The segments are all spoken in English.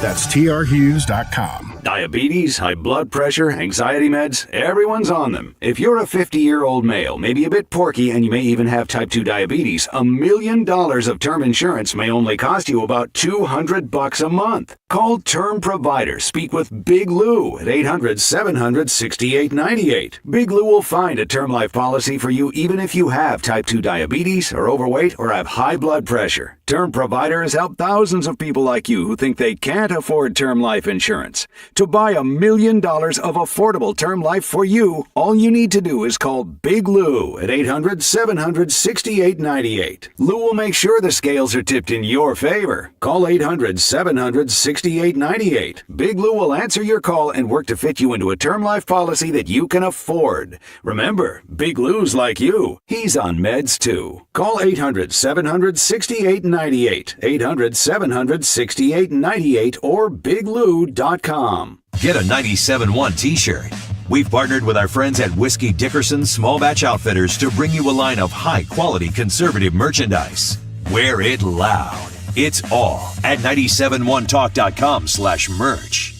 That's trhughes.com. Diabetes, high blood pressure, anxiety meds, everyone's on them. If you're a 50-year-old male, maybe a bit porky, and you may even have type 2 diabetes, $1 million of term insurance may only cost you about $200 a month. Call Term Provider. Speak with Big Lou at 800-700-6898. Big Lou will find a term life policy for you even if you have type 2 diabetes, are overweight, or have high blood pressure. Term Provider has helped thousands of people like you who think they can't afford term life insurance. To buy $1 million of affordable term life for you, all you need to do is call Big Lou at 800-700-6898. Lou will make sure the scales are tipped in your favor. Call 800-700-6898. Big Lou will answer your call and work to fit you into a term life policy that you can afford. Remember, Big Lou's like you. He's on meds too. Call 800-700-6898. 800-700-6898 or biglou.com. Get a 97.1 t-shirt. We've partnered with our friends at Whiskey Dickerson Small Batch Outfitters to bring you a line of high-quality conservative merchandise. Wear it loud. It's all at 971talk.com/merch.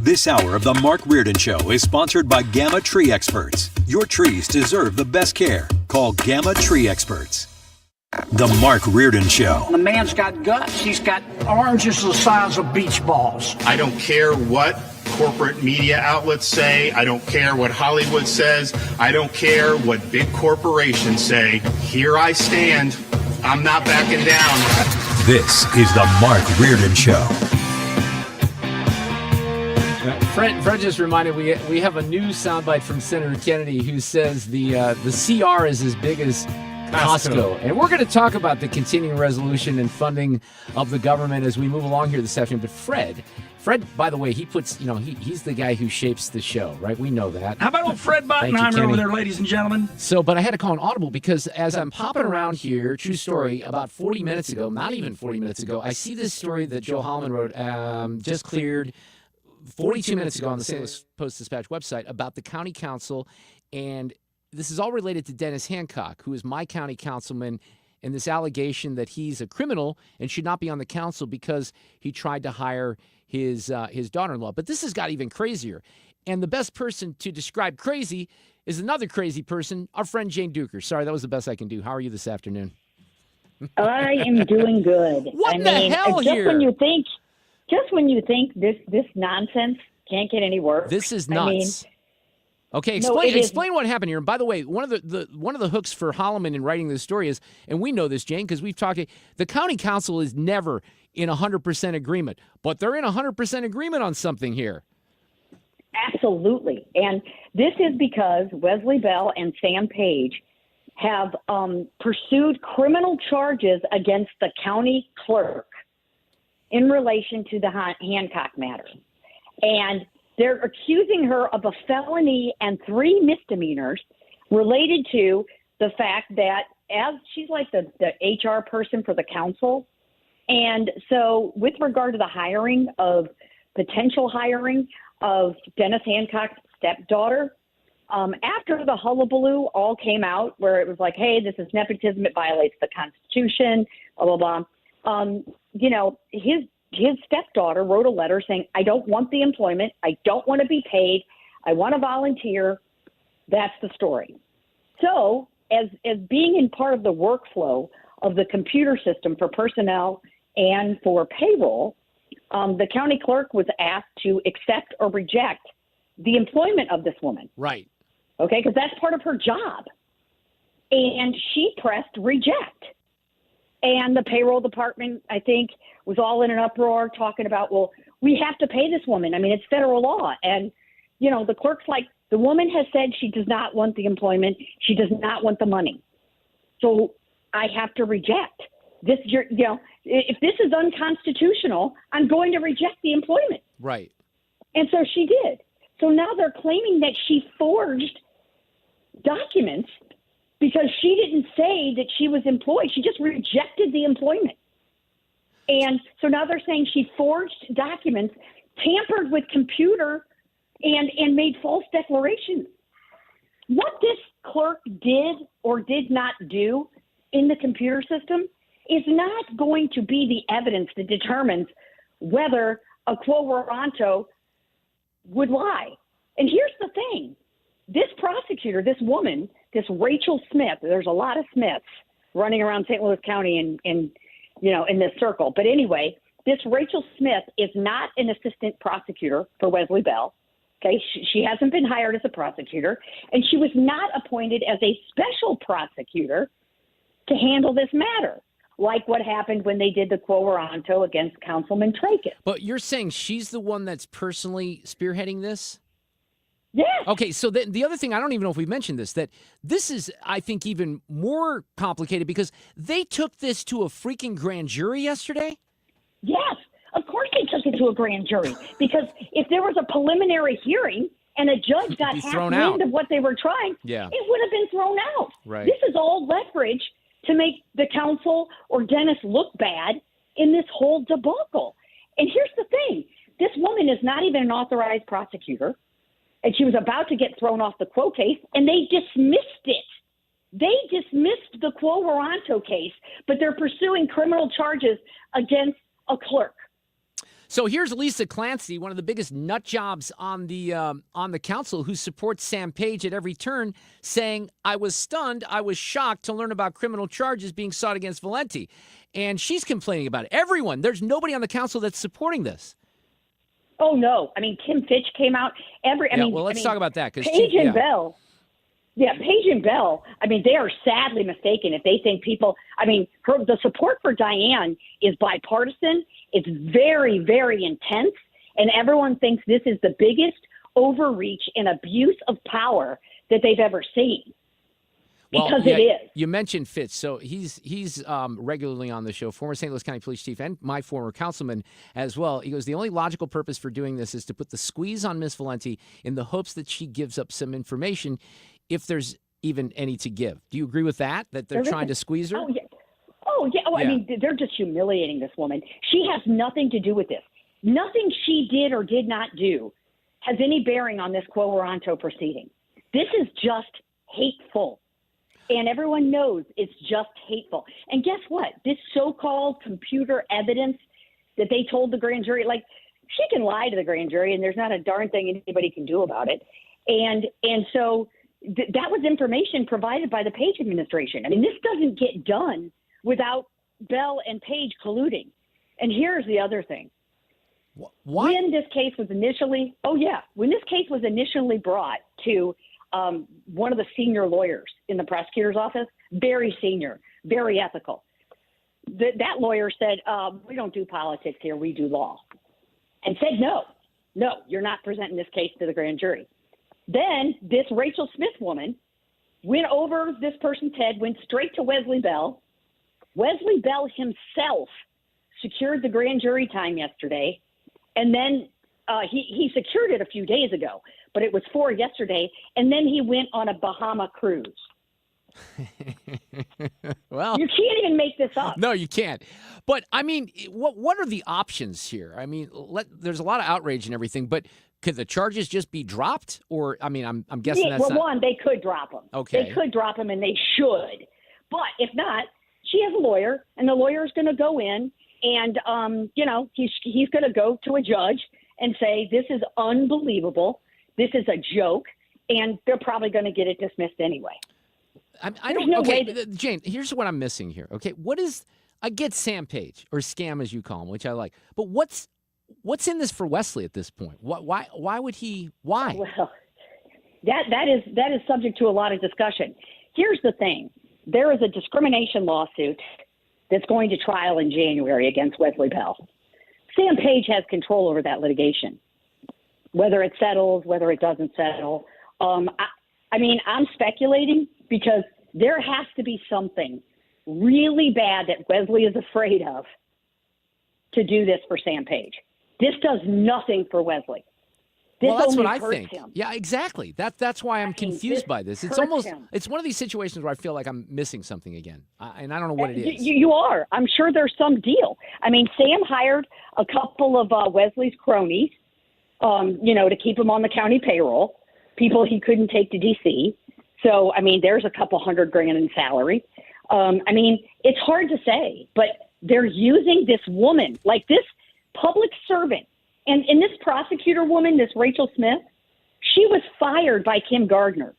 This hour of the Mark Reardon Show is sponsored by Gamma Tree Experts. Your trees deserve the best care. Call Gamma Tree Experts. The Mark Reardon Show. The man's got guts. He's got oranges the size of beach balls. I don't care what corporate media outlets say. I don't care what Hollywood says. I don't care what big corporations say. Here I stand. I'm not backing down. This is the Mark Reardon Show. Fred just reminded we have a new soundbite from Senator Kennedy who says the CR is as big as Costco. And we're going to talk about the continuing resolution and funding of the government as we move along here this afternoon. But Fred, by the way, he puts, he's the guy who shapes the show, right? We know that. How about old Fred Buttenheimer over there, ladies and gentlemen? So, but I had to call an audible because as I'm popping around here, true story, about 40 minutes ago, not even 40 minutes ago, I see this story that Joe Holloman wrote, just cleared 42 minutes ago on the St. Louis Post-Dispatch website about the county council, and this is all related to Dennis Hancock, who is my county councilman, and this allegation that he's a criminal and should not be on the council because he tried to hire his daughter-in-law. But this has got even crazier. And the best person to describe crazy is another crazy person, our friend Jane Duker. Sorry, that was the best I can do. How are you this afternoon? I am doing good. What the hell here? Just when you think this nonsense can't get any worse. This is nuts. Okay, explain what happened here. And by the way, one of the hooks for Holloman in writing this story is, and we know this, Jane, because we've talked, the county council is never in 100% agreement, but they're in 100% agreement on something here. Absolutely. And this is because Wesley Bell and Sam Page have pursued criminal charges against the county clerk in relation to the Hancock matter. And they're accusing her of a felony and 3 misdemeanors related to the fact that as she's like the HR person for the council. And so with regard to the potential hiring of Dennis Hancock's stepdaughter, after the hullabaloo all came out where it was like, hey, this is nepotism, it violates the Constitution, blah, blah, blah. His stepdaughter wrote a letter saying, I don't want the employment. I don't want to be paid. I want to volunteer. That's the story. So as being in part of the workflow of the computer system for personnel and for payroll, the county clerk was asked to accept or reject the employment of this woman. Right. Okay, because that's part of her job. And she pressed reject. And the payroll department, I think, was all in an uproar talking about, well, we have to pay this woman. I mean, it's federal law. And, the clerk's like, the woman has said she does not want the employment. She does not want the money. So I have to reject this. If this is unconstitutional, I'm going to reject the employment. Right. And so she did. So now they're claiming that she forged documents because she didn't say that she was employed. She just rejected the employment. And so now they're saying she forged documents, tampered with computer, and made false declarations. What this clerk did or did not do in the computer system is not going to be the evidence that determines whether a quo warranto would lie. And here's the thing. This prosecutor, this woman, this Rachel Smith, there's a lot of Smiths running around St. Louis County in this circle. But anyway, this Rachel Smith is not an assistant prosecutor for Wesley Bell. Okay, she hasn't been hired as a prosecutor, and she was not appointed as a special prosecutor to handle this matter, like what happened when they did the quo warranto against Councilman Tracus. But you're saying she's the one that's personally spearheading this? Yes. Okay, so the other thing, I don't even know if we mentioned this, that this is, I think, even more complicated because they took this to a freaking grand jury yesterday? Yes. Of course they took it to a grand jury, because if there was a preliminary hearing and a judge got half wind of what they were trying, it would have been thrown out. Right. This is all leverage to make the council or Dennis look bad in this whole debacle. And here's the thing. This woman is not even an authorized prosecutor, and she was about to get thrown off the quo case, and they dismissed it. They dismissed the quo warranto case, but they're pursuing criminal charges against a clerk. So here's Lisa Clancy, one of the biggest nut jobs on the council, who supports Sam Page at every turn, saying, I was stunned, I was shocked to learn about criminal charges being sought against Valenti. And she's complaining about it. Everyone, there's nobody on the council that's supporting this. Oh, no. I mean, Tim Fitch came out. Let's talk about that. Page and Bell. Yeah, Page and Bell, I mean, they are sadly mistaken if they think people, the support for Diane is bipartisan. It's very, very intense. And everyone thinks this is the biggest overreach and abuse of power that they've ever seen. Because it is. You mentioned Fitch. So he's regularly on the show, former St. Louis County Police Chief and my former councilman as well. He goes, the only logical purpose for doing this is to put the squeeze on Miss Valenti in the hopes that she gives up some information, if there's even any to give. Do you agree with that they're trying to squeeze her? Oh, yeah. I mean, they're just humiliating this woman. She has nothing to do with this. Nothing she did or did not do has any bearing on this quo warranto proceeding. This is just hateful. And everyone knows it's just hateful. And guess what? This so-called computer evidence that they told the grand jury, like, she can lie to the grand jury and there's not a darn thing anybody can do about it. And so that was information provided by the Page administration. I mean, this doesn't get done without Bell and Page colluding. And here's the other thing. What? When this case was initially brought to one of the senior lawyers in the prosecutor's office, very senior, very ethical, that lawyer said, we don't do politics here, we do law. And said, no, you're not presenting this case to the grand jury. Then this Rachel Smith woman went over this person's head, went straight to Wesley Bell. Wesley Bell himself secured the grand jury time yesterday, and then he secured it a few days ago, but it was for yesterday, and then he went on a Bahama cruise. Well, you can't even make this up. No, you can't. But I mean, what are the options here? I mean, there's a lot of outrage and everything, but could the charges just be dropped? Or, I mean, I'm guessing that's not... One, they could drop them. Okay. They could drop them, and they should. But if not, she has a lawyer, and the lawyer is going to go in, and, he's going to go to a judge and say, this is unbelievable. This is a joke. And they're probably going to get it dismissed anyway. Jane, here's what I'm missing here. Okay. I get Sam Page, or Scam as you call him, which I like, but what's in this for Wesley at this point? Why would he? Why? Well, that is subject to a lot of discussion. Here's the thing: there is a discrimination lawsuit that's going to trial in January against Wesley Bell. Sam Page has control over that litigation, whether it settles, whether it doesn't settle. I'm speculating because there has to be something really bad that Wesley is afraid of to do this for Sam Page. This does nothing for Wesley. That's what I think. Yeah, exactly. That's why I'm confused by this. It's it's one of these situations where I feel like I'm missing something again, and I don't know what it is. You are. I'm sure there's some deal. I mean, Sam hired a couple of Wesley's cronies, to keep him on the county payroll, people he couldn't take to D.C. So, there's a couple $100,000 in salary. It's hard to say, but they're using this woman like this. public servant. And this prosecutor woman, this Rachel Smith, she was fired by Kim Gardner.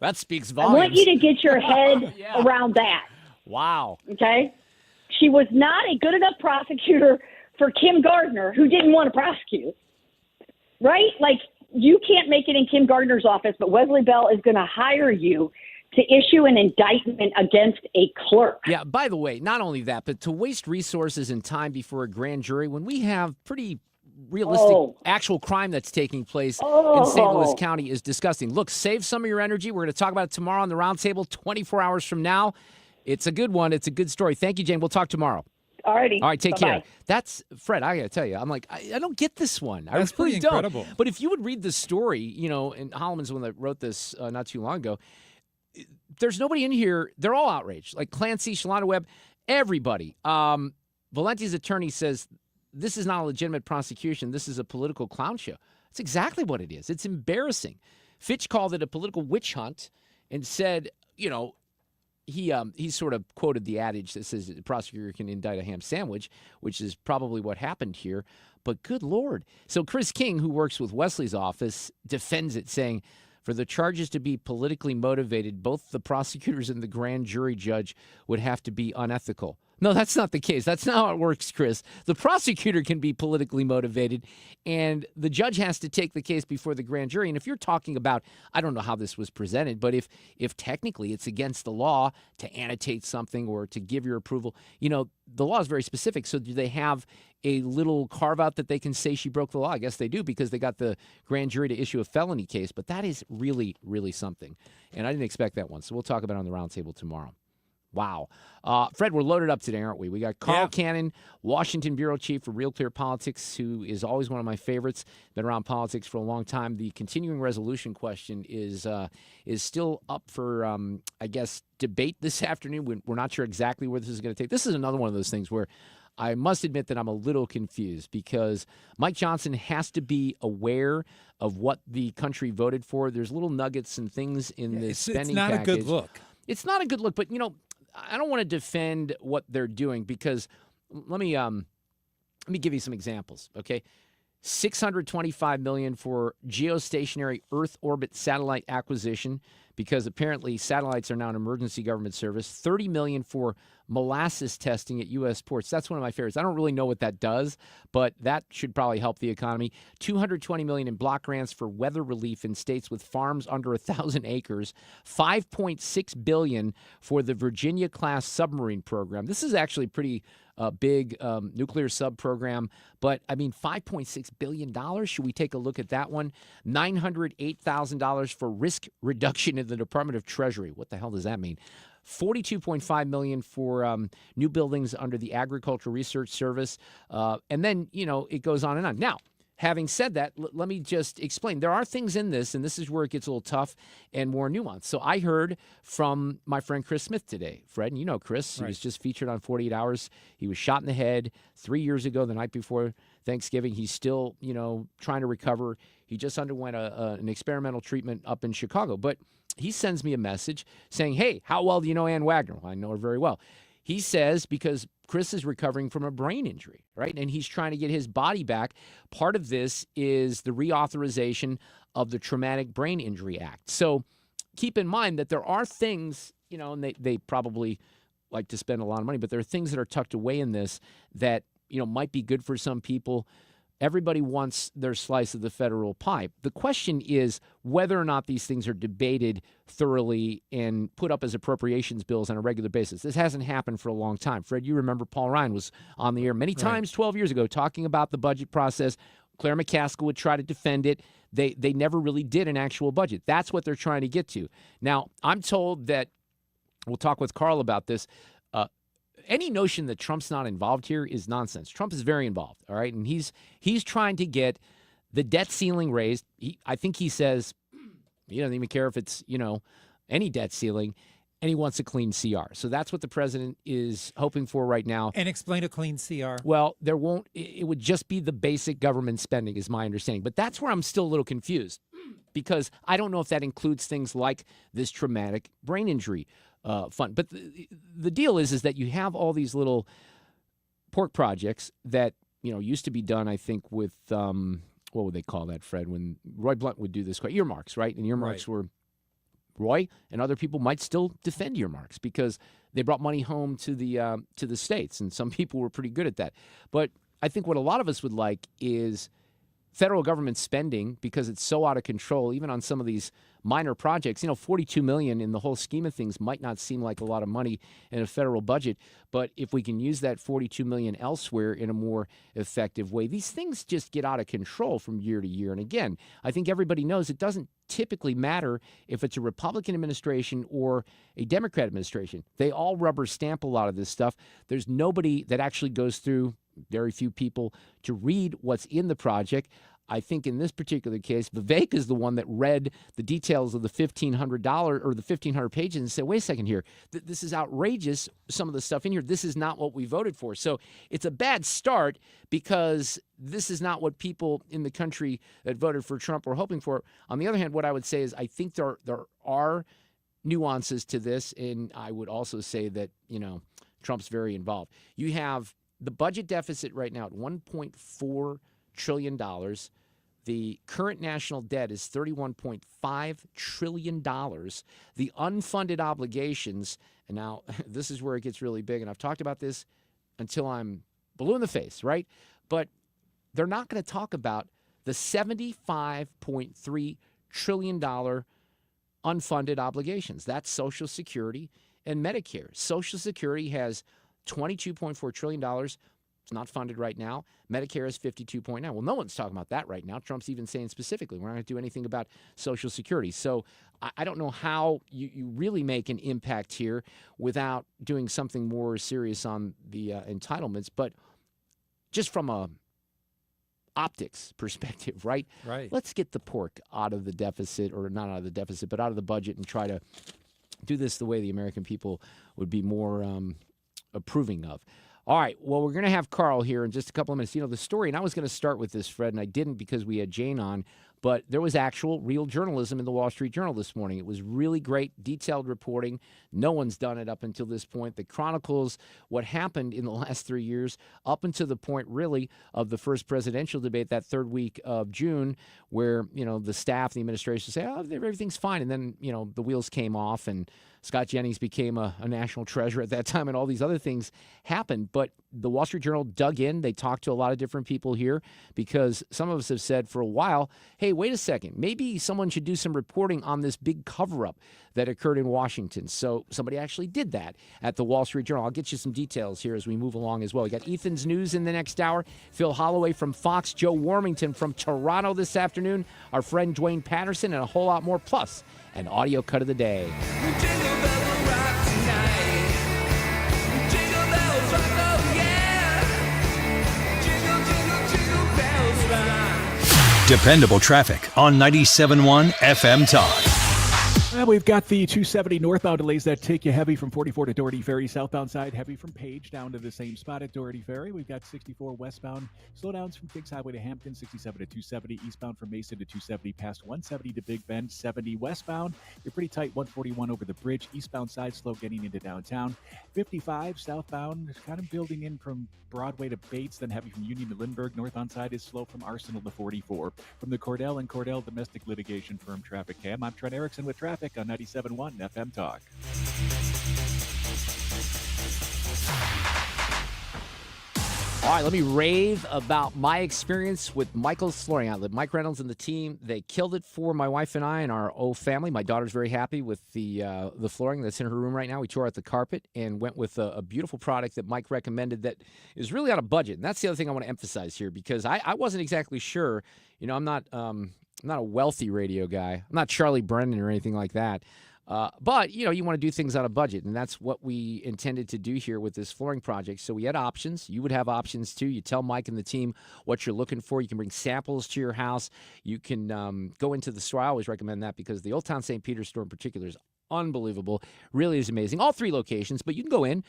That speaks I volumes. want you to get your head around that. Wow. Okay? She was not a good enough prosecutor for Kim Gardner, who didn't want to prosecute. Right? Like, you can't make it in Kim Gardner's office, but Wesley Bell is going to hire you to issue an indictment against a clerk. Yeah, by the way, not only that, but to waste resources and time before a grand jury when we have pretty realistic actual crime that's taking place in St. Louis County is disgusting. Look, save some of your energy. We're going to talk about it tomorrow on the roundtable, 24 hours from now. It's a good one. It's a good story. Thank you, Jane. We'll talk tomorrow. All righty. All right, take Bye-bye. care. That's Fred. I got to tell you, I'm like, I don't get this one. That's I really pretty don't. incredible. But if you would read the story, you know, and Holloman's the one that wrote this not too long ago, there's nobody in here. They're all outraged. Like Clancy, Shalana Webb, everybody. Valenti's attorney says this is not a legitimate prosecution. This is a political clown show. That's exactly what it is. It's embarrassing. Fitch called it a political witch hunt and said, you know, he sort of quoted the adage that says the prosecutor can indict a ham sandwich, which is probably what happened here. But good Lord. So Chris King, who works with Wesley's office, defends it, saying, for the charges to be politically motivated, both the prosecutors and the grand jury judge would have to be unethical. No, that's not the case. That's not how it works, Chris. The prosecutor can be politically motivated, and the judge has to take the case before the grand jury. And if you're talking about, I don't know how this was presented, but if technically it's against the law to annotate something or to give your approval, you know, the law is very specific. So do they have a little carve-out that they can say she broke the law? I guess they do because they got the grand jury to issue a felony case. But that is really, really something. And I didn't expect that one. So we'll talk about it on the roundtable tomorrow. Wow. Fred, we're loaded up today, aren't we? We got Carl Cannon, Washington Bureau Chief for Real Clear Politics, who is always one of my favorites, been around politics for a long time. The continuing resolution question is still up for, I guess, debate this afternoon. We're not sure exactly where this is going to take. This is another one of those things where I must admit that I'm a little confused because Mike Johnson has to be aware of what the country voted for. There's little nuggets and things in this spending package. It's not a good look. It's not a good look, but, you know, I don't want to defend what they're doing because let me give you some examples, okay? $625 million for geostationary Earth orbit satellite acquisition because apparently satellites are now an emergency government service. $30 million for molasses testing at U.S. ports. That's one of my favorites. I don't really know what that does, but that should probably help the economy. $220 million in block grants for weather relief in states with farms under 1,000 acres. $5.6 billion for the Virginia-class submarine program. This is actually pretty big nuclear sub program. But, I mean, $5.6 billion. Should we take a look at that one? $908,000 for risk reduction in the Department of Treasury. What the hell does that mean? $42.5 million for new buildings under the Agricultural Research Service. And then, you know, it goes on and on. Now, having said that, let me just explain. There are things in this, and this is where it gets a little tough and more nuanced. So I heard from my friend Chris Smith today. Fred, and you know Chris. He was just featured on 48 Hours. He was shot in the head 3 years ago, the night before Thanksgiving. He's still, you know, trying to recover. He just underwent an experimental treatment up in Chicago. But he sends me a message saying, hey, how well do you know Ann Wagner? Well, I know her very well. He says because Chris is recovering from a brain injury, right? And he's trying to get his body back. Part of this is the reauthorization of the Traumatic Brain Injury Act. So keep in mind that there are things, you know, and they probably like to spend a lot of money, but there are things that are tucked away in this that, you know, might be good for some people. Everybody wants their slice of the federal pie. The question is whether or not these things are debated thoroughly and put up as appropriations bills on a regular basis. This hasn't happened for a long time. Fred, you remember Paul Ryan was on the air many times 12 years ago talking about the budget process. Claire McCaskill would try to defend it. They never really did an actual budget. That's what they're trying to get to. Now, I'm told that, we'll talk with Carl about this, any notion that Trump's not involved here is nonsense. Trump is very involved, all right? And he's trying to get the debt ceiling raised. I think he says he doesn't even care if it's, you know, any debt ceiling, and he wants a clean CR. So that's what the president is hoping for right now. And explain a clean CR. Well, it would just be the basic government spending is my understanding. But that's where I'm still a little confused because I don't know if that includes things like this traumatic brain injury fund. But the deal is that you have all these little pork projects that, used to be done, I think, with what would they call that, Fred? When Roy Blunt would do this, earmarks, right? And earmarks were Roy and other people might still defend earmarks because they brought money home to the states, and some people were pretty good at that. But I think what a lot of us would like is federal government spending, because it's so out of control, even on some of these minor projects. $42 million in the whole scheme of things might not seem like a lot of money in a federal budget, but if we can use that $42 million elsewhere in a more effective way, these things just get out of control from year to year. And again, I think everybody knows it doesn't typically matter if it's a Republican administration or a Democrat administration. They all rubber stamp a lot of this stuff. There's nobody that actually goes through, very few people, to read what's in the project. I think in this particular case, Vivek is the one that read the details of the $1,500 or the 1,500 pages and said, wait a second here, this is outrageous, some of the stuff in here. This is not what we voted for. So it's a bad start because this is not what people in the country that voted for Trump were hoping for. On the other hand, what I would say is I think there are nuances to this, and I would also say that, Trump's very involved. You have the budget deficit right now at $1.4 trillion. The current national debt is $31.5 trillion. The unfunded obligations, and now this is where it gets really big, and I've talked about this until I'm blue in the face, right? But they're not going to talk about the $75.3 trillion unfunded obligations. That's Social Security and Medicare. Social Security has $22.4 trillion. It's not funded right now. Medicare is $52.9. Well, no one's talking about that right now. Trump's even saying specifically, we're not going to do anything about Social Security. So I don't know how you really make an impact here without doing something more serious on the entitlements. But just from a optics perspective, right? Right. Let's get the pork out of the deficit, or not out of the deficit, but out of the budget, and try to do this the way the American people would be more approving of. All right, well, we're going to have Carl here in just a couple of minutes. The story, and I was going to start with this, Fred, and I didn't because we had Jane on, but there was actual real journalism in the Wall Street Journal this morning. It was really great, detailed reporting. No one's done it up until this point. That chronicles what happened in the last 3 years, up until the point, really, of the first presidential debate that third week of June, where, the staff, the administration say, oh, everything's fine. And then, the wheels came off, and Scott Jennings became a national treasure at that time, and all these other things happened. But the Wall Street Journal dug in. They talked to a lot of different people here, because some of us have said for a while, hey, wait a second, maybe someone should do some reporting on this big cover-up that occurred in Washington. So somebody actually did that at the Wall Street Journal. I'll get you some details here as we move along as well. We got Ethan's News in the next hour, Phil Holloway from Fox, Joe Warmington from Toronto this afternoon, our friend Duane Patterson, and a whole lot more, plus an audio cut of the day. Dependable traffic on 97.1 FM Talk. Well, we've got the 270 northbound delays that take you heavy from 44 to Doherty Ferry. Southbound side, heavy from Page down to the same spot at Doherty Ferry. We've got 64 westbound. Slowdowns from Kings Highway to Hampton, 67 to 270. Eastbound from Mason to 270, past 170 to Big Bend. 70 westbound. You're pretty tight, 141 over the bridge. Eastbound side, slow getting into downtown. 55 southbound, kind of building in from Broadway to Bates, then heavy from Union to Lindbergh. Northbound side is slow from Arsenal to 44. From the Cordell and Cordell Domestic Litigation Firm Traffic Cam, I'm Trent Erickson with traffic on 97.1 FM Talk. All right, let me rave about my experience with Michael's Flooring Outlet. Mike Reynolds and the team, they killed it for my wife and I and our old family. My daughter's very happy with the flooring that's in her room right now. We tore out the carpet and went with a beautiful product that Mike recommended that is really on a budget. And that's the other thing I want to emphasize here, because I wasn't exactly sure. I'm not a wealthy radio guy. I'm not Charlie Brennan or anything like that. But, you want to do things on a budget, and that's what we intended to do here with this flooring project. So we had options. You would have options, too. You tell Mike and the team what you're looking for. You can bring samples to your house. You can go into the store. I always recommend that, because the Old Town St. Peter's store in particular is unbelievable. Really is amazing. All three locations, but you can go in,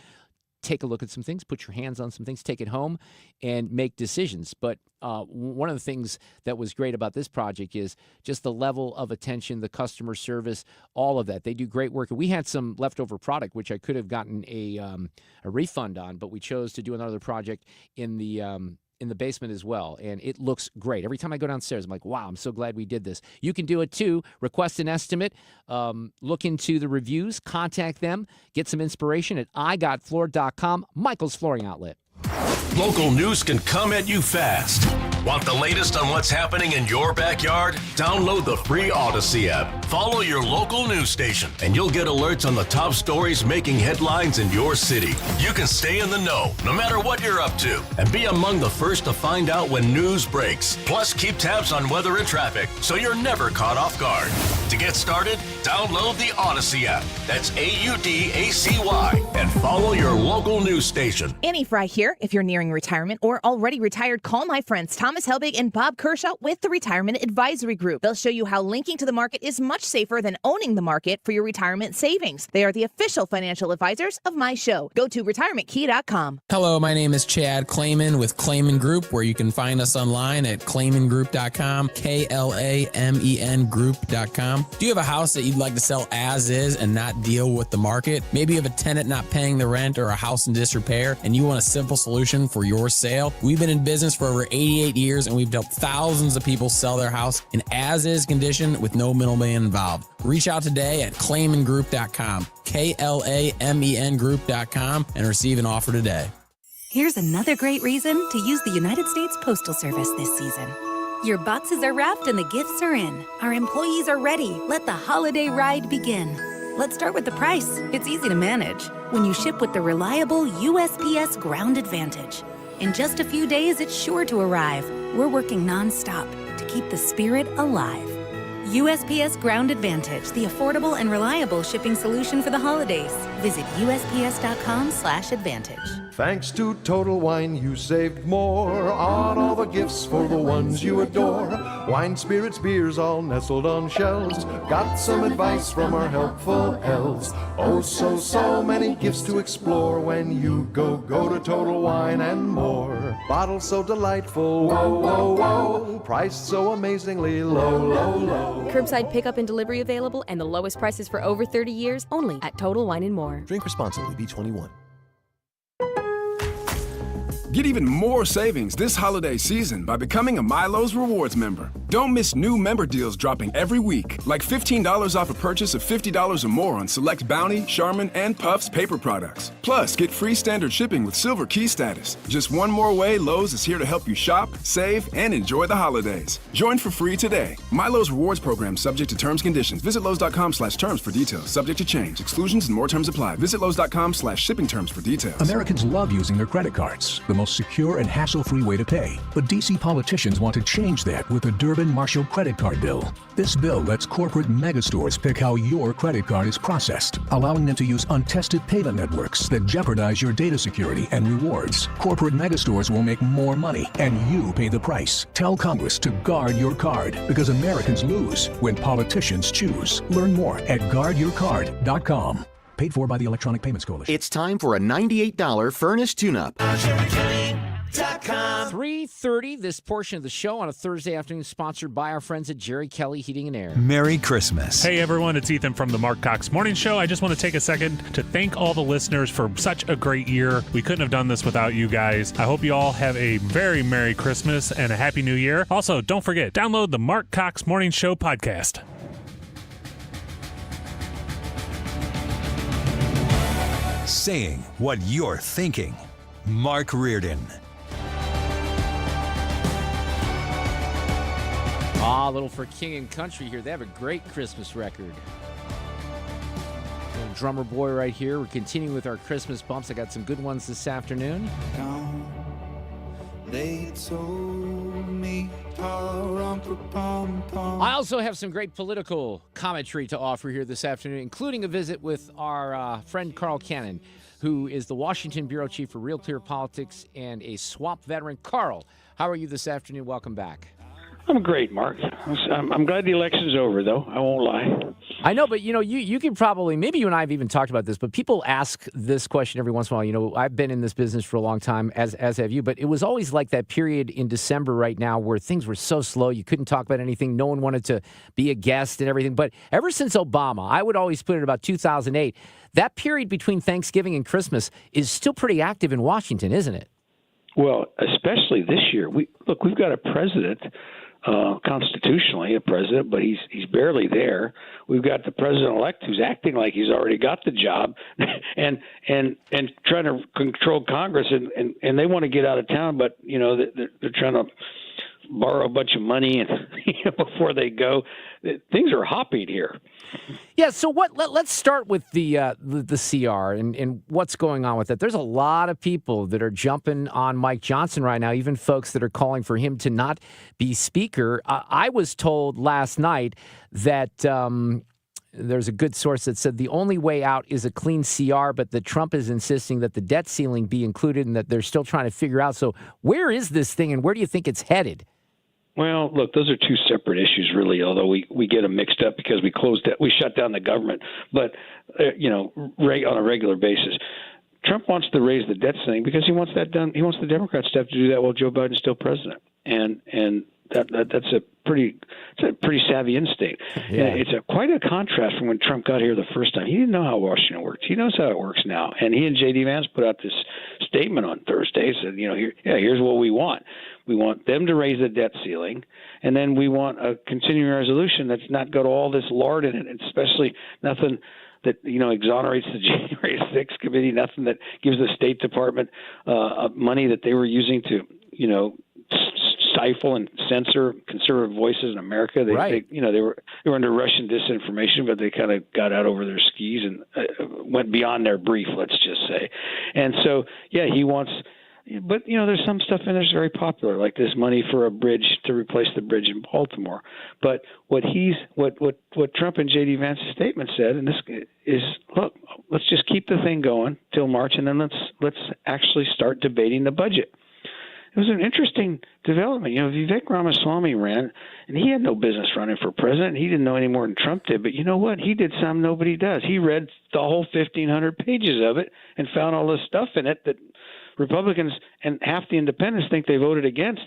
take a look at some things, put your hands on some things, take it home, and make decisions. But one of the things that was great about this project is just the level of attention, the customer service, all of that. They do great work. And we had some leftover product, which I could have gotten a refund on, but we chose to do another project in the in the basement as well, and it looks great. Every time I go downstairs, I'm like, wow, I'm so glad we did this. You can do it too. Request an estimate. Look into the reviews. Contact them. Get some inspiration at igotfloor.com, Michael's Flooring Outlet. Local news can come at you fast. Want the latest on what's happening in your backyard? Download the free Odyssey app. Follow your local news station, and you'll get alerts on the top stories making headlines in your city. You can stay in the know, no matter what you're up to, and be among the first to find out when news breaks. Plus, keep tabs on weather and traffic, so you're never caught off guard. To get started, download the Odyssey app. That's AUDACY, and follow your local news station. Annie Fry here. If you're nearing retirement or already retired, call my friends Thomas Helbig and Bob Kershaw with the Retirement Advisory Group. They'll show you how linking to the market is much safer than owning the market for your retirement savings. They are the official financial advisors of my show. Go to retirementkey.com. Hello, my name is Chad Clayman with Clayman Group, where you can find us online at claymangroup.com, KLAMEN group.com. Do you have a house that you'd like to sell as is and not deal with the market? Maybe you have a tenant not paying the rent or a house in disrepair and you want a simple solution for your sale? We've been in business for over 88 years and we've helped thousands of people sell their house in as-is condition with no middleman involved. Reach out today at claymangroup.com, KLAMEN group.com, and receive an offer today. Here's another great reason to use the United States Postal Service this season. Your boxes are wrapped and the gifts are in. Our employees are ready. Let the holiday ride begin. Let's start with the price. It's easy to manage when you ship with the reliable USPS Ground Advantage. In just a few days, it's sure to arrive. We're working nonstop to keep the spirit alive. USPS Ground Advantage, the affordable and reliable shipping solution for the holidays. Visit USPS.com/advantage. Thanks to Total Wine, you saved more on all the gifts for the ones you adore. Wine, spirits, beers, all nestled on shelves. Got some advice from our helpful elves. Oh, so many gifts to explore when you go to Total Wine and More. Bottles so delightful, whoa. Priced so amazingly low. Curbside pickup and delivery available, and the lowest prices for over 30 years only at Total Wine and More. Drink responsibly. B21. Get even more savings this holiday season by becoming a Milo's Rewards member. Don't miss new member deals dropping every week, like $15 off a purchase of $50 or more on select Bounty, Charmin, and Puffs paper products. Plus, get free standard shipping with Silver Key status. Just one more way Lowe's is here to help you shop, save, and enjoy the holidays. Join for free today. Milo's Rewards program subject to terms and conditions. Visit Lowe's.com/terms for details. Subject to change. Exclusions and more terms apply. Visit Lowe's.com/shipping terms for details. Americans love using their credit cards, the most secure and hassle-free way to pay. But D.C. politicians want to change that with the Durbin-Marshall credit card bill. This bill lets corporate megastores pick how your credit card is processed, allowing them to use untested payment networks that jeopardize your data security and rewards. Corporate megastores will make more money, and you pay the price. Tell Congress to guard your card, because Americans lose when politicians choose. Learn more at guardyourcard.com. Paid for by the Electronic Payments Coalition. It's time for a $98 furnace tune-up. 3:30, this portion of the show on a Thursday afternoon, sponsored by our friends at Jerry Kelly Heating and Air. Merry Christmas. Hey everyone, it's Ethan from the Mark Cox Morning Show. I just want to take a second to thank all the listeners for such a great year. We couldn't have done this without you guys. I hope you all have a very Merry Christmas and a Happy New Year. Also, don't forget, download the Mark Cox Morning Show podcast. Saying what you're thinking. Mark Reardon. A little for King and Country here. They have a great Christmas record. Little drummer boy right here. We're continuing with our Christmas bumps. I got some good ones this afternoon. They told me I also have some great political commentary to offer here this afternoon, including a visit with our friend Carl Cannon, who is the Washington Bureau Chief for Real Clear Politics and a SWAP veteran. Carl, how are you this afternoon? Welcome back. I'm great, Mark. I'm glad the election's over, though. I won't lie. I know, but, you can probably, maybe you and I have even talked about this, but people ask this question every once in a while. I've been in this business for a long time, as have you, but it was always like that period in December right now where things were so slow. You couldn't talk about anything. No one wanted to be a guest and everything. But ever since Obama, I would always put it about 2008, that period between Thanksgiving and Christmas is still pretty active in Washington, isn't it? Well, especially this year. We've got a president, constitutionally a president, but he's barely there. We've got the president-elect who's acting like he's already got the job, and trying to control Congress, and they want to get out of town, but they're trying to borrow a bunch of money and before they go. Things are hopping here. Yeah, so let's start with the CR and what's going on with it. There's a lot of people that are jumping on Mike Johnson right now, even folks that are calling for him to not be speaker. I was told last night that there's a good source that said the only way out is a clean CR, but that Trump is insisting that the debt ceiling be included and that they're still trying to figure out. So where is this thing and where do you think it's headed? Well, look, those are two separate issues, really, although we get them mixed up because we shut down the government, but, on a regular basis. Trump wants to raise the debt ceiling because he wants that done. He wants the Democrats to have to do that while Joe Biden's still president. And that's a pretty savvy instinct. Yeah. It's quite a contrast from when Trump got here the first time. He didn't know how Washington worked. He knows how it works now. And he and J.D. Vance put out this statement on Thursday. Said, here's what we want. We want them to raise the debt ceiling, and then we want a continuing resolution that's not got all this lard in it, especially nothing that exonerates the January 6th committee, nothing that gives the State Department money that they were using to stifle and censor conservative voices in America. They were under Russian disinformation, but they kind of got out over their skis and went beyond their brief, let's just say. And so, he wants. But there's some stuff in there that's very popular, like this money for a bridge to replace the bridge in Baltimore. But what Trump and J.D. Vance's statement said, and this is, look, let's just keep the thing going till March, and then let's actually start debating the budget. It was an interesting development. Vivek Ramaswamy ran, and he had no business running for president. He didn't know any more than Trump did. But you know what? He did something nobody does. He read the whole 1,500 pages of it and found all this stuff in it that Republicans and half the independents think they voted against.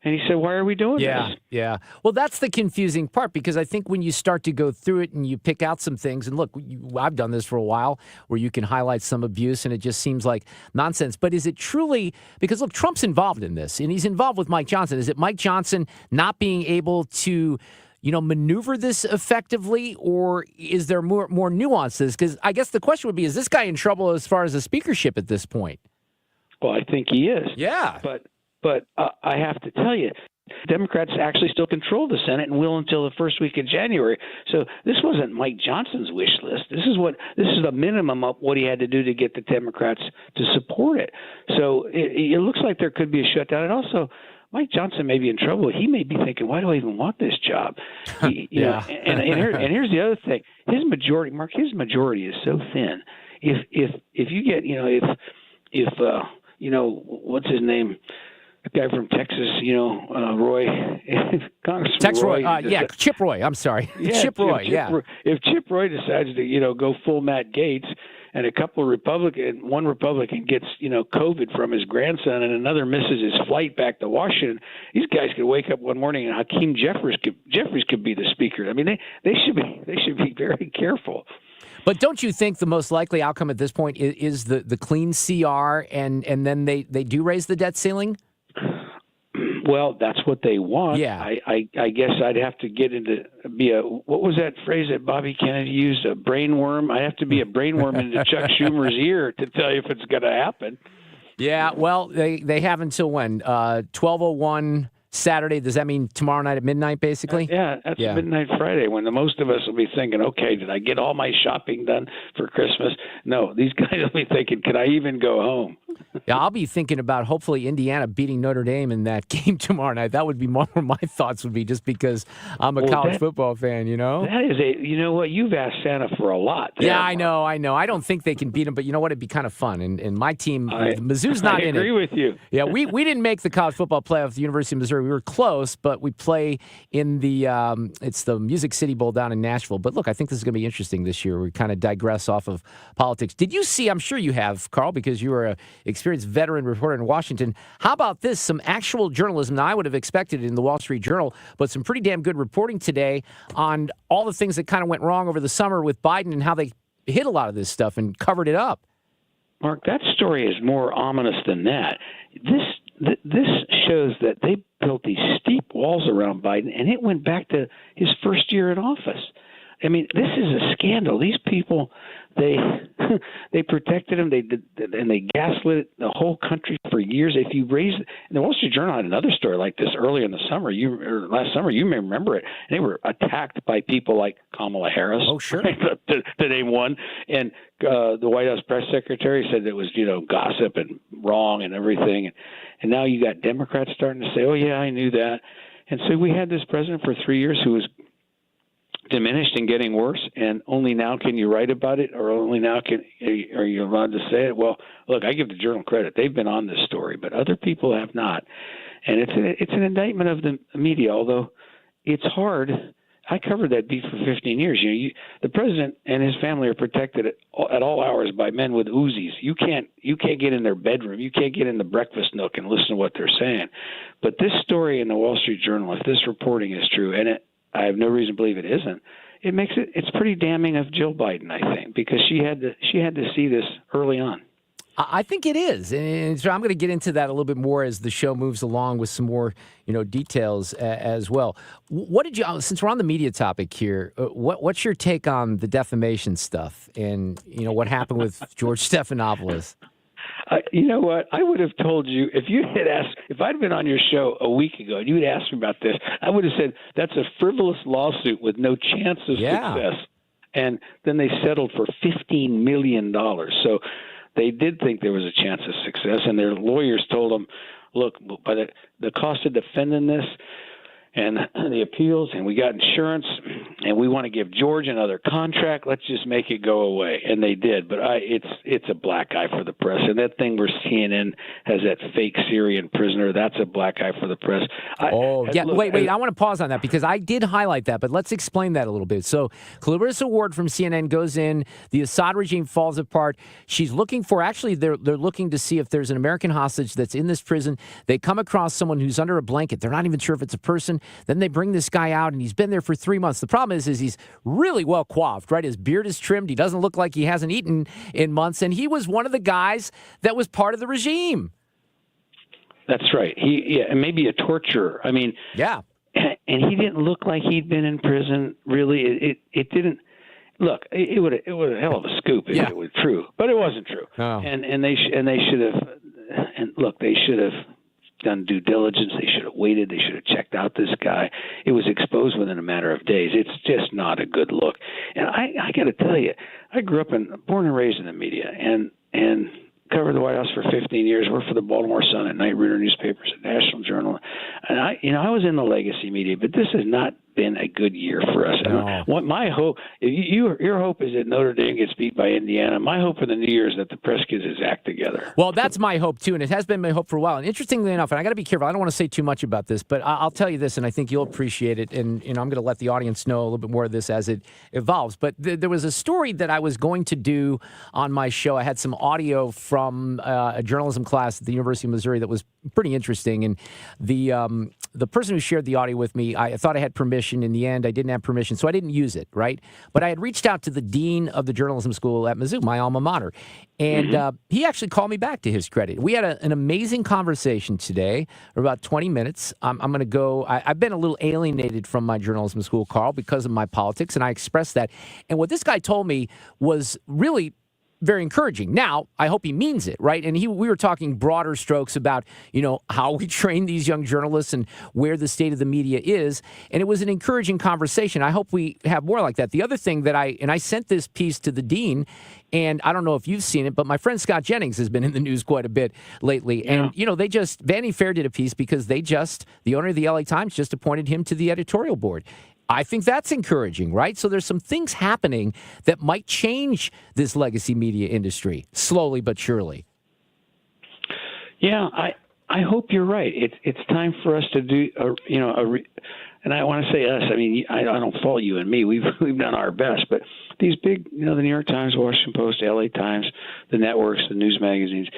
And he said, why are we doing this? Yeah. Well, that's the confusing part, because I think when you start to go through it and you pick out some things, and look, I've done this for a while, where you can highlight some abuse and it just seems like nonsense. But is it truly, because look, Trump's involved in this and he's involved with Mike Johnson. Is it Mike Johnson not being able to maneuver this effectively, or is there more nuances? Because I guess the question would be, is this guy in trouble as far as the speakership at this point? Well, I think he is. Yeah. But I have to tell you, Democrats actually still control the Senate and will until the first week of January. So this wasn't Mike Johnson's wish list. This is the minimum of what he had to do to get the Democrats to support it. So it looks like there could be a shutdown. And also, Mike Johnson may be in trouble. He may be thinking, why do I even want this job? And here's the other thing. His majority is so thin. If you get, what's his name? The guy from Texas, Roy, Congressman Tex Roy. Chip Roy. I'm sorry. Yeah, Chip Roy, If Chip Roy decides to, go full Matt Gaetz, and one Republican gets, COVID from his grandson, and another misses his flight back to Washington, these guys could wake up one morning and Hakeem Jeffries could be the speaker. I mean, they should be very careful. But don't you think the most likely outcome at this point is the clean CR, and then they do raise the debt ceiling? Well, that's what they want. Yeah. I guess I'd have to what was that phrase that Bobby Kennedy used? A brainworm? I have to be a brainworm into Chuck Schumer's ear to tell you if it's going to happen. Yeah, well, they have until when? 12:01 Saturday. Does that mean tomorrow night at midnight, basically? That's midnight Friday, when the most of us will be thinking, okay, did I get all my shopping done for Christmas? No, these guys will be thinking, can I even go home? Yeah, I'll be thinking about hopefully Indiana beating Notre Dame in that game tomorrow night. That would be more where my thoughts would be, just because I'm a college football fan, That is what, you've asked Santa for a lot. Yeah, I know. I don't think they can beat them, but you know what? It'd be kind of fun. And my team, Mizzou's not in it. I agree with you. Yeah, we didn't make the college football playoff at the University of Missouri. We were close, but we play in it's the Music City Bowl down in Nashville. But look, I think this is going to be interesting this year. We kind of digress off of politics. Did you see, I'm sure you have, Carl, because you were a experienced veteran reporter in Washington. How about this? Some actual journalism. Now, I would have expected it in the Wall Street Journal, but some pretty damn good reporting today on all the things that kind of went wrong over the summer with Biden and how they hid a lot of this stuff and covered it up. Mark, that story is more ominous than that. this shows that they built these steep walls around Biden, and it went back to his first year in office. I mean, this is a scandal. These people, they protected him. They did, and they gaslit the whole country for years. If you raise, and the Wall Street Journal had another story like this early in the summer. Last summer, you may remember it. And they were attacked by people like Kamala Harris. Oh, sure. to name one. And the White House press secretary said it was, gossip and wrong and everything. And now you got Democrats starting to say, "Oh yeah, I knew that." And so we had this president for 3 years who was diminished and getting worse, and only now can you write about it, or only now are you allowed to say it? Well, look, I give the Journal credit; they've been on this story, but other people have not, and it's an indictment of the media. Although it's hard, I covered that beat for 15 years. The president and his family are protected at all hours by men with Uzis. You can't get in their bedroom, you can't get in the breakfast nook and listen to what they're saying. But this story in the Wall Street Journal, if this reporting is true, and I have no reason to believe it isn't, it's pretty damning of Jill Biden, I think, because she had to see this early on. I think it is, and so I'm going to get into that a little bit more as the show moves along with some more, details as well. What did you, since we're on the media topic here, what's your take on the defamation stuff and what happened with George Stephanopoulos? You know what? I would have told you if I'd been on your show a week ago and you had asked me about this, I would have said that's a frivolous lawsuit with no chance of success. And then they settled for $15 million. So they did think there was a chance of success, and their lawyers told them, look, by the cost of defending this and the appeals, and we got insurance, and we want to give George another contract, let's just make it go away. And they did. But it's a black eye for the press. And that thing where CNN has that fake Syrian prisoner, that's a black eye for the press. Wait, I want to pause on that because I did highlight that, but let's explain that a little bit. So Clarissa Ward from CNN goes in, the Assad regime falls apart. She's looking for, actually, they're looking to see if there's an American hostage that's in this prison. They come across someone who's under a blanket. They're not even sure if it's a person. Then they bring this guy out, and he's been there for 3 months. The problem is he's really well coiffed, right? His beard is trimmed. He doesn't look like he hasn't eaten in months, and he was one of the guys that was part of the regime. That's right. And maybe a torturer. I mean, yeah. And he didn't look like he'd been in prison. Really, it didn't. Look, it would a hell of a scoop if it was true, but it wasn't true. Oh. And they should have. And look, they should have done due diligence. They should have waited. They should have checked out this guy. It was exposed within a matter of days. It's just not a good look. And I got to tell you, I grew up born and raised in the media, and covered the White House for 15 years. Worked for the Baltimore Sun and Night Reader newspapers, and National Journal. And I was in the legacy media, but this has not been a good year for us. No. What my hope, your hope is that Notre Dame gets beat by Indiana. My hope for the new year is that the press gets its act together. Well, that's my hope too, and it has been my hope for a while. And interestingly enough, and I got to be careful, I don't want to say too much about this, but I'll tell you this, and I think you'll appreciate it. And I'm going to let the audience know a little bit more of this as it evolves. But there was a story that I was going to do on my show. I had some audio from a journalism class at the University of Missouri that was pretty interesting, and the person who shared the audio with me, I thought I had permission. In the end, I didn't have permission, so I didn't use it, right? But I had reached out to the dean of the journalism school at Mizzou, my alma mater, and he actually called me back, to his credit. We had an amazing conversation today, for about 20 minutes. I'm going to go, I've been a little alienated from my journalism school, Carl, because of my politics, and I expressed that. And what this guy told me was really very encouraging. Now, I hope he means it, right? And we were talking broader strokes about, how we train these young journalists and where the state of the media is. And it was an encouraging conversation. I hope we have more like that. The other thing that I sent this piece to the dean, and I don't know if you've seen it, but my friend Scott Jennings has been in the news quite a bit lately. Yeah. And, Vanity Fair did a piece because the owner of the LA Times just appointed him to the editorial board. I think that's encouraging, right? So there's some things happening that might change this legacy media industry, slowly but surely. Yeah, I hope you're right. It's time for us to do and I want to say us. I mean, I don't fault you and me. We've done our best, but these big, the New York Times, Washington Post, LA Times, the networks, the news magazines.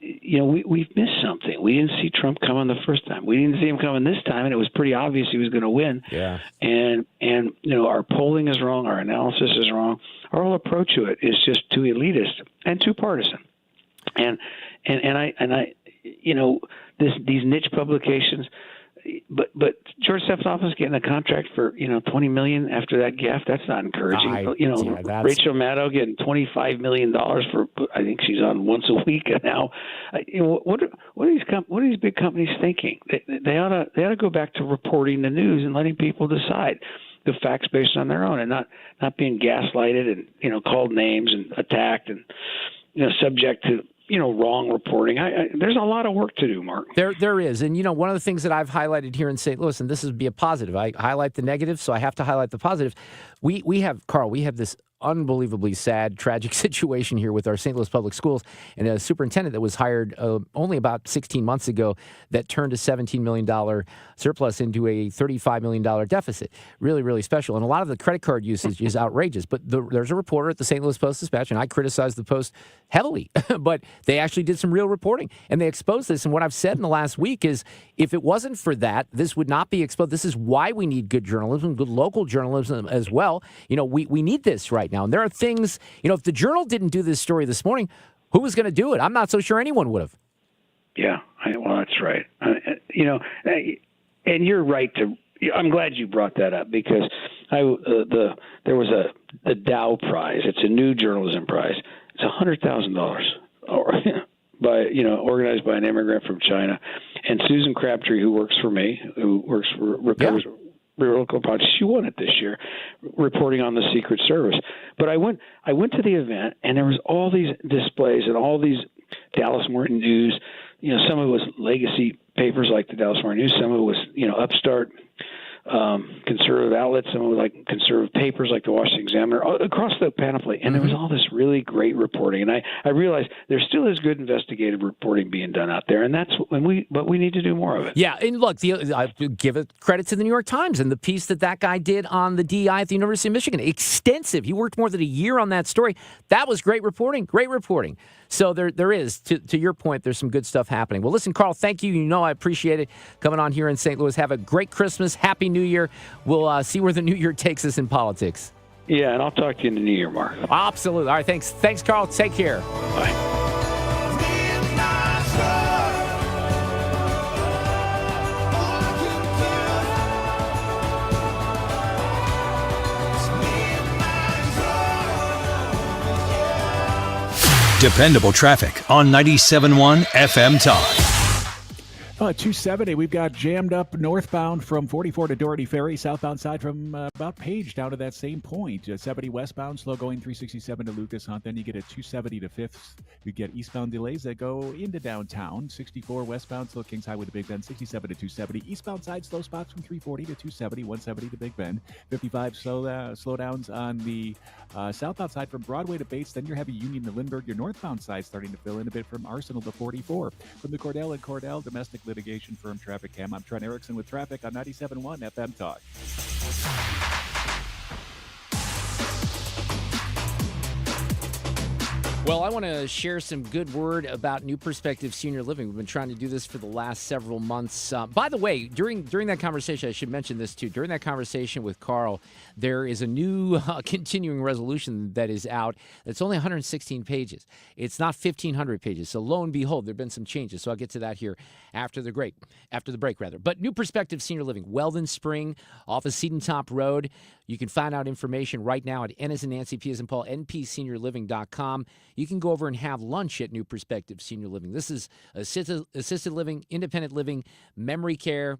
We've missed something. We didn't see Trump coming the first time. We didn't see him coming this time, and it was pretty obvious he was going to win. Yeah. And our polling is wrong. Our analysis is wrong. Our whole approach to it is just too elitist and too partisan. And I these niche publications. But George Stephanopoulos getting a contract for $20 million after that gaffe, that's not encouraging. Rachel Maddow getting $25 million for, I think she's on once a week now. What are these big companies thinking? They ought to go back to reporting the news and letting people decide the facts based on their own, and not being gaslighted and called names and attacked and subject to wrong reporting. There's a lot of work to do, Mark. There is. And, one of the things that I've highlighted here in St. Louis, and this would be a positive. I highlight the negative, so I have to highlight the positive. We have this unbelievably sad, tragic situation here with our St. Louis public schools and a superintendent that was hired only about 16 months ago that turned a $17 million surplus into a $35 million deficit. Really, really special. And a lot of the credit card usage is outrageous. But there's a reporter at the St. Louis Post-Dispatch, and I criticized the Post heavily, but they actually did some real reporting, and they exposed this. And what I've said in the last week is if it wasn't for that, this would not be exposed. This is why we need good journalism, good local journalism as well. We need this right now. And there are things, if the Journal didn't do this story this morning, who was going to do it? I'm not so sure anyone would have. Yeah, well, that's right. And you're right I'm glad you brought that up because there was the Dow Prize. It's a new journalism prize. It's $100,000 organized by an immigrant from China. And Susan Crabtree, who works for me, who works for Recovers Local Project, she won it this year, reporting on the Secret Service. But I went to the event, and there was all these displays and all these Dallas Morning News. Some of it was legacy papers like the Dallas Morning News. Some of it was upstart conservative outlets. Some of it like conservative papers like the Washington Examiner, across the panoply. And there was all this really great reporting. And I realized there still is good investigative reporting being done out there, and that's what we need to do more of it. Yeah, and look, I give it credit to the New York Times and the piece that guy did on the DEI at the University of Michigan. Extensive. He worked more than a year on that story. That was great reporting. Great reporting. So there is, to your point, there's some good stuff happening. Well, listen, Carl, thank you. I appreciate it coming on here in St. Louis. Have a great Christmas. Happy New Year. We'll see where the New Year takes us in politics. Yeah, and I'll talk to you in the New Year, Mark. Absolutely. All right, thanks. Thanks, Carl. Take care. Bye. Dependable traffic on 97.1 FM Talk. 270, we've got jammed up northbound from 44 to Doherty Ferry, southbound side from about Page down to that same point. 70 westbound, slow going 367 to Lucas Hunt. Then you get a 270 to 5th. You get eastbound delays that go into downtown. 64 westbound, slow Kings Highway to Big Bend, 67 to 270. Eastbound side, slow spots from 340 to 270, 170 to Big Bend. 55 slowdowns on the southbound side from Broadway to Bates. Then your heavy Union to Lindbergh. Your northbound side starting to fill in a bit from Arsenal to 44. From the Cordell and Cordell domestic litigation firm Traffic Cam, I'm Trent Erickson with traffic on 97.1 FM Talk. Well, I want to share some good word about New Perspective Senior Living. We've been trying to do this for the last several months. By the way, during that conversation, I should mention this too. During that conversation with Carl, there is a new continuing resolution that is out. It's only 116 pages. It's not 1,500 pages. So lo and behold, there have been some changes. So I'll get to that here after the break. But New Perspective Senior Living, Weldon Spring, off of Seton Top Road. You can find out information right now at N as in Nancy, P as in Paul, npseniorliving.com. You can go over and have lunch at New Perspective Senior Living. This is assisted living, independent living, memory care,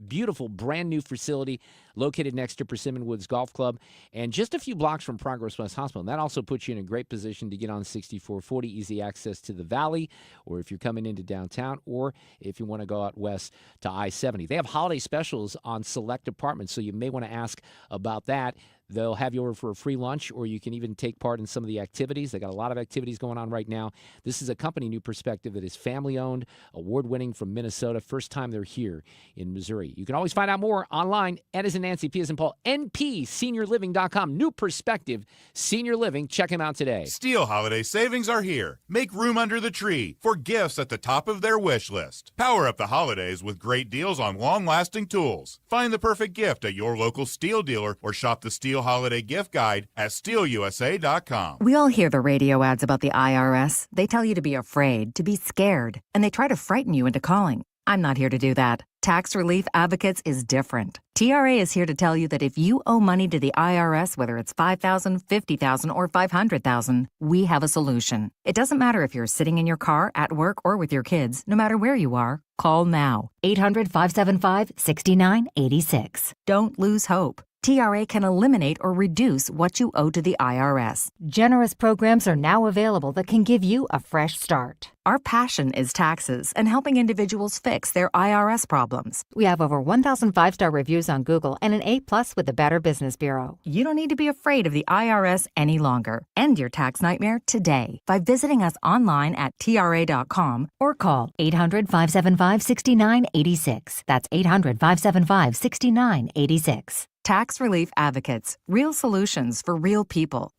beautiful brand new facility located next to Persimmon Woods Golf Club and just a few blocks from Progress West Hospital. And that also puts you in a great position to get on 6440, easy access to the Valley, or if you're coming into downtown, or if you want to go out west to I-70. They have holiday specials on select apartments, so you may want to ask about that. They'll have you over for a free lunch, or you can even take part in some of the activities. They got a lot of activities going on right now. This is a company, New Perspective, that is family-owned, award-winning from Minnesota. First time they're here in Missouri. You can always find out more online, Ed as in Nancy, P as in Paul, npseniorliving.com. New Perspective Senior Living. Check them out today. Steel holiday savings are here. Make room under the tree for gifts at the top of their wish list. Power up the holidays with great deals on long-lasting tools. Find the perfect gift at your local Steel dealer or shop the Steel special holiday gift guide at steelusa.com. We all hear the radio ads about the IRS. They tell you to be afraid, to be scared, and they try to frighten you into calling. I'm not here to do that. Tax Relief Advocates is different. TRA is here to tell you that if you owe money to the IRS, whether it's $5,000, $50,000, or $500,000, we have a solution. It doesn't matter if you're sitting in your car, at work, or with your kids. No matter where you are, call now. 800-575-6986. Don't lose hope. TRA can eliminate or reduce what you owe to the IRS. Generous programs are now available that can give you a fresh start. Our passion is taxes and helping individuals fix their IRS problems. We have over 1,000 five-star reviews on Google and an A+ with the Better Business Bureau. You don't need to be afraid of the IRS any longer. End your tax nightmare today by visiting us online at TRA.com or call 800-575-6986. That's 800-575-6986. Tax Relief Advocates. Real solutions for real people.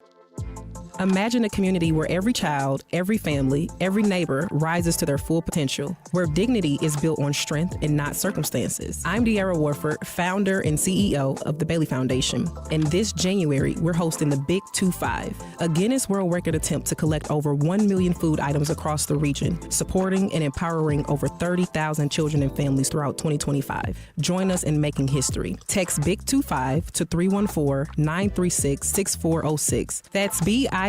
Imagine a community where every child, every family, every neighbor rises to their full potential, where dignity is built on strength and not circumstances. I'm De'Ara Warford, founder and CEO of the Bailey Foundation. And this January, we're hosting the Big 2-5, a Guinness World Record attempt to collect over 1 million food items across the region, supporting and empowering over 30,000 children and families throughout 2025. Join us in making history. Text Big 2-5 to 314-936-6406. That's BIG25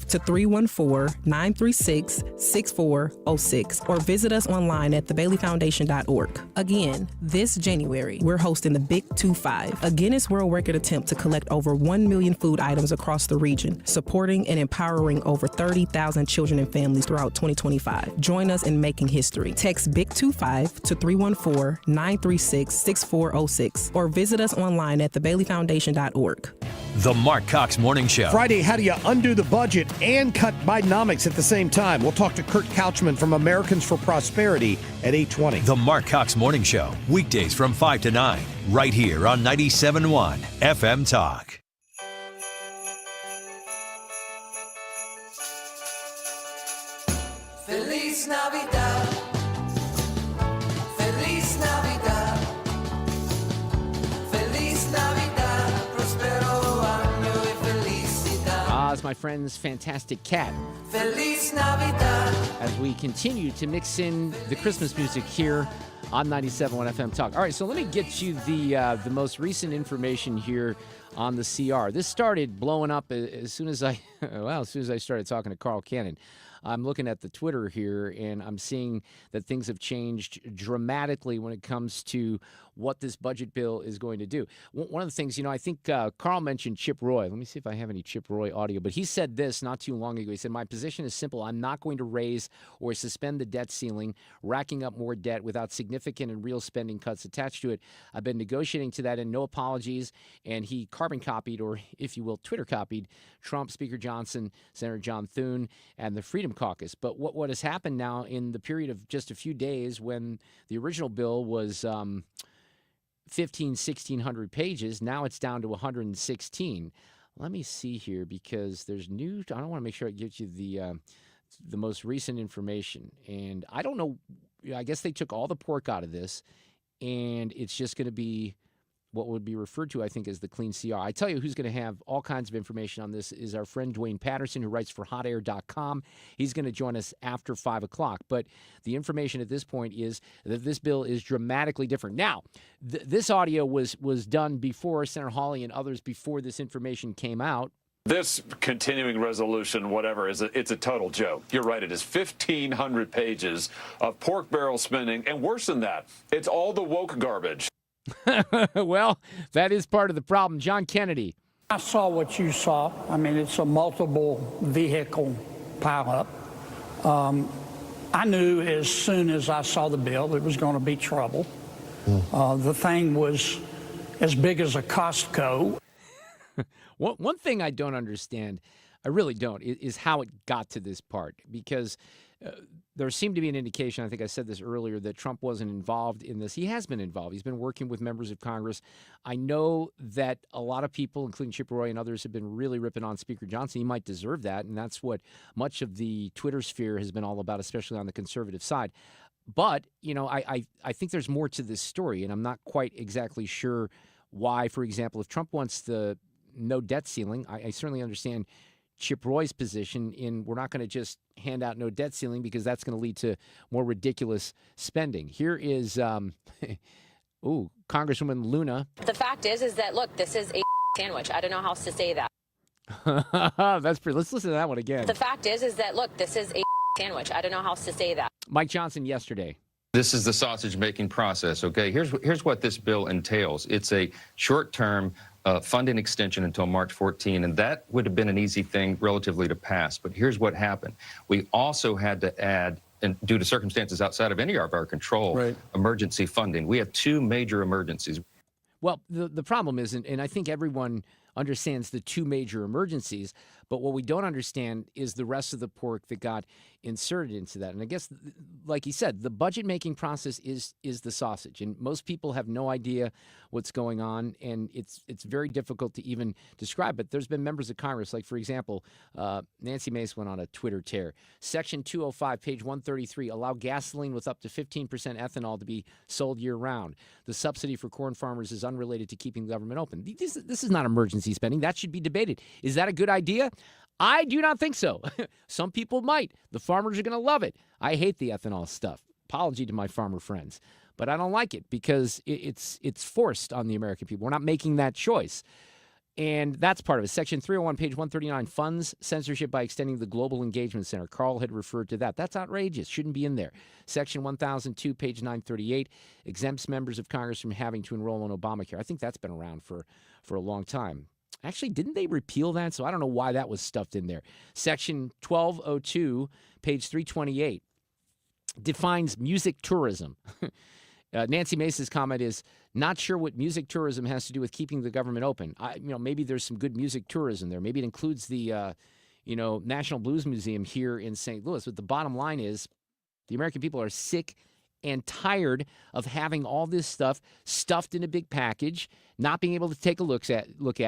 to 314-936-6406 or visit us online at thebaileyfoundation.org. Again, this January, we're hosting the Big 2-5, a Guinness World Record attempt to collect over 1 million food items across the region, supporting and empowering over 30,000 children and families throughout 2025. Join us in making history. Text Big 2-5 to 314-936-6406 or visit us online at thebaileyfoundation.org. The Mark Cox Morning Show. Friday, how do you undo the budget and cut Bidenomics at the same time? We'll talk to Kurt Couchman from Americans for Prosperity at 8:20. The Mark Cox Morning Show. Weekdays from 5 to 9. Right here on 97.1 FM Talk. Feliz Navidad. Feliz Navidad. Feliz Navidad. Prospero año y felicidad. It's my friend's Fantastic Cat. Feliz Navidad. As we continue to mix in the Christmas music here on 97.1 FM Talk. All right, so let me get you the most recent information here on the CR. This started blowing up as soon as I started talking to Carl Cannon. I'm looking at the Twitter here, and I'm seeing that things have changed dramatically when it comes to what this budget bill is going to do. One of the things, I think Carl mentioned Chip Roy. Let me see if I have any Chip Roy audio. But he said this not too long ago. He said, "My position is simple. I'm not going to raise or suspend the debt ceiling, racking up more debt without significant and real spending cuts attached to it. I've been negotiating to that end, no apologies." And he carbon copied, or if you will, Twitter copied, Trump, Speaker Johnson, Senator John Thune, and the Freedom Caucus. But what has happened now in the period of just a few days, when the original bill was 1,600 pages, now it's down to 116. Let me see here, because there's new. I don't want to make sure it gives you the most recent information. And I don't know. I guess they took all the pork out of this, and it's just going to be what would be referred to, I think, as the clean CR. I tell you who's going to have all kinds of information on this is our friend Duane Patterson, who writes for hotair.com. He's going to join us after 5 o'clock. But the information at this point is that this bill is dramatically different. Now, this audio was done before Senator Hawley and others, before this information came out. This continuing resolution, whatever, it's a total joke. You're right. It is 1,500 pages of pork barrel spending. And worse than that, it's all the woke garbage. Well, that is part of the problem. John Kennedy. I saw what you saw. I mean, it's a multiple vehicle pileup. I knew as soon as I saw the bill there was going to be trouble. The thing was as big as a Costco. One thing I don't understand, I really don't, is how it got to this part, because there seemed to be an indication, I think I said this earlier, that Trump wasn't involved in this. He has been involved. He's been working with members of Congress. I know that a lot of people, including Chip Roy and others, have been really ripping on Speaker Johnson. He might deserve that, and that's what much of the Twitter sphere has been all about, especially on the conservative side. But, I think there's more to this story, and I'm not quite exactly sure why, for example, if Trump wants the no debt ceiling, I certainly understand Chip Roy's position in we're not going to just hand out no debt ceiling because that's going to lead to more ridiculous spending. Here is, Congresswoman Luna. The fact is that, look, this is a sandwich. I don't know how else to say that. That's pretty. Let's listen to that one again. The fact is that, look, this is a sandwich. I don't know how else to say that. Mike Johnson yesterday. This is the sausage-making process, okay? Here's what this bill entails. It's a short-term funding extension until March 14, and that would have been an easy thing relatively to pass. But here's what happened. We also had to add, and due to circumstances outside of any of our control, emergency funding. We have two major emergencies. Well, the problem is, and I think everyone understands the two major emergencies, but what we don't understand is the rest of the pork that got inserted into that. And I guess, like he said, the budget-making process is the sausage, and most people have no idea what's going on, and it's very difficult to even describe. But there's been members of Congress, like, for example, Nancy Mace went on a Twitter tear. Section 205, page 133, allow gasoline with up to 15% ethanol to be sold year-round. The subsidy for corn farmers is unrelated to keeping the government open. This is not emergency spending. That should be debated. Is that a good idea? I do not think so. Some people might. The farmers are going to love it. I hate the ethanol stuff. Apology to my farmer friends. But I don't like it because it's forced on the American people. We're not making that choice. And that's part of it. Section 301, page 139, funds censorship by extending the Global Engagement Center. Carl had referred to that. That's outrageous. Shouldn't be in there. Section 1002, page 938, exempts members of Congress from having to enroll in Obamacare. I think that's been around for a long time. Actually, didn't they repeal that? So I don't know why that was stuffed in there. Section 1202, page 328, defines music tourism. Nancy Mace's comment is, not sure what music tourism has to do with keeping the government open. Maybe there's some good music tourism there. Maybe it includes the, National Blues Museum here in St. Louis. But the bottom line is the American people are sick and tired of having all this stuff stuffed in a big package, not being able to take a look at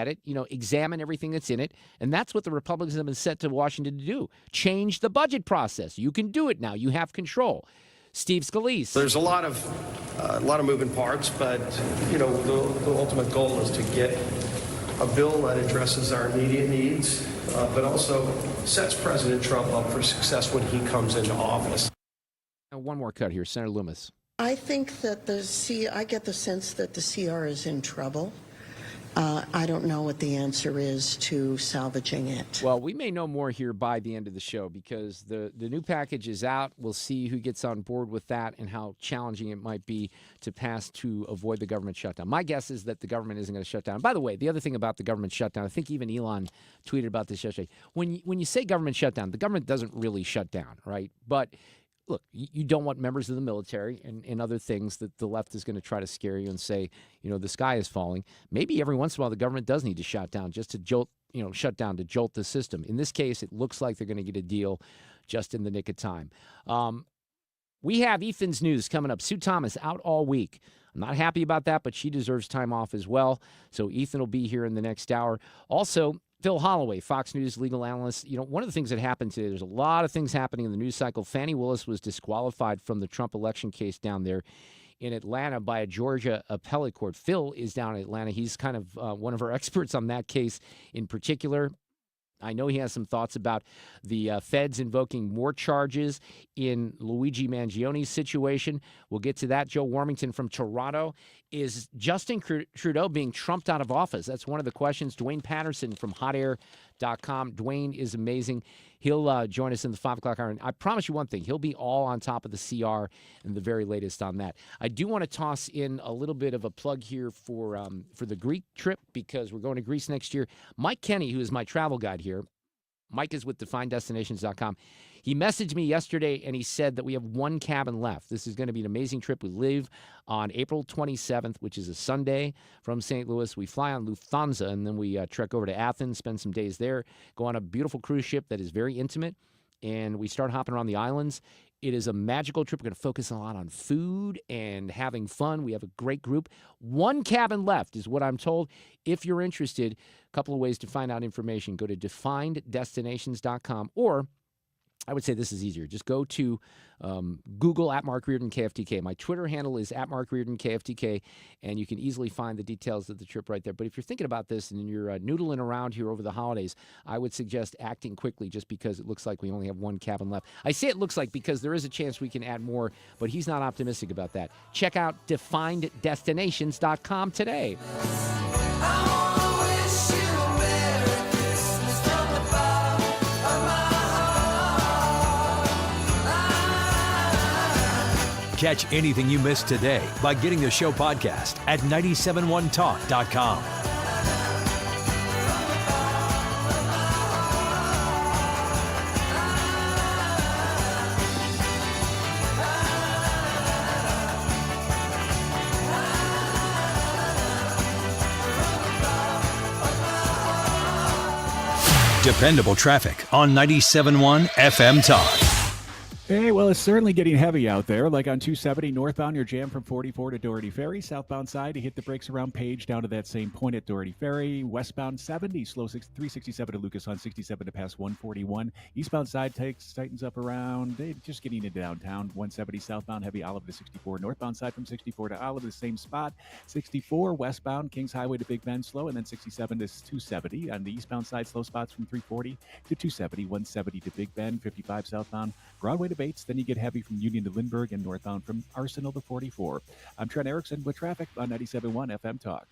it, examine everything that's in it. And that's what the Republicans have been set to Washington to do. Change the budget process. You can do it now. You have control. Steve Scalise. There's a lot of moving parts, but the ultimate goal is to get a bill that addresses our immediate needs, but also sets President Trump up for success when he comes into office. Now, one more cut here, Senator Loomis. I think that I get the sense that the CR is in trouble. I don't know what the answer is to salvaging it. Well, we may know more here by the end of the show because the new package is out. We'll see who gets on board with that and how challenging it might be to pass to avoid the government shutdown. My guess is that the government isn't going to shut down. By the way, the other thing about the government shutdown, I think even Elon tweeted about this yesterday. When you say government shutdown, the government doesn't really shut down, right? But look, you don't want members of the military and other things that the left is going to try to scare you and say, the sky is falling. Maybe every once in a while the government does need to shut down just to jolt the system. In this case, it looks like they're going to get a deal just in the nick of time. We have Ethan's news coming up. Sue Thomas out all week. I'm not happy about that, but she deserves time off as well. So Ethan will be here in the next hour. Also, Phil Holloway, Fox News legal analyst. One of the things that happened today, there's a lot of things happening in the news cycle. Fani Willis was disqualified from the Trump election case down there in Atlanta by a Georgia appellate court. Phil is down in Atlanta. He's kind of one of our experts on that case in particular. I know he has some thoughts about the feds invoking more charges in Luigi Mangione's situation. We'll get to that. Joe Warmington from Toronto. Is Justin Trudeau being trumped out of office? That's one of the questions. Duane Patterson from hotair.com. Duane is amazing. He'll join us in the 5 o'clock hour. And I promise you one thing. He'll be all on top of the CR and the very latest on that. I do want to toss in a little bit of a plug here for the Greek trip because we're going to Greece next year. Mike Kenny, who is my travel guide here, Mike is with definedestinations.com. He messaged me yesterday, and he said that we have one cabin left. This is going to be an amazing trip. We leave on April 27th, which is a Sunday, from St. Louis. We fly on Lufthansa, and then we trek over to Athens, spend some days there, go on a beautiful cruise ship that is very intimate, and we start hopping around the islands. It is a magical trip. We're going to focus a lot on food and having fun. We have a great group. One cabin left is what I'm told. If you're interested, a couple of ways to find out information. Go to definedestinations.com or I would say this is easier. Just go to Google at Mark Reardon KFTK. My Twitter handle is at Mark Reardon KFTK, and you can easily find the details of the trip right there. But if you're thinking about this and you're noodling around here over the holidays, I would suggest acting quickly just because it looks like we only have one cabin left. I say it looks like because there is a chance we can add more, but he's not optimistic about that. Check out defineddestinations.com today. Catch anything you missed today by getting the show podcast at 971talk.com. Dependable traffic on 97.1 FM Talk. Hey, well, it's certainly getting heavy out there. Like on 270 northbound, you're jammed from 44 to Doherty Ferry. Southbound side, you hit the brakes around Page down to that same point at Doherty Ferry. Westbound 70, slow 367 to Lucas on 67 to pass 141. Eastbound side tightens up around, just getting into downtown. 170 southbound, heavy Olive to 64. Northbound side from 64 to Olive, the same spot. 64 westbound, Kings Highway to Big Bend, slow, and then 67 to 270. On the eastbound side, slow spots from 340 to 270. 170 to Big Bend, 55 southbound. Broadway to Bates, then you get heavy from Union to Lindbergh and northbound from Arsenal to 44. I'm Trent Erickson with traffic on 97.1 FM Talk.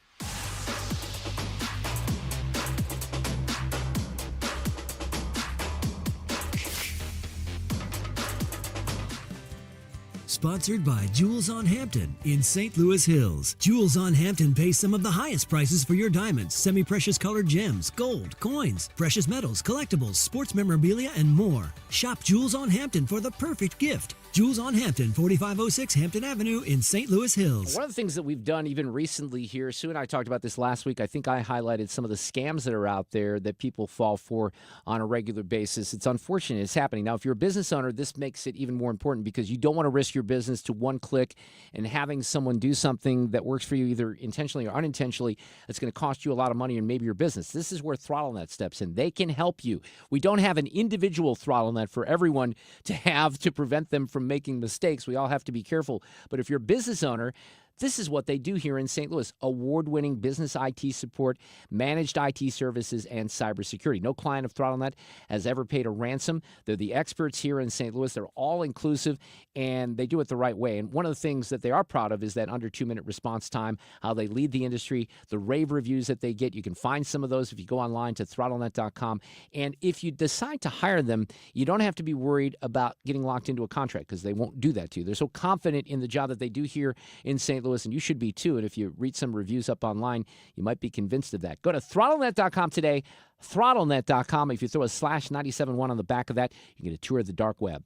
Sponsored by Jewels on Hampton in St. Louis Hills. Jewels on Hampton pays some of the highest prices for your diamonds, semi-precious colored gems, gold, coins, precious metals, collectibles, sports memorabilia, and more. Shop Jewels on Hampton for the perfect gift. Jewels on Hampton, 4506 Hampton Avenue in St. Louis Hills. One of the things that we've done even recently here, Sue and I talked about this last week. I think I highlighted some of the scams that are out there that people fall for on a regular basis. It's unfortunate it's happening. Now, if you're a business owner, this makes it even more important because you don't want to risk your business to one click and having someone do something that works for you either intentionally or unintentionally that's going to cost you a lot of money and maybe your business. This is where ThrottleNet steps in. They can help you. We don't have an individual ThrottleNet for everyone to have to prevent them from making mistakes. We all have to be careful. But if you're a business owner, this is what they do here in St. Louis. Award-winning business IT support, managed IT services, and cybersecurity. No client of ThrottleNet has ever paid a ransom. They're the experts here in St. Louis. They're all-inclusive, and they do it the right way. And one of the things that they are proud of is that under 2-minute response time, how they lead the industry, the rave reviews that they get. You can find some of those if you go online to throttlenet.com. And if you decide to hire them, you don't have to be worried about getting locked into a contract because they won't do that to you. They're so confident in the job that they do here in St. Louis, and you should be too. And if you read some reviews up online, you might be convinced of that. Go to throttlenet.com today, throttlenet.com. If you throw a /971 on the back of that, you get a tour of the dark web.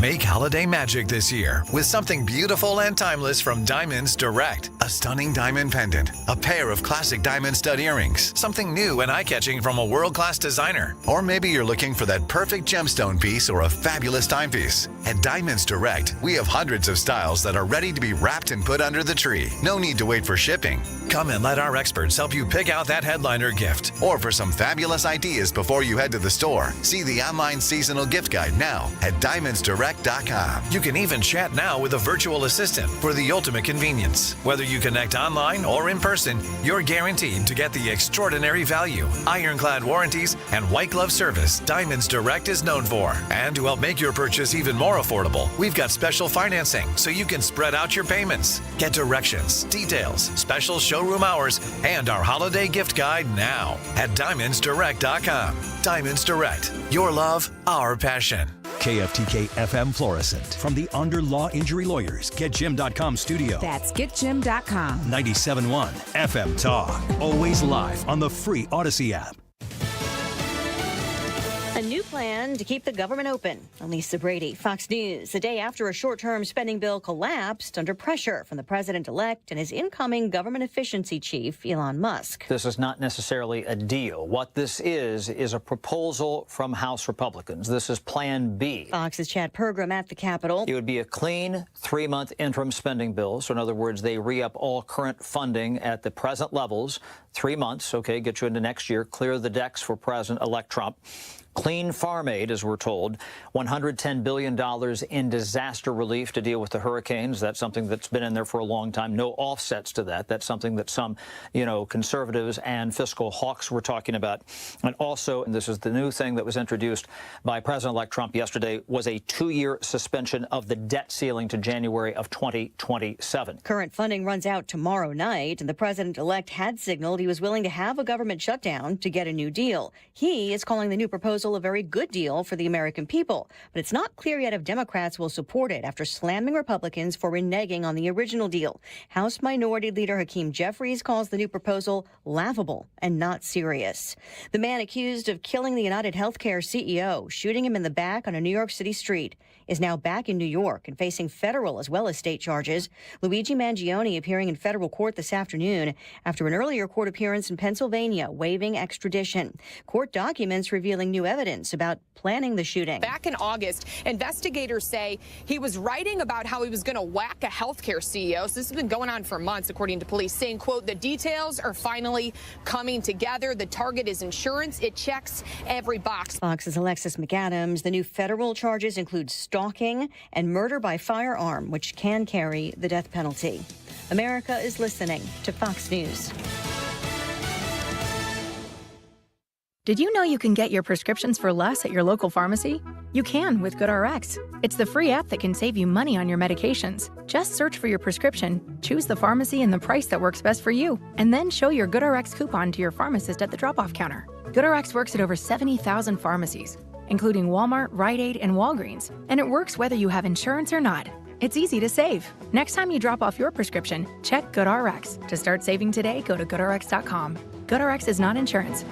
Make holiday magic this year with something beautiful and timeless from Diamonds Direct. A stunning diamond pendant, a pair of classic diamond stud earrings, something new and eye-catching from a world-class designer. Or maybe you're looking for that perfect gemstone piece or a fabulous timepiece. At Diamonds Direct, we have hundreds of styles that are ready to be wrapped and put under the tree. No need to wait for shipping. Come and let our experts help you pick out that headliner gift. Or for some fabulous ideas before you head to the store, see the online seasonal gift guide now at DiamondsDirect.com. You can even chat now with a virtual assistant for the ultimate convenience. Whether you connect online or in person, you're guaranteed to get the extraordinary value, ironclad warranties, and white glove service Diamonds Direct is known for. And to help make your purchase even more affordable, we've got special financing so you can spread out your payments. Get directions, details, special showroom hours, and our holiday gift guide now at DiamondsDirect.com. Diamonds Direct. Your love, our passion. KFTK FM Florissant. From the Under Law Injury Lawyers, GetJim.com studio. That's GetJim.com. 97.1 FM Talk. Always live on the free Odyssey app. A new plan to keep the government open. Lisa Brady, Fox News. The day after a short-term spending bill collapsed under pressure from the president-elect and his incoming government efficiency chief, Elon Musk. This is not necessarily a deal. What this is a proposal from House Republicans. This is Plan B. Fox's Chad Pergram at the Capitol. It would be a clean 3-month interim spending bill. So in other words, they re-up all current funding at the present levels. 3 months, okay, get you into next year, clear the decks for President-elect Trump. Clean farm aid, as we're told, $110 billion in disaster relief to deal with the hurricanes. That's something that's been in there for a long time. No offsets to that. That's something that some, conservatives and fiscal hawks were talking about. And also, and this is the new thing that was introduced by President-elect Trump yesterday, was a 2-year suspension of the debt ceiling to January of 2027. Current funding runs out tomorrow night, and the president-elect had signaled he was willing to have a government shutdown to get a new deal. He is calling the new proposal a very good deal for the American people, but it's not clear yet if Democrats will support it after slamming Republicans for reneging on the original deal. House Minority Leader Hakeem Jeffries calls the new proposal laughable and not serious. The man accused of killing the United Healthcare CEO, shooting him in the back on a New York City street, is now back in New York and facing federal as well as state charges. Luigi Mangione appearing in federal court this afternoon after an earlier court appearance in Pennsylvania waiving extradition. Court documents revealing new evidence about planning the shooting. Back in August, investigators say he was writing about how he was going to whack a healthcare CEO. So this has been going on for months, according to police, saying, quote, the details are finally coming together. The target is insurance. It checks every box. Fox's Alexis McAdams. The new federal charges include stalking and murder by firearm, which can carry the death penalty. America is listening to Fox News. Did you know you can get your prescriptions for less at your local pharmacy? You can with GoodRx. It's the free app that can save you money on your medications. Just search for your prescription, choose the pharmacy and the price that works best for you, and then show your GoodRx coupon to your pharmacist at the drop-off counter. GoodRx works at over 70,000 pharmacies, including Walmart, Rite Aid, and Walgreens, and it works whether you have insurance or not. It's easy to save. Next time you drop off your prescription, check GoodRx. To start saving today, go to GoodRx.com. GoodRx is not insurance.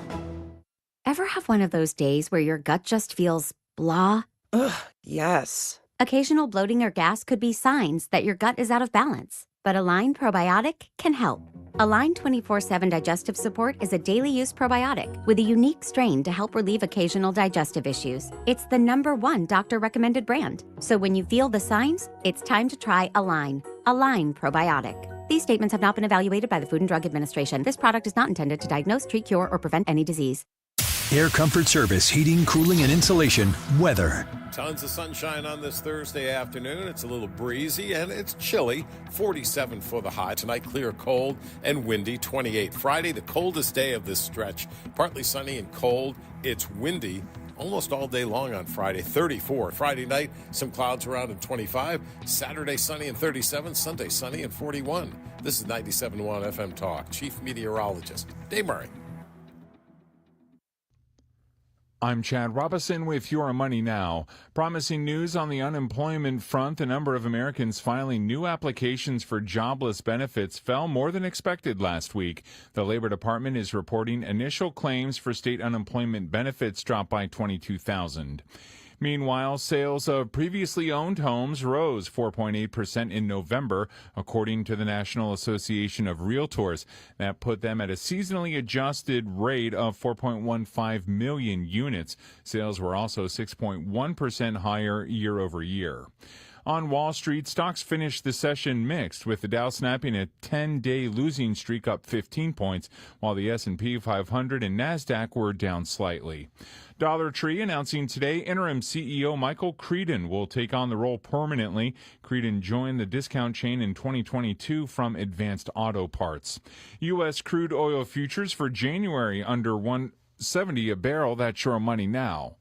Ever have one of those days where your gut just feels blah? Ugh, yes. Occasional bloating or gas could be signs that your gut is out of balance, but Align Probiotic can help. Align 24/7 Digestive Support is a daily use probiotic with a unique strain to help relieve occasional digestive issues. It's the #1 doctor-recommended brand. So when you feel the signs, it's time to try Align. Align Probiotic. These statements have not been evaluated by the Food and Drug Administration. This product is not intended to diagnose, treat, cure, or prevent any disease. Air Comfort Service, heating, cooling, and insulation. Weather. Tons of sunshine on this Thursday afternoon. It's a little breezy and it's chilly. 47 for the high. Tonight, clear, cold, and windy. 28. Friday, the coldest day of this stretch. Partly sunny and cold. It's windy almost all day long on Friday. 34. Friday night, some clouds around at 25. Saturday, sunny and 37. Sunday, sunny and 41. This is 97.1 FM Talk. Chief Meteorologist Dave Murray. I'm Chad Robison with Your Money Now. Promising news on the unemployment front. The number of Americans filing new applications for jobless benefits fell more than expected last week. The Labor Department is reporting initial claims for state unemployment benefits dropped by 22,000. Meanwhile, sales of previously owned homes rose 4.8% in November, according to the National Association of Realtors. That put them at a seasonally adjusted rate of 4.15 million units. Sales were also 6.1% higher year over year. On Wall Street, stocks finished the session mixed, with the Dow snapping a 10-day losing streak up 15 points, while the S&P 500 and NASDAQ were down slightly. Dollar Tree announcing today interim CEO Michael Reardon will take on the role permanently. Reardon joined the discount chain in 2022 from Advanced Auto Parts. U.S. crude oil futures for January under $170 a barrel. That's Your Money Now.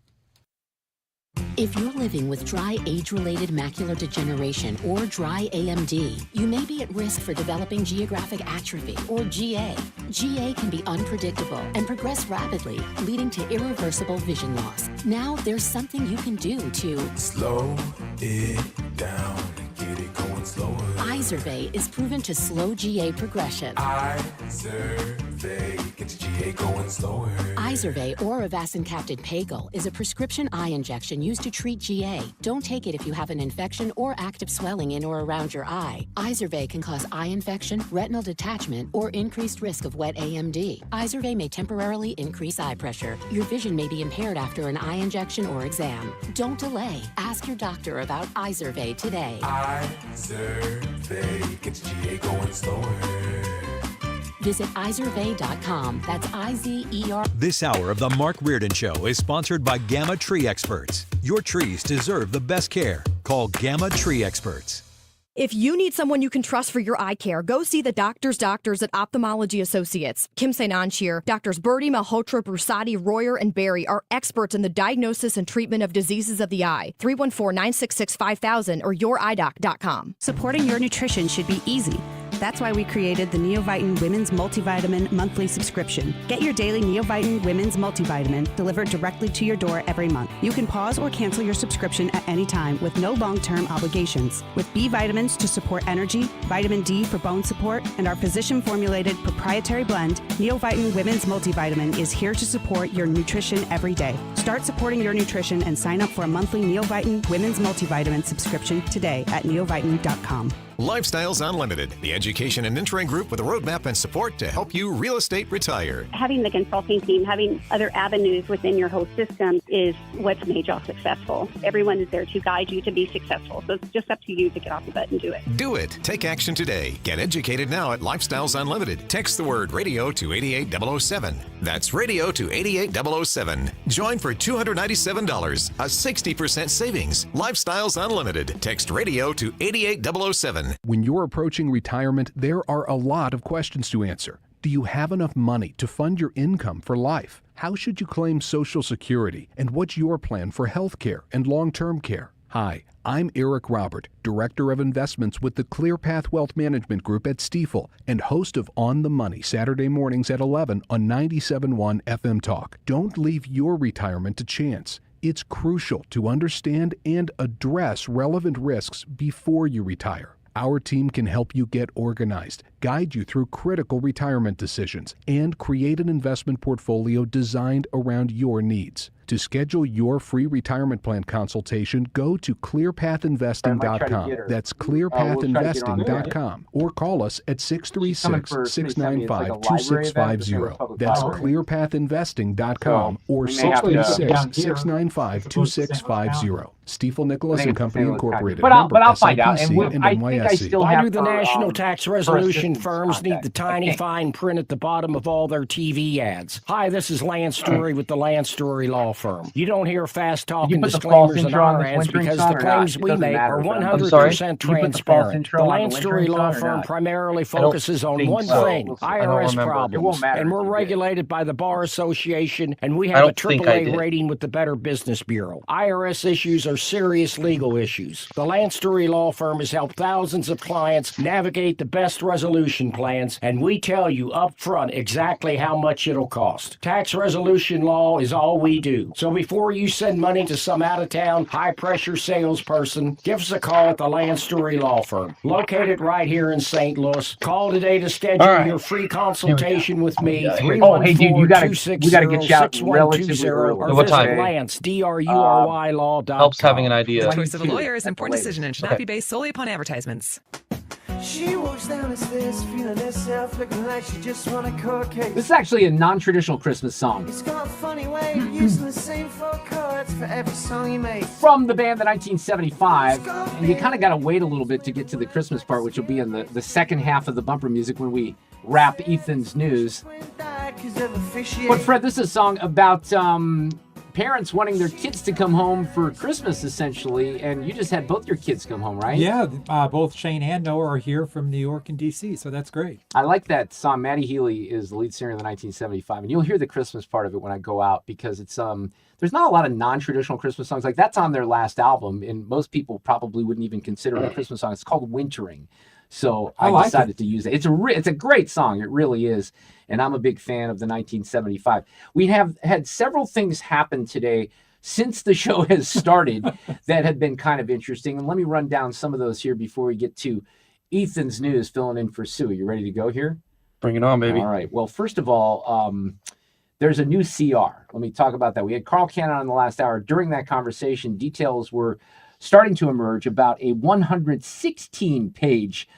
If you're living with dry age-related macular degeneration or dry AMD, you may be at risk for developing geographic atrophy or GA. GA can be unpredictable and progress rapidly, leading to irreversible vision loss. Now there's something you can do to slow it down and get it going slower. Izervay is proven to slow GA progression. Izervay gets GA going slower. Izervay or avacincaptad pagel is a prescription eye injection used to treat GA. Don't take it if you have an infection or active swelling in or around your eye. Izervay can cause eye infection, retinal detachment, or increased risk of wet AMD. Izervay may temporarily increase eye pressure. Your vision may be impaired after an eye injection or exam. Don't delay. Ask your doctor about Izervay today. Izervay gets GA going slower. Visit izervay.com. That's IZER. This hour of the Mark Reardon Show is sponsored by Gamma Tree Experts. Your trees deserve the best care. Call Gamma Tree Experts. If you need someone you can trust for your eye care, go see the doctors at Ophthalmology Associates. Kim St. Ange here. Doctors Birdie, Malhotra, Brusati, Royer, and Barry are experts in the diagnosis and treatment of diseases of the eye. 314-966-5000 or youridoc.com. Supporting your nutrition should be easy. That's why we created the Neovitin Women's Multivitamin monthly subscription. Get your daily Neovitin Women's Multivitamin delivered directly to your door every month. You can pause or cancel your subscription at any time with no long-term obligations. With B vitamins to support energy, vitamin D for bone support, and our physician-formulated proprietary blend, Neovitin Women's Multivitamin is here to support your nutrition every day. Start supporting your nutrition and sign up for a monthly Neovitin Women's Multivitamin subscription today at neovitin.com. Lifestyles Unlimited, the education and mentoring group with a roadmap and support to help you real estate retire. Having the consulting team, having other avenues within your whole system is what's made y'all successful. Everyone is there to guide you to be successful. So it's just up to you to get off the butt and do it. Do it. Take action today. Get educated now at Lifestyles Unlimited. Text the word radio to 88007. That's radio to 88007. Join for $297, a 60% savings. Lifestyles Unlimited. Text radio to 88007. When you're approaching retirement, there are a lot of questions to answer. Do you have enough money to fund your income for life? How should you claim Social Security? And what's your plan for health care and long-term care? Hi, I'm Eric Robert, Director of Investments with the ClearPath Wealth Management Group at Stifel and host of On the Money Saturday mornings at 11 on 97.1 FM Talk. Don't leave your retirement to chance. It's crucial to understand and address relevant risks before you retire. Our team can help you get organized, guide you through critical retirement decisions, and create an investment portfolio designed around your needs. To schedule your free retirement plan consultation, go to clearpathinvesting.com. That's clearpathinvesting.com. Or call us at 636-695-2650. That's clearpathinvesting.com or 636-695-2650. Stifel Nicholas and Company Incorporated. But I'll find out. And I think I still Why have do the national tax resolution firms contact. need the tiny fine print at the bottom of all their TV ads? Hi, this is Lance Story with the Lance Story Law Firm. You don't hear fast talking disclaimers in our ads because the claims we make are 100% transparent. The Lance Story Law Firm primarily focuses on one thing, IRS problems. And we're regulated by the Bar Association, and we have a AAA rating with the Better Business Bureau. IRS issues are serious legal issues. The Lance Story Law Firm has helped thousands of clients navigate the best resolution plans, and we tell you up front exactly how much it'll cost. Tax resolution law is all we do. So before you send money to some out-of-town, high-pressure salesperson, give us a call at the Lance Story Law Firm, located right here in St. Louis. Call today to schedule your free consultation with me. 314-260-6120 or visit Lance, DRURYlaw.com. Helps having an idea. The choice of a lawyer is an important decision and should not be based solely upon advertisements. She walks down the stairs, feeling herself, looking like she just won a court case. This is actually a non-traditional Christmas song. It's got a funny way of using the same four chords for every song he made. From the band, the 1975, and you kind of got to wait a little bit to get to the Christmas part, which will be in the second half of the bumper music when we wrap Ethan's news. But Fred, this is a song about parents wanting their kids to come home for Christmas, essentially, and you just had both your kids come home, right? Yeah, both Shane and Noah are here from New York and D.C., so that's great. I like that song. Maddie Healy is the lead singer of the 1975, and you'll hear the Christmas part of it when I go out, because it's there's not a lot of non-traditional Christmas songs. Like, that's on their last album, and most people probably wouldn't even consider it a Christmas song. It's called Wintering. So I decided to use it. It's a great song. It really is. And I'm a big fan of the 1975. We have had several things happen today since the show has started that have been kind of interesting. And let me run down some of those here before we get to Ethan's news, filling in for Sue. You ready to go here? Bring it on, baby. All right. Well, first of all, there's a new CR. Let me talk about that. We had Carl Cannon on the last hour. During that conversation, details were starting to emerge about a 116-page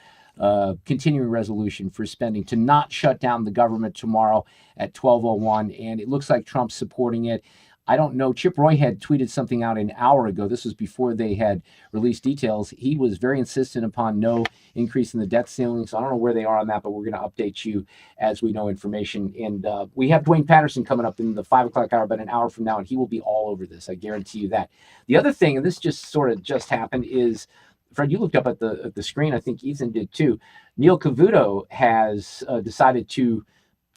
continuing resolution for spending to not shut down the government tomorrow at 12:01, and it looks like Trump's supporting it. I don't know. Chip Roy had tweeted something out an hour ago. This was before they had released details. He was very insistent upon no increase in the debt ceiling. So I don't know where they are on that, but we're going to update you as we know information. And we have Duane Patterson coming up in the 5 o'clock hour, about an hour from now, and he will be all over this. I guarantee you that. The other thing, and this just sort of just happened, is, Fred, you looked up at the screen. I think Ethan did too. Neil Cavuto has decided to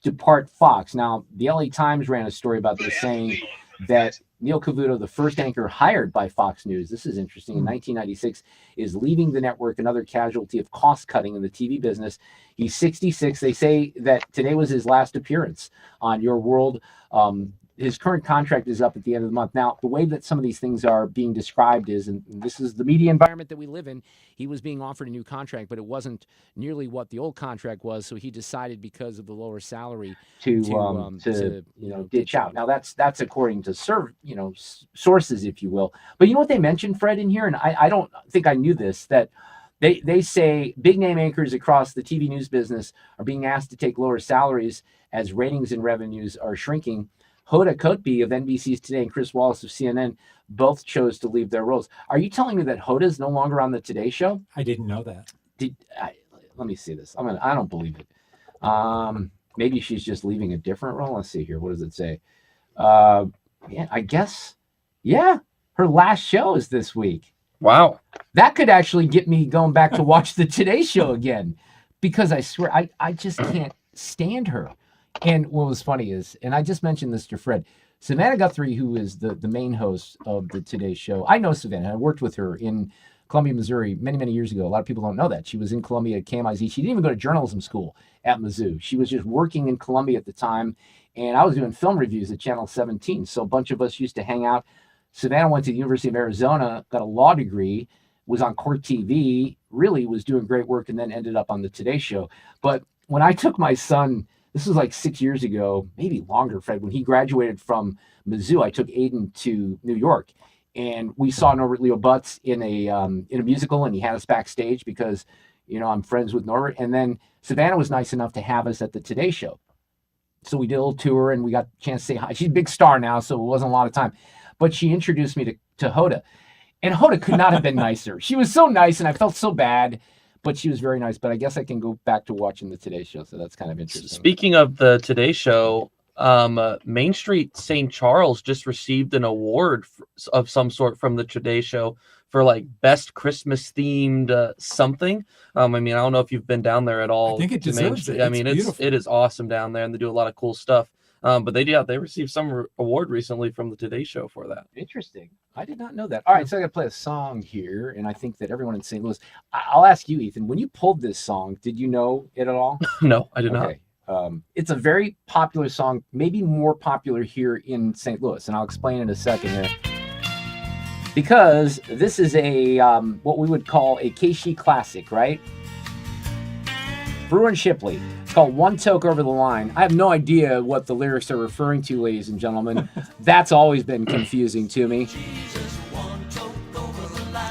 depart Fox. Now, the LA Times ran a story about this, saying that Neil Cavuto, the first anchor hired by Fox News, this is interesting, in 1996, is leaving the network, another casualty of cost cutting in the TV business. He's 66. They say that today was his last appearance on Your World. His current contract is up at the end of the month. Now, the way that some of these things are being described is, and this is the media environment that we live in, he was being offered a new contract, but it wasn't nearly what the old contract was. So he decided, because of the lower salary, to ditch out. Now, that's according to sources, if you will. But you know what they mentioned, Fred, in here, and I don't think I knew this, that they say big name anchors across the TV news business are being asked to take lower salaries as ratings and revenues are shrinking. Hoda Kotb of NBC's Today and Chris Wallace of CNN both chose to leave their roles. Are you telling me that Hoda is no longer on the Today Show? I didn't know that. Let me see this. I don't believe it. Maybe she's just leaving a different role. Let's see here. What does it say? I guess. Yeah, her last show is this week. Wow. That could actually get me going back to watch the Today Show again, because I swear I just can't stand her. And what was funny is, and I just mentioned this to Fred, Savannah Guthrie, who is the main host of the Today Show. I know Savannah. I worked with her in Columbia, Missouri many, many years ago. A lot of people don't know that. She was in Columbia at KMIZ. She didn't even go to journalism school at Mizzou. She was just working in Columbia at the time. And I was doing film reviews at Channel 17. So a bunch of us used to hang out. Savannah went to the University of Arizona, got a law degree, was on Court TV, really was doing great work, and then ended up on the Today Show. But when I took my son, this was like 6 years ago, maybe longer, Fred, when he graduated from Mizzou, I took Aiden to New York, and we saw Norbert Leo Butz in a musical, and he had us backstage because, I'm friends with Norbert. And then Savannah was nice enough to have us at the Today Show. So we did a little tour, and we got a chance to say hi. She's a big star now, so it wasn't a lot of time. But she introduced me to Hoda. And Hoda could not have been nicer. She was so nice, and I felt so bad. But she was very nice. But I guess I can go back to watching the Today Show, so that's kind of interesting. Speaking of the Today Show, Main Street St. Charles just received an award of some sort from the Today Show for like best Christmas themed something. I don't know if you've been down there at all. I think it deserves it. It is awesome down there, and they do a lot of cool stuff. But they received some award recently from the Today Show for that. Interesting. I did not know that. All right, so I got to play a song here, and I think that everyone in St. Louis. I'll ask you, Ethan, when you pulled this song, did you know it at all? No, I did not. It's a very popular song, maybe more popular here in St. Louis, and I'll explain in a second here. Because this is a what we would call a KC classic, right? Brewer and Shipley. It's called One Toke Over the Line. I have no idea what the lyrics are referring to, ladies and gentlemen. That's always been confusing to me.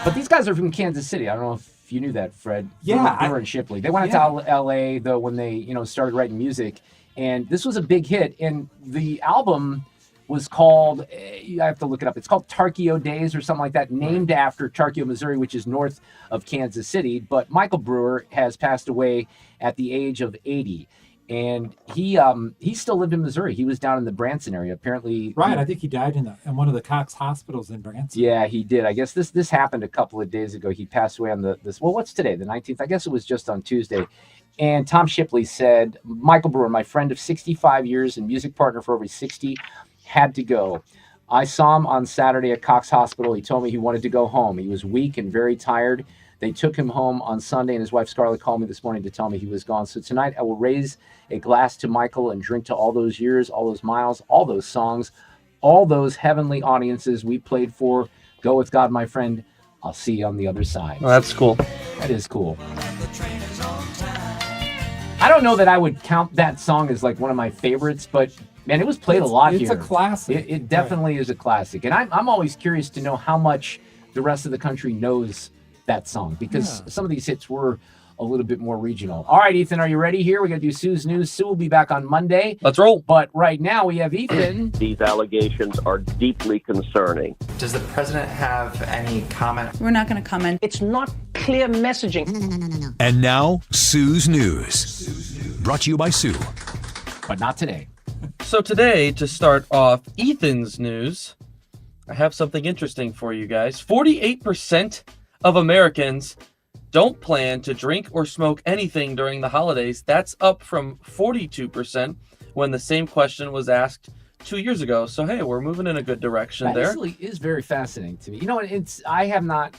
But these guys are from Kansas City. I don't know if you knew that, Fred. Yeah. Brewer and Shipley. They went out to LA though when they, started writing music. And this was a big hit. And the album was called, I have to look it up. It's called Tarkio Days or something like that, named after Tarkio, Missouri, which is north of Kansas City. But Michael Brewer has passed away at the age of 80. And he still lived in Missouri. He was down in the Branson area, apparently. Right, I think he died in one of the Cox hospitals in Branson. Yeah, he did. I guess this happened a couple of days ago. He passed away on what's today, the 19th? I guess it was just on Tuesday. And Tom Shipley said, Michael Brewer, my friend of 65 years and music partner for over 60, had to go. I saw him on Saturday at Cox Hospital. He told me he wanted to go home. He was weak and very tired. They took him home on Sunday, and his wife Scarlett called me this morning to tell me he was gone. So tonight I will raise a glass to Michael and drink to all those years, all those miles, all those songs, all those heavenly audiences we played for. Go with God, my friend. I'll see you on the other side. Oh, that's cool. That is cool. I don't know that I would count that song as like one of my favorites, but man, it was played a lot here. It's a classic. It definitely is a classic. And I'm always curious to know how much the rest of the country knows that song, because some of these hits were a little bit more regional. All right, Ethan, are you ready here? We're going to do Sue's News. Sue will be back on Monday. Let's roll. But right now we have Ethan. These allegations are deeply concerning. Does the president have any comment? We're not going to comment. It's not clear messaging. No. And now, Sue's News. Brought to you by Sue. But not today. So today, to start off Ethan's news, I have something interesting for you guys. 48% of Americans don't plan to drink or smoke anything during the holidays. That's up from 42% when the same question was asked 2 years ago. So, hey, we're moving in a good direction there. That actually is very fascinating to me. You know, I have not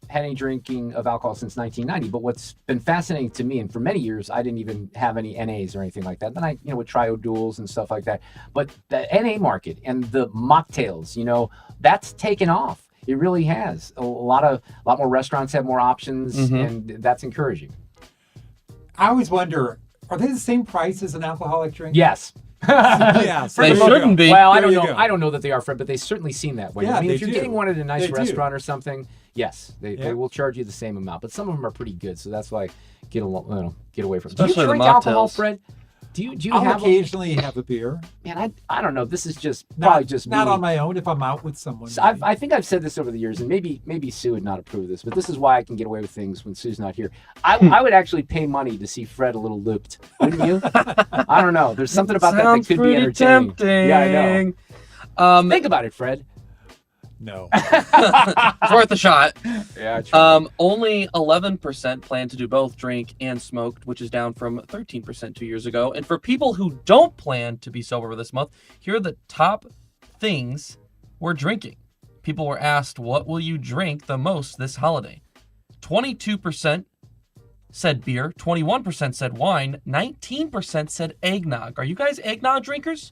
had any drinking of alcohol since 1990, but what's been fascinating to me, and for many years, I didn't even have any NAs or anything like that. Then I, would try duels and stuff like that. But the NA market and the mocktails, that's taken off. It really has. A lot more restaurants have more options, and that's encouraging. I always wonder, are they the same price as an alcoholic drink? Yes. Yeah, they shouldn't be. Well, I don't know. I don't know that they are, Fred, but they certainly seem that way. Yeah, I mean, if you're do. getting one at a nice They restaurant do. or something, yes, they will charge you the same amount. But some of them are pretty good, so that's why I get away from. Especially do you the drink alcohol, mocktails. Fred? Do you I'll have occasionally have a beer. Man, I don't know. This is just probably just not me. on my own if I'm out with someone. So I think I've said this over the years, and maybe Sue would not approve of this, but this is why I can get away with things when Sue's not here. I would actually pay money to see Fred a little looped, wouldn't you? I don't know. There's something about that could be entertaining. Tempting. Yeah, I know. Think about it, Fred. No. It's worth a shot. Yeah, true. Only 11% plan to do both drink and smoke, which is down from 13% 2 years ago. And for people who don't plan to be sober this month, here are the top things we're drinking. People were asked, what will you drink the most this holiday? 22% said beer, 21% said wine, 19% said eggnog. Are you guys eggnog drinkers?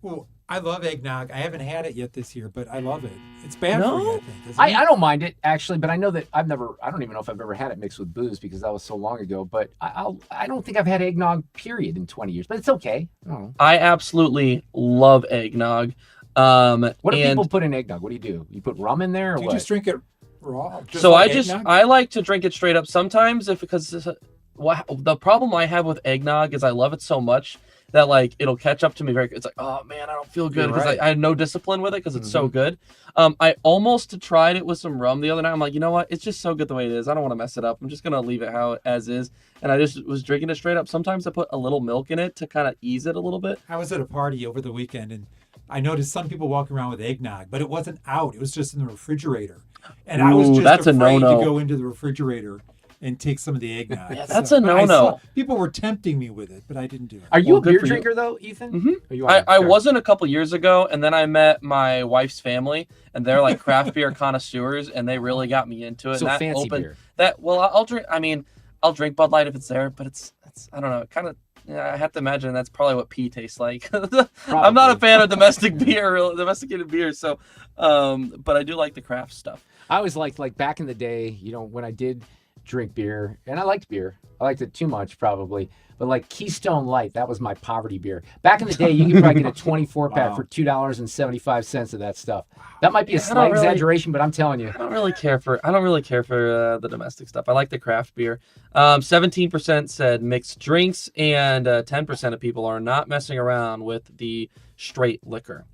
Well, I love eggnog. I haven't had it yet this year, but I love it. It's bad for you, I think. Isn't it? I don't mind it, actually, but I know that I don't even know if I've ever had it mixed with booze because that was so long ago, but I don't think I've had eggnog, period, in 20 years, but it's okay. I absolutely love eggnog. What do people put in eggnog? What do? You put rum in there or Do you what? just drink it raw? So like I like to drink it straight up sometimes because the problem I have with eggnog is I love it so much that like it'll catch up to me very. It's like, oh man, I don't feel good because I have no discipline with it because it's so good. I almost tried it with some rum the other night. I'm like, you know what? It's just so good the way it is. I don't want to mess it up. I'm just gonna leave it as is. And I just was drinking it straight up. Sometimes I put a little milk in it to kind of ease it a little bit. I was at a party over the weekend and I noticed some people walking around with eggnog, but it wasn't out. It was just in the refrigerator. And I was just afraid to go into the refrigerator and take some of the eggnog. Yeah, that's a no-no. People were tempting me with it, but I didn't do it. Are you a beer drinker though, Ethan? Mm-hmm. I wasn't a couple years ago, and then I met my wife's family, and they're like craft beer connoisseurs, and they really got me into it. So and that fancy opened beer. I'll drink. I mean, I'll drink Bud Light if it's there, but it's I don't know. It kind of. Yeah, I have to imagine that's probably what pee tastes like. I'm not a fan of domesticated beer, so but I do like the craft stuff. I always liked, like back in the day, when I did drink beer, and I liked beer. I liked it too much probably, but like Keystone Light, that was my poverty beer. Back in the day, you could probably get a 24-pack for $2.75 of that stuff. That might be a slight exaggeration, but I'm telling you. I don't really care for the domestic stuff. I like the craft beer. 17% said mixed drinks, and 10% of people are not messing around with the straight liquor.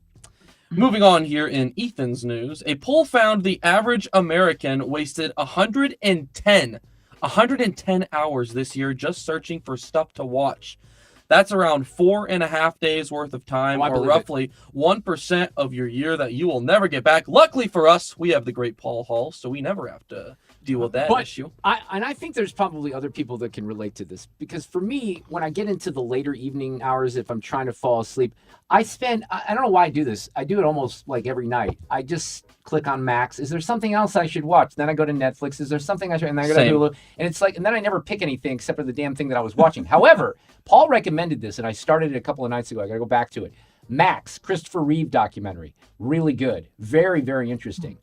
Moving on here in Ethan's news, a poll found the average American wasted 110 hours this year just searching for stuff to watch. That's around 4.5 days worth of time, or roughly 1% of your year that you will never get back. Luckily for us, we have the great Paul Hall, so we never have to deal with that issue. I think there's probably other people that can relate to this, because for me, when I get into the later evening hours, if I'm trying to fall asleep, I don't know why I do this. I do it almost like every night. I just click on Max. Is there something else I should watch? Then I go to Netflix. Is there something I should? And then I go to Hulu. And it's like, and then I never pick anything except for the damn thing that I was watching. However, Paul recommended this, and I started it a couple of nights ago. I got to go back to it. Max, Christopher Reeve documentary. Really good. Very, very interesting.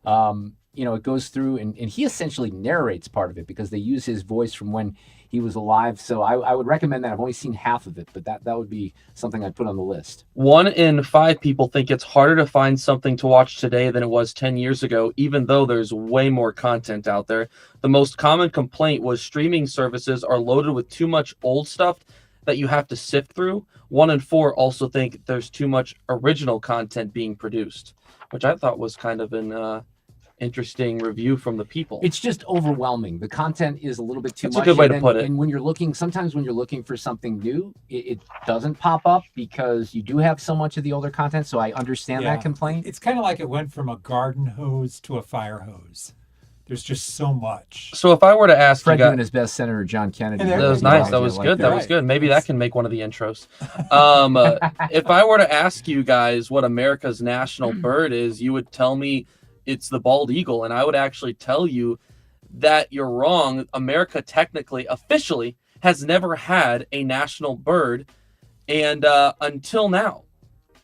It goes through and he essentially narrates part of it because they use his voice from when he was alive. So I would recommend that. I've only seen half of it, but that would be something I'd put on the list. 1 in 5 people think it's harder to find something to watch today than it was 10 years ago, even though there's way more content out there. The most common complaint was streaming services are loaded with too much old stuff that you have to sift through. 1 in 4 also think there's too much original content being produced, which I thought was kind of an interesting review from the people. It's just overwhelming. The content is a little bit too much. That's a good way to put it. And when you're looking, sometimes when you're looking for something new, it doesn't pop up because you do have so much of the older content. So I understand that complaint. It's kind of like it went from a garden hose to a fire hose. There's just so much. So if I were to ask Fred you guys, doing his best, Senator John Kennedy. that was nice. That was good. That was good. Maybe that can make one of the intros. If I were to ask you guys what America's national bird is, you would tell me it's the bald eagle, and I would actually tell you that you're wrong. America technically, officially, has never had a national bird, and until now.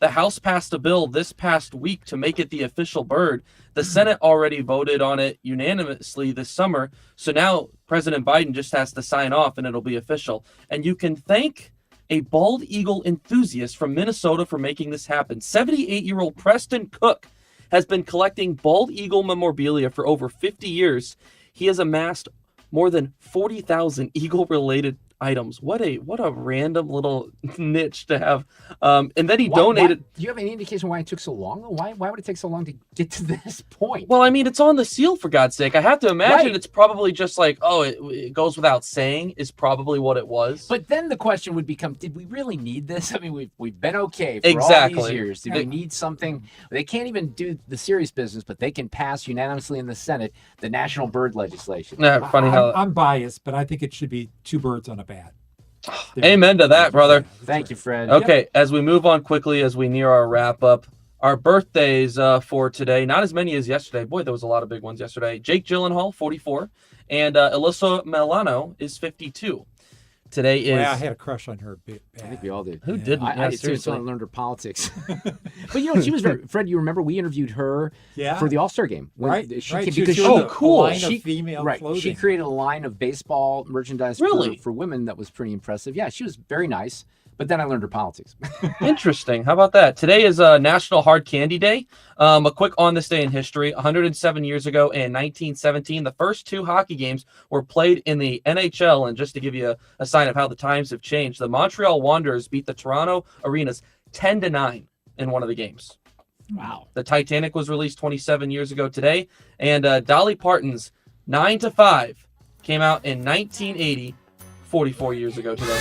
The House passed a bill this past week to make it the official bird. The Senate already voted on it unanimously this summer. So now President Biden just has to sign off and it'll be official. And you can thank a bald eagle enthusiast from Minnesota for making this happen. 78-year-old Preston Cook has been collecting bald eagle memorabilia for over 50 years. He has amassed more than 40,000 eagle-related items. What a random little niche to have. And then he donated. Do you have any indication why it took so long? Why would it take so long to get to this point? Well, I mean, it's on the seal, for God's sake. I have to imagine it's probably just like, it goes without saying is probably what it was. But then the question would become, did we really need this? I mean, we've been okay for all these years. Did we need something? They can't even do the serious business, but they can pass unanimously in the Senate the national bird legislation. Funny how I'm biased, but I think it should be 2 birds on a bat. Amen to that, brother. Thank you, Fred. Okay, as we move on quickly, as we near our wrap up, our birthdays for today, not as many as yesterday. Boy, there was a lot of big ones yesterday. Jake Gyllenhaal, 44, and Alyssa Milano is 52. Today is... Well, I had a crush on her. I think we all did. Who didn't? I did too, so I learned her politics. But she was very... Fred, you remember we interviewed her for the All-Star game. Right. Cool. A line of female clothing. She created a line of baseball merchandise for women that was pretty impressive. Yeah, she was very nice. But then I learned her politics. Interesting. How about that? Today is National Hard Candy Day. A quick on this day in history. 107 years ago in 1917, the first 2 hockey games were played in the NHL. And just to give you a sign of how the times have changed, the Montreal Wanderers beat the Toronto Arenas 10-9 in one of the games. Wow. The Titanic was released 27 years ago today. And Dolly Parton's 9 to 5 came out in 1980, 44 years ago today.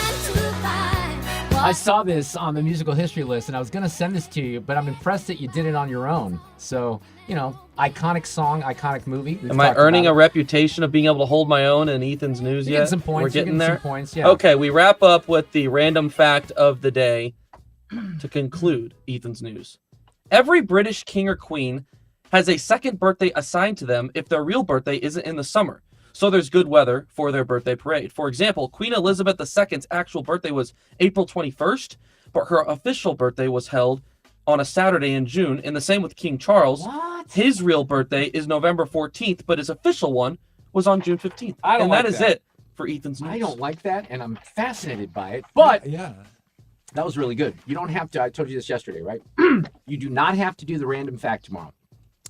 I saw this on the musical history list, and I was going to send this to you, but I'm impressed that you did it on your own. So, iconic song, iconic movie. Am I earning a reputation of being able to hold my own in Ethan's news yet? Some points. We're getting there. Some points, yeah. Okay, we wrap up with the random fact of the day to conclude Ethan's news. Every British king or queen has a second birthday assigned to them if their real birthday isn't in the summer. So there's good weather for their birthday parade. For example, Queen Elizabeth II's actual birthday was April 21st, but her official birthday was held on a Saturday in June. And the same with King Charles. What? His real birthday is November 14th, but his official one was on June 15th. And that is it for Ethan's news. I don't like that, and I'm fascinated by it. But that was really good. You don't have to. I told you this yesterday, right? You do not have to do the random fact tomorrow.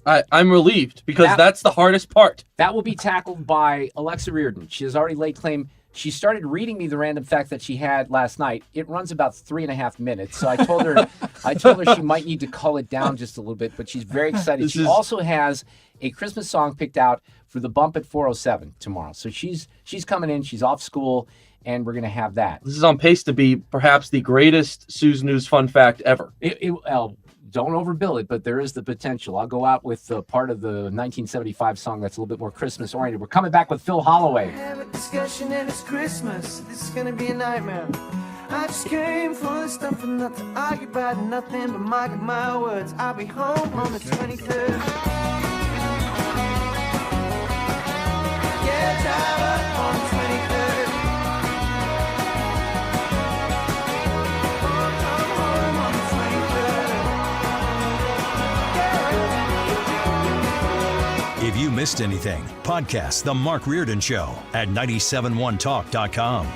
I'm relieved because that's the hardest part. That will be tackled by Alexa Reardon. She has already laid claim. She started reading me the random fact that she had last night. It runs about 3.5 minutes. So I told her she might need to cull it down just a little bit, but she's very excited. She also has a Christmas song picked out for the bump at 407 tomorrow. So she's coming in. She's off school, and we're going to have that. This is on pace to be perhaps the greatest Sue's News fun fact ever. Don't overbill it, but there is the potential. I'll go out with part of the 1975 song that's a little bit more Christmas oriented. We're coming back with Phil Holloway. Have a discussion and it's Christmas. This is gonna be a nightmare. I just came for this stuff and not to argue about nothing but my words. I'll be home on the 23rd. Yeah, drive up on the 23rd. If you missed anything, podcast The Mark Reardon Show at 971talk.com.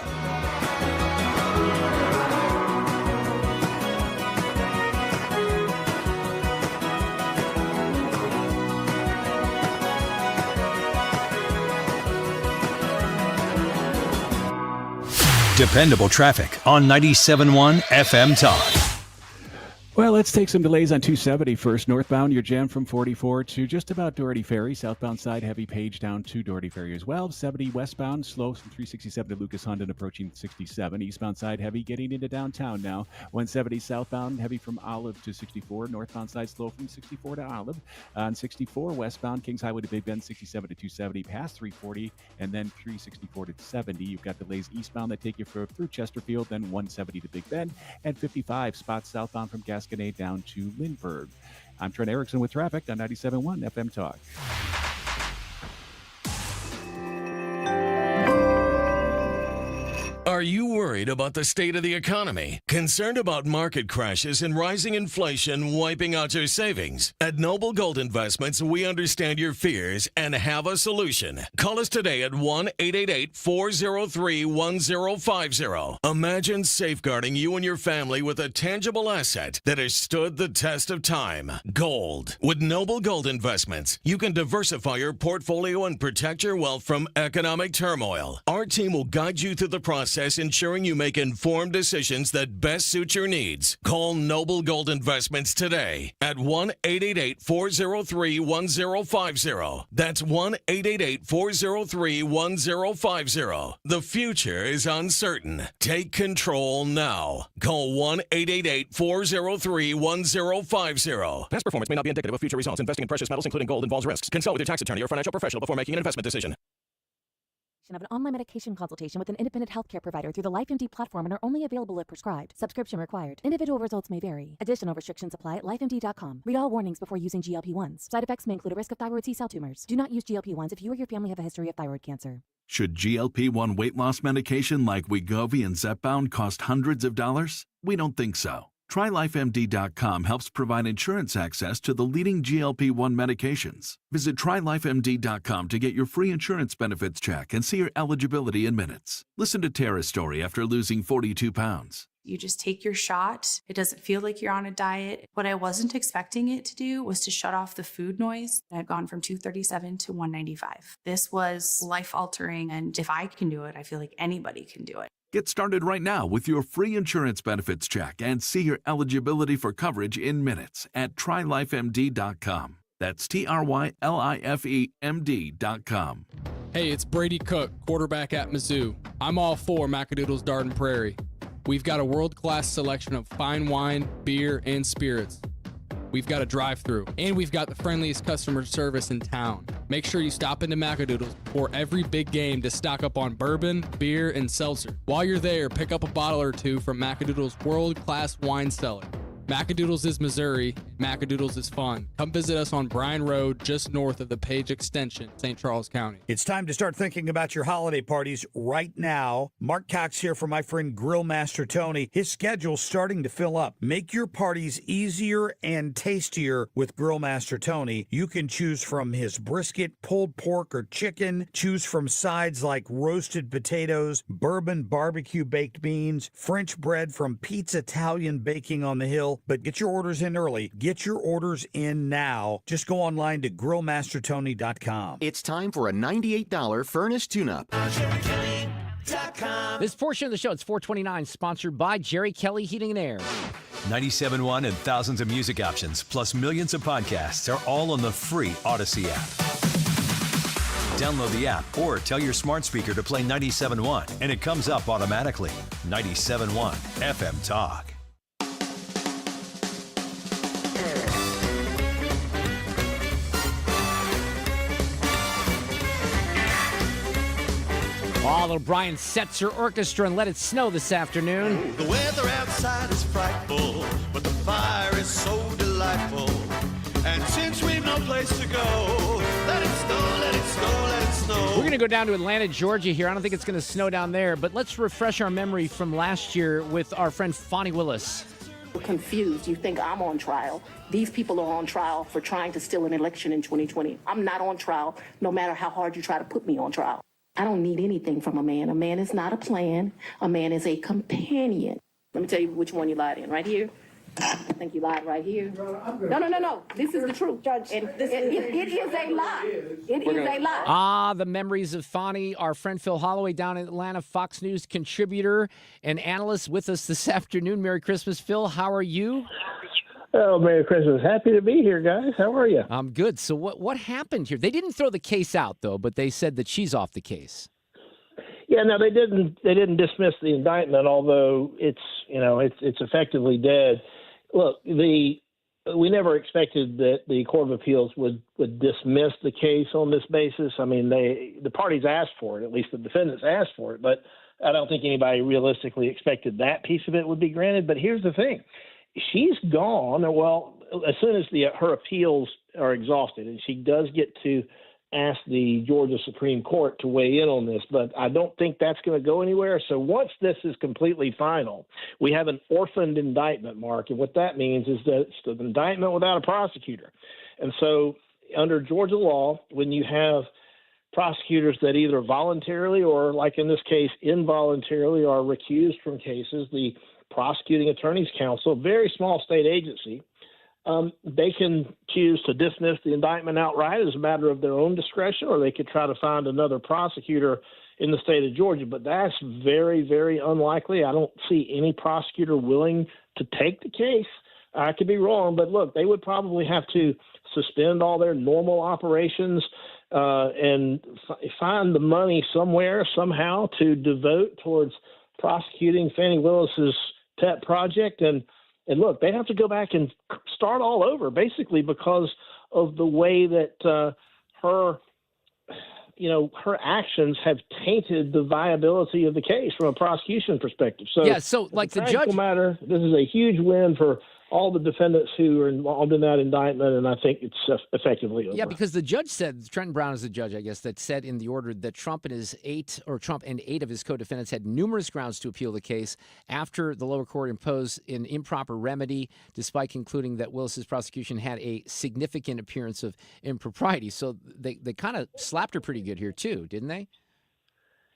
Dependable traffic on 97.1 FM Talk. Well, let's take some delays on 270 first. Northbound, you're jammed from 44 to just about Doherty Ferry. Southbound side, heavy Page down to Doherty Ferry as well. 70 westbound, slow from 367 to Lucas Hundon approaching 67. Eastbound side, heavy getting into downtown now. 170 southbound, heavy from Olive to 64. Northbound side, slow from 64 to Olive. On 64 westbound, Kings Highway to Big Bend, 67 to 270, past 340, and then 364 to 70. You've got delays eastbound that take you through Chesterfield, then 170 to Big Bend, and 55 spots southbound from Gasconade down to Lindbergh. I'm Trent Erickson with traffic on 97.1 FM Talk. Are you worried about the state of the economy? Concerned about market crashes and rising inflation wiping out your savings? At Noble Gold Investments, we understand your fears and have a solution. Call us today at 1-888-403-1050. Imagine safeguarding you and your family with a tangible asset that has stood the test of time. Gold. With Noble Gold Investments, you can diversify your portfolio and protect your wealth from economic turmoil. Our team will guide you through the process, ensuring you make informed decisions that best suit your needs. Call Noble Gold Investments today at 1-888-403-1050. That's 1-888-403-1050. The future is uncertain. Take control now. Call 1-888-403-1050. Past performance may not be indicative of future results. Investing in precious metals, including gold, involves risks. Consult with your tax attorney or financial professional before making an investment decision. Of an online medication consultation with an independent healthcare provider through the LifeMD platform and are only available if prescribed. Subscription required. Individual results may vary. Additional restrictions apply at lifemd.com. Read all warnings before using GLP-1s. Side effects may include a risk of thyroid C-cell tumors. Do not use GLP-1s if you or your family have a history of thyroid cancer. Should GLP-1 weight loss medication like Wegovy and Zepbound cost hundreds of dollars? We don't think so. TryLifeMD.com helps provide insurance access to the leading GLP-1 medications. Visit TryLifeMD.com to get your free insurance benefits check and see your eligibility in minutes. Listen to Tara's story after losing 42 pounds. You just take your shot. It doesn't feel like you're on a diet. What I wasn't expecting it to do was to shut off the food noise. I'd gone from 237 to 195. This was life-altering, and if I can do it, I feel like anybody can do it. Get started right now with your free insurance benefits check and see your eligibility for coverage in minutes at TryLifeMD.com. That's TryLifeMD.com. Hey, it's Brady Cook, quarterback at Mizzou. I'm all for Macadoodle's Darden Prairie. We've got a world-class selection of fine wine, beer, and spirits. We've got a drive-thru, and we've got the friendliest customer service in town. Make sure you stop into Macadoodle's before every big game to stock up on bourbon, beer, and seltzer. While you're there, pick up a bottle or two from Macadoodle's world-class wine cellar. Macadoodle's is Missouri. Macadoodle's is fun. Come visit us on Bryan Road, just north of the Page Extension, St. Charles County. It's time to start thinking about your holiday parties right now. Mark Cox here for my friend Grill Master Tony. His schedule's starting to fill up. Make your parties easier and tastier with Grill Master Tony. You can choose from his brisket, pulled pork, or chicken. Choose from sides like roasted potatoes, bourbon barbecue baked beans, French bread from Pete's Italian Baking on the Hill. But get your orders in early. Get your orders in now. Just go online to grillmastertony.com. It's time for a $98 furnace tune-up. This portion of the show, it's 429, sponsored by Jerry Kelly Heating and Air. 97.1 and thousands of music options, plus millions of podcasts are all on the free Odyssey app. Download the app or tell your smart speaker to play 97.1 and it comes up automatically. 97.1 FM Talk. Oh, little Brian Setzer Orchestra and Let It Snow this afternoon. The weather outside is frightful, but the fire is so delightful. And since we've no place to go, let it snow, let it snow, let it snow. We're going to go down to Atlanta, Georgia here. I don't think it's going to snow down there, but let's refresh our memory from last year with our friend Fonnie Willis. confused. You think I'm on trial. These people are on trial for trying to steal an election in 2020. I'm not on trial, no matter how hard you try to put me on trial. I don't need anything from a man. A man is not a plan. A man is a companion. Let me tell you which one you lied in. Right here. I think you lied right here. No. This is the truth, Judge. And it is a lie. It is a lie. Ah, the memories of Fani. Our friend Phil Holloway down in Atlanta, Fox News contributor and analyst with us this afternoon. Merry Christmas, Phil. How are you? Oh, Merry Christmas. Happy to be here, guys. How are you? I'm good. So what happened here? They didn't throw the case out, though, but they said that she's off the case. Yeah, no, they didn't dismiss the indictment, although it's effectively dead. Look, we never expected that the Court of Appeals would dismiss the case on this basis. I mean, the parties asked for it, at least the defendants asked for it, but I don't think anybody realistically expected that piece of it would be granted. But here's the thing. She's gone, well, as soon as her appeals are exhausted, and she does get to ask the Georgia Supreme Court to weigh in on this, but I don't think that's going to go anywhere. So once this is completely final, we have an orphaned indictment, Mark, and what that means is that it's an indictment without a prosecutor. And so under Georgia law, when you have prosecutors that either voluntarily or, like in this case, involuntarily are recused from cases, the prosecuting attorney's counsel, very small state agency, they can choose to dismiss the indictment outright as a matter of their own discretion, or they could try to find another prosecutor in the state of Georgia. But that's very, very unlikely. I don't see any prosecutor willing to take the case. I could be wrong, but look, they would probably have to suspend all their normal operations and find the money somewhere, somehow, to devote towards prosecuting Fani Willis's pet project. And look, they have to go back and start all over, basically, because of the way that her actions have tainted the viability of the case from a prosecution perspective. So, yeah, so like the judge matter, this is a huge win for all the defendants who are involved in that indictment, and I think it's effectively over. Yeah, because the judge said, Trenton Brown is the judge, I guess, that said in the order that Trump and eight of his co-defendants had numerous grounds to appeal the case after the lower court imposed an improper remedy, despite concluding that Willis's prosecution had a significant appearance of impropriety. So they kind of slapped her pretty good here too, didn't they?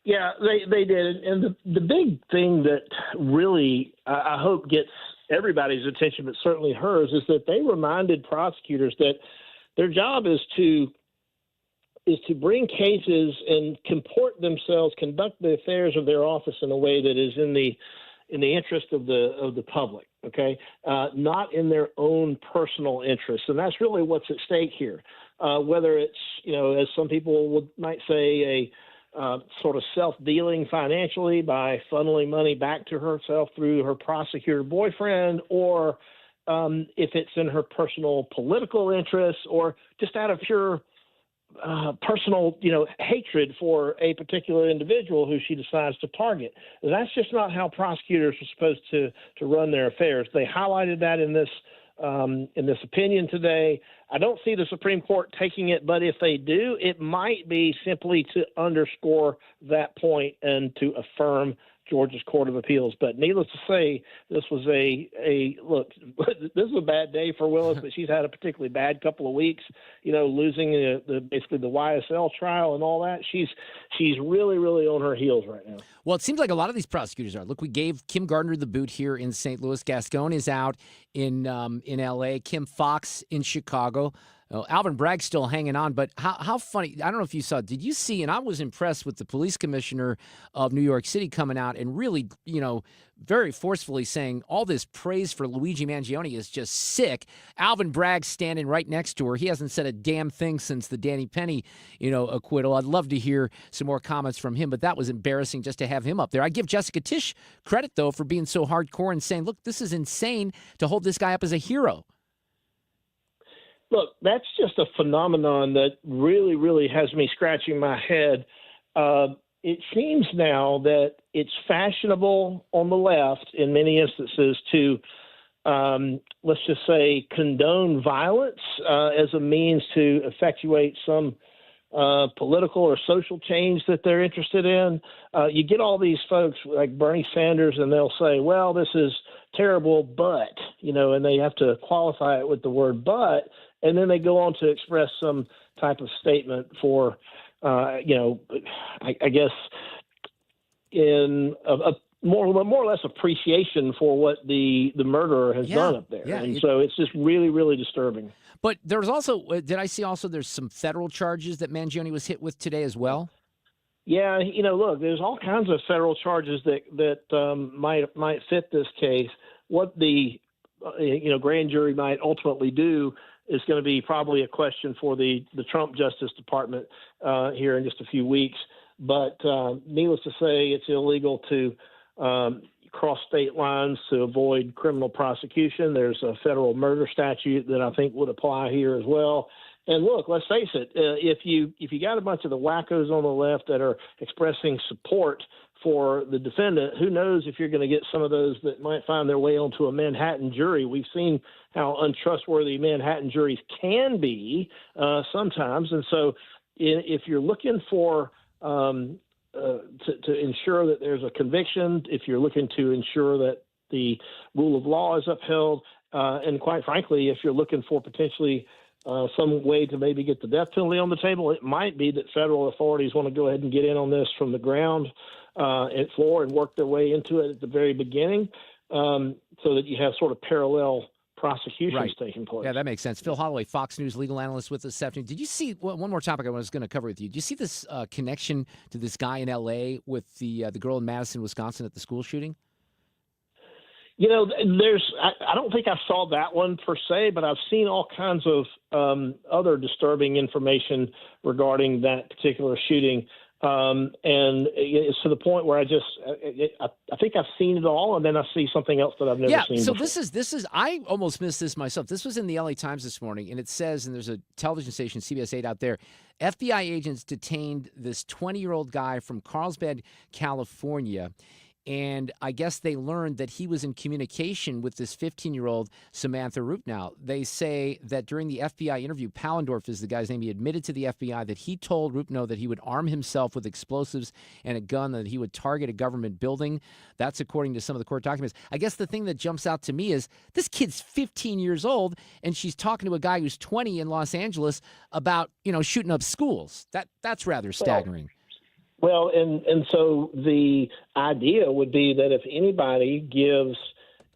Yeah, they did. And the big thing that really I hope gets everybody's attention, but certainly hers, is that they reminded prosecutors that their job is to bring cases and comport themselves, conduct the affairs of their office in a way that is in the interest of the public, okay, not in their own personal interests. And that's really what's at stake here. Whether it's, as some people might say, a sort of self-dealing financially by funneling money back to herself through her prosecutor boyfriend, or if it's in her personal political interests, or just out of pure personal, hatred for a particular individual who she decides to target. That's just not how prosecutors are supposed to run their affairs. They highlighted that in this opinion today. I don't see the Supreme Court taking it, but if they do, it might be simply to underscore that point and to affirm Georgia's Court of Appeals. But needless to say, this was look, this is a bad day for Willis, but she's had a particularly bad couple of weeks, losing basically the YSL trial and all that. She's really, really on her heels right now. Well, it seems like a lot of these prosecutors are. Look, we gave Kim Gardner the boot here in St. Louis. Gascon is out in L.A. Kim Fox in Chicago. Alvin Bragg's still hanging on, but how funny, I don't know if you saw, did you see, and I was impressed with the police commissioner of New York City coming out and really, very forcefully saying all this praise for Luigi Mangione is just sick. Alvin Bragg standing right next to her. He hasn't said a damn thing since the Danny Penny, acquittal. I'd love to hear some more comments from him, but that was embarrassing just to have him up there. I give Jessica Tisch credit, though, for being so hardcore and saying, look, this is insane to hold this guy up as a hero. Look, that's just a phenomenon that really, really has me scratching my head. It seems now that it's fashionable on the left in many instances to, let's just say, condone violence as a means to effectuate some political or social change that they're interested in. You get all these folks like Bernie Sanders, and they'll say, well, this is terrible, but and they have to qualify it with the word but, and then they go on to express some type of statement for, I guess, in a more or less appreciation for what the murderer has done up there. Yeah, and so it's just really, really disturbing. But there's also, did I see also there's some federal charges that Mangione was hit with today as well? Yeah, look, there's all kinds of federal charges that might fit this case. What the grand jury might ultimately do is going to be probably a question for the Trump Justice Department here in just a few weeks. But needless to say, it's illegal to cross state lines to avoid criminal prosecution. There's a federal murder statute that I think would apply here as well. And look, let's face it, if you got a bunch of the wackos on the left that are expressing support for the defendant, who knows if you're going to get some of those that might find their way onto a Manhattan jury. We've seen how untrustworthy Manhattan juries can be sometimes. And so if you're looking for to ensure that there's a conviction, if you're looking to ensure that the rule of law is upheld, and quite frankly, if you're looking for potentially some way to maybe get the death penalty on the table, it might be that federal authorities want to go ahead and get in on this from the ground at floor and work their way into it at the very beginning, so that you have sort of parallel prosecutions taking place. Yeah, that makes sense. Phil Holloway, Fox News legal analyst with us this afternoon. Did you see one more topic I was going to cover with you? Did you see this connection to this guy in L.A. with the girl in Madison, Wisconsin at the school shooting? I don't think I saw that one per se, but I've seen all kinds of other disturbing information regarding that particular shooting. And it's to the point where I think I've seen it all, and then I see something else that I've never seen so before. this is I almost missed this myself. This was in the LA Times this morning, and it says, and there's a television station, CBS 8 out there, FBI agents detained this 20-year-old guy from Carlsbad, California. And I guess they learned that he was in communication with this 15-year-old Samantha Rupnow. They say that during the FBI interview, Palendorf is the guy's name, he admitted to the FBI that he told Rupnow that he would arm himself with explosives and a gun, that he would target a government building. That's according to some of the court documents. I guess the thing that jumps out to me is this kid's 15 years old, and she's talking to a guy who's 20 in Los Angeles about, shooting up schools. That's rather staggering. Well, and so the idea would be that if anybody gives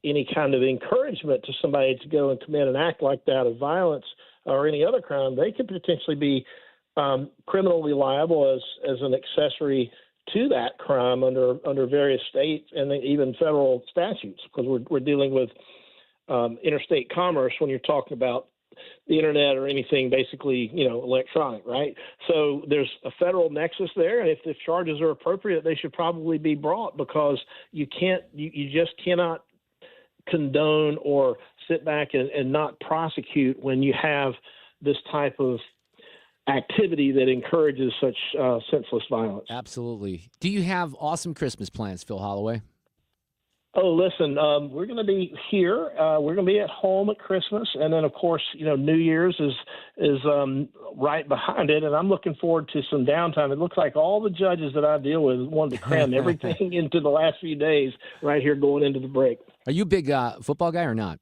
any kind of encouragement to somebody to go and commit an act like that of violence or any other crime, they could potentially be criminally liable as an accessory to that crime under various state and even federal statutes, because we're dealing with interstate commerce when you're talking about the internet or anything basically, electronic, right? So there's a federal nexus there, and if the charges are appropriate, they should probably be brought, because you just cannot condone or sit back and not prosecute when you have this type of activity that encourages such senseless violence. Absolutely. Do you have awesome Christmas plans, Phil Holloway? Oh, listen, we're going to be here. We're going to be at home at Christmas. And then, of course, New Year's is right behind it. And I'm looking forward to some downtime. It looks like all the judges that I deal with wanted to cram everything into the last few days right here going into the break. Are you a big football guy or not?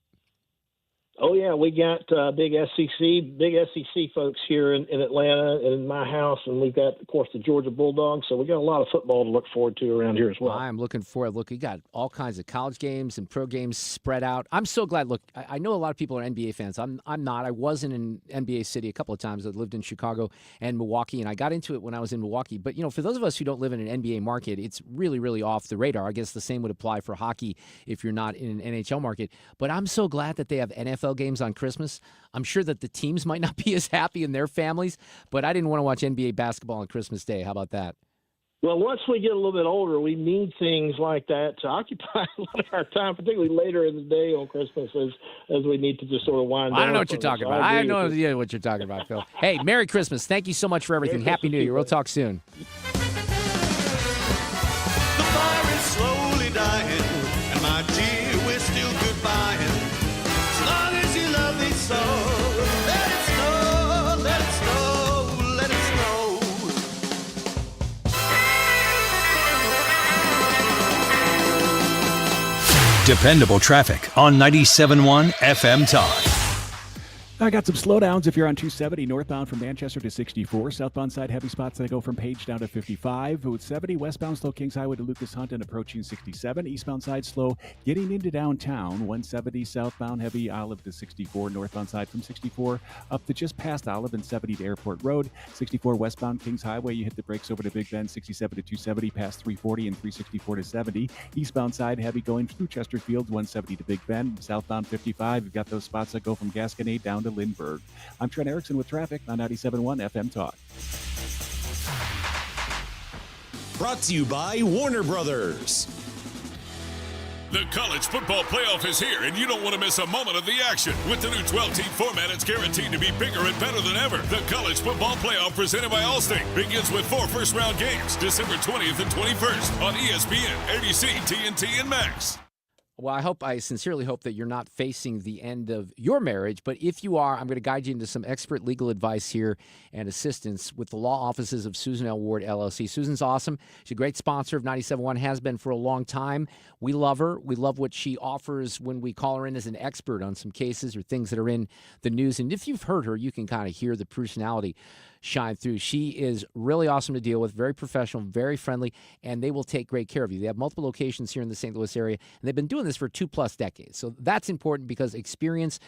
Oh, yeah, we got big SEC folks here in Atlanta and in my house, and we've got, of course, the Georgia Bulldogs, so we got a lot of football to look forward to around here as well. I'm looking forward. Look, you got all kinds of college games and pro games spread out. I'm so glad. Look, I know a lot of people are NBA fans. I'm not. I was in an NBA city a couple of times. I lived in Chicago and Milwaukee, and I got into it when I was in Milwaukee. But, for those of us who don't live in an NBA market, it's really, really off the radar. I guess the same would apply for hockey if you're not in an NHL market. But I'm so glad that they have NFL games on Christmas. I'm sure that the teams might not be as happy in their families, but I didn't want to watch NBA basketball on Christmas Day. How about that? Well, once we get a little bit older, we need things like that to occupy a lot of our time, particularly later in the day on Christmas, as we need to just sort of wind down. I don't know what you're talking about. I have no idea what you're talking about, Phil. Hey, Merry Christmas. Thank you so much for everything. Happy New Year. We'll talk soon. The fire is slowly dying, and my dear, we're still goodbying. As long as you love me so, let it snow, let it snow, let it snow. Dependable traffic on 97.1 FM Talk. I got some slowdowns if you're on 270 northbound from Manchester to 64. Southbound side heavy spots that go from Page down to 55. Route 70 westbound slow Kings Highway to Lucas Hunt and approaching 67. Eastbound side slow getting into downtown. 170 southbound heavy Olive to 64. Northbound side from 64 up to just past Olive and 70 to Airport Road. 64 westbound Kings Highway, you hit the brakes over to Big Bend. 67 to 270 past 340 and 364 to 70. Eastbound side heavy going through Chesterfield. 170 to Big Bend. Southbound 55, you've got those spots that go from Gasconade down to Lindbergh. I'm Trent Erickson with traffic on 97.1 FM Talk. Brought to you by Warner Brothers. The college football playoff is here, and you don't want to miss a moment of the action. With the new 12-team format, it's guaranteed to be bigger and better than ever. The college football playoff presented by Allstate begins with 4 first-round games, December 20th and 21st on ESPN, ABC, TNT, and Max. Well, I sincerely hope that you're not facing the end of your marriage, but if you are, I'm going to guide you into some expert legal advice here and assistance with the law offices of Susan L. Ward, LLC. Susan's awesome. She's a great sponsor of 97.1, has been for a long time. We love her. We love what she offers when we call her in as an expert on some cases or things that are in the news. And if you've heard her, you can kind of hear the personality shine through. She is really awesome to deal with, very professional, very friendly, and they will take great care of you. They have multiple locations here in the St. Louis area, and they've been doing this for 2+ decades. So that's important because experience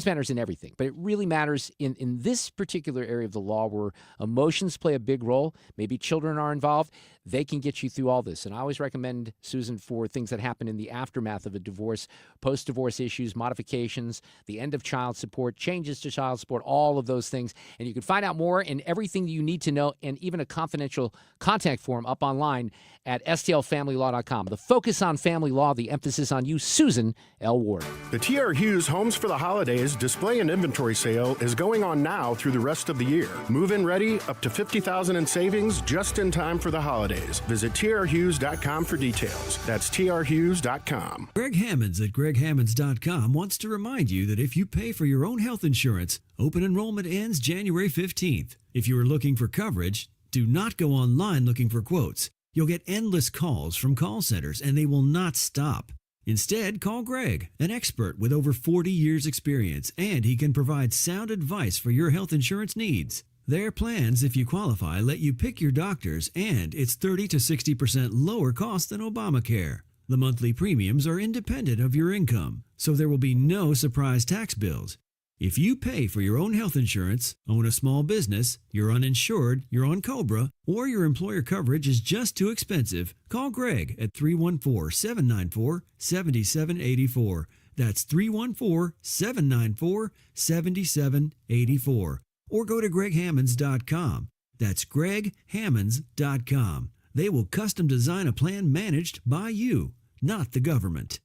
matters in everything, but it really matters in this particular area of the law where emotions play a big role. Maybe children are involved. They can get you through all this. And I always recommend Susan for things that happen in the aftermath of a divorce, post-divorce issues, modifications, the end of child support, changes to child support, all of those things. And you can find out more and everything you need to know and even a confidential contact form up online at stlfamilylaw.com. The focus on family law, the emphasis on you, Susan L. Ward. The T.R. Hughes Homes for the Holidays display and inventory sale is going on now through the rest of the year. Move-in ready, up to $50,000 in savings just in time for the holidays. Visit trhughes.com for details. That's trhughes.com. Greg Hammonds at greghammonds.com wants to remind you that if you pay for your own health insurance, open enrollment ends January 15th. If you are looking for coverage, do not go online looking for quotes. You'll get endless calls from call centers, and they will not stop. Instead, call Greg, an expert with over 40 years' experience, and he can provide sound advice for your health insurance needs. Their plans, if you qualify, let you pick your doctors, and it's 30 to 60% lower cost than Obamacare. The monthly premiums are independent of your income, so there will be no surprise tax bills. If you pay for your own health insurance, own a small business, you're uninsured, you're on COBRA, or your employer coverage is just too expensive, call Greg at 314-794-7784. That's 314-794-7784. Or go to greghammonds.com. That's greghammonds.com. They will custom design a plan managed by you, not the government.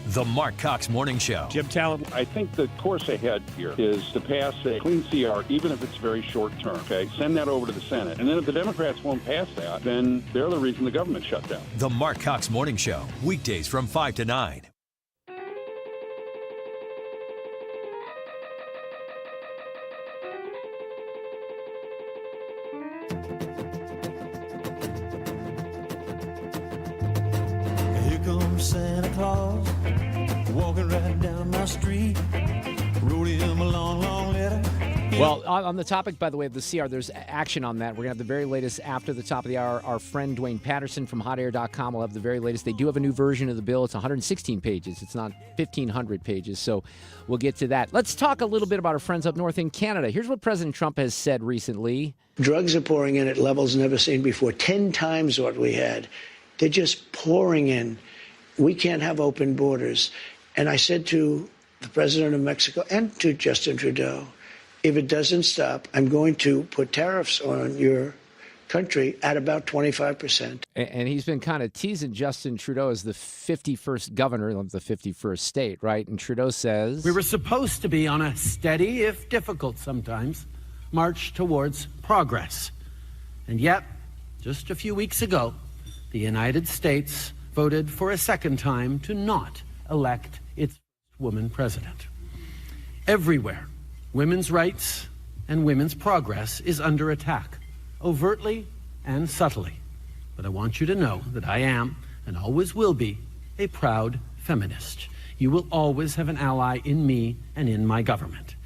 The Mark Cox Morning Show. Jim Talent, I think the course ahead here is to pass a clean CR, even if it's very short term, okay? Send that over to the Senate. And then if the Democrats won't pass that, then they're the reason the government shut down. The Mark Cox Morning Show, weekdays from 5 to 9. Santa Claus walking right down my street, wrote him a long, long letter. Well, on the topic, by the way, of the CR, there's action on that. We're going to have the very latest after the top of the hour. Our friend Duane Patterson from hotair.com will have the very latest. They do have a new version of the bill. It's 116 pages. It's not 1,500 pages, so we'll get to that. Let's talk a little bit about our friends up north in Canada. Here's what President Trump has said recently. Drugs are pouring in at levels never seen before, 10 times what we had. They're just pouring in. We can't have open borders. And I said to the president of Mexico and to Justin Trudeau, if it doesn't stop, I'm going to put tariffs on your country at about 25%. And he's been kind of teasing Justin Trudeau as the 51st governor of the 51st state, right? And Trudeau says, we were supposed to be on a steady, if difficult sometimes, march towards progress. And yet, just a few weeks ago, the United States voted for a second time to not elect its woman president. Everywhere, women's rights and women's progress is under attack, overtly and subtly. But I want you to know that I am, and always will be, a proud feminist. You will always have an ally in me and in my government.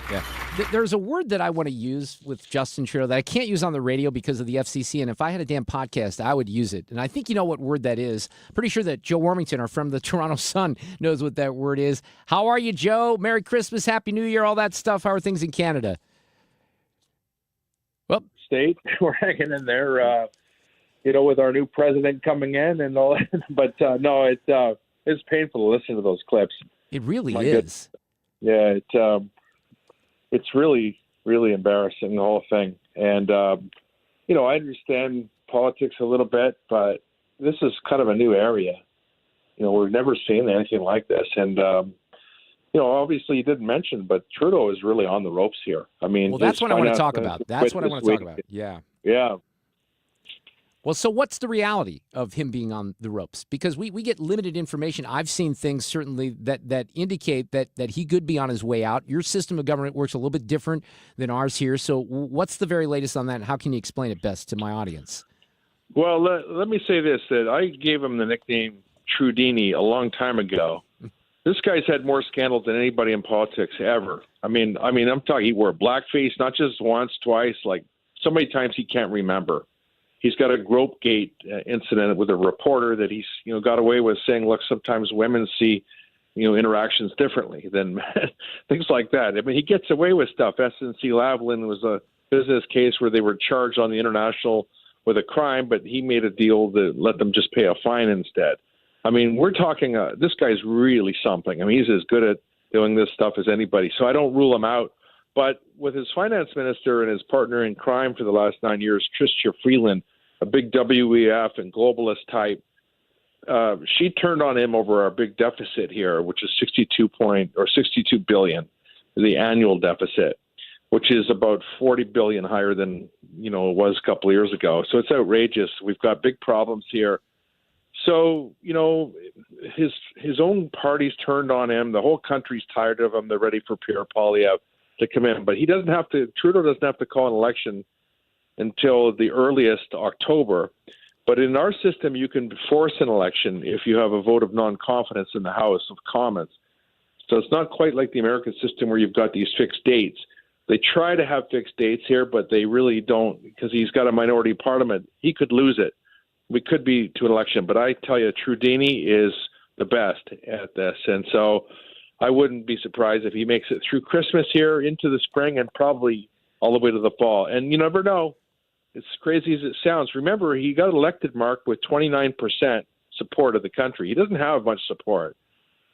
Yeah. There's a word that I want to use with Justin Trudeau that I can't use on the radio because of the FCC, and if I had a damn podcast, I would use it. And I think you know what word that is. Pretty sure that Joe Warmington, our friend the Toronto Sun, knows what that word is. How are you, Joe? Merry Christmas, Happy New Year, all that stuff. How are things in Canada? Well, state, we're hanging in there, with our new president coming in and all that. But no, it's painful to listen to those clips. It really is. Yeah, it's really, really embarrassing, the whole thing. And, I understand politics a little bit, but this is kind of a new area. We've never seen anything like this. And, obviously you didn't mention, but Trudeau is really on the ropes here. I mean, well, that's what I want to talk about. That's what I want to talk about. Yeah. Yeah. Well, so what's the reality of him being on the ropes? Because we get limited information. I've seen things certainly that indicate that he could be on his way out. Your system of government works a little bit different than ours here. So what's the very latest on that? And how can you explain it best to my audience? Well, let me say this, that I gave him the nickname Trudini a long time ago. This guy's had more scandals than anybody in politics ever. I mean, I'm talking, he wore blackface, not just once, twice, like so many times he can't remember. He's got a Gropegate incident with a reporter that he's, got away with saying, look, sometimes women see, interactions differently than men, things like that. I mean, he gets away with stuff. SNC-Lavalin was a business case where they were charged on the international with a crime, but he made a deal to let them just pay a fine instead. I mean, we're talking, this guy's really something. I mean, he's as good at doing this stuff as anybody. So I don't rule him out. But with his finance minister and his partner in crime for the last 9 years, Chrystia Freeland, a big WEF and globalist type, she turned on him over our big deficit here, which is 62 billion, the annual deficit, which is about 40 billion higher than it was a couple of years ago. So it's outrageous. We've got big problems here. So his own party's turned on him. The whole country's tired of him. They're ready for Pierre Poilievre to come in, but Trudeau doesn't have to call an election until the earliest October. But in our system, you can force an election if you have a vote of non-confidence in the House of Commons. So it's not quite like the American system where you've got these fixed dates. They try to have fixed dates here, but they really don't, because he's got a minority parliament. He could lose it. We could be to an election, but I tell you, Trudini is the best at this. And so I wouldn't be surprised if he makes it through Christmas here into the spring and probably all the way to the fall. And you never know. As crazy as it sounds, remember, he got elected, Mark, with 29% support of the country. He doesn't have much support.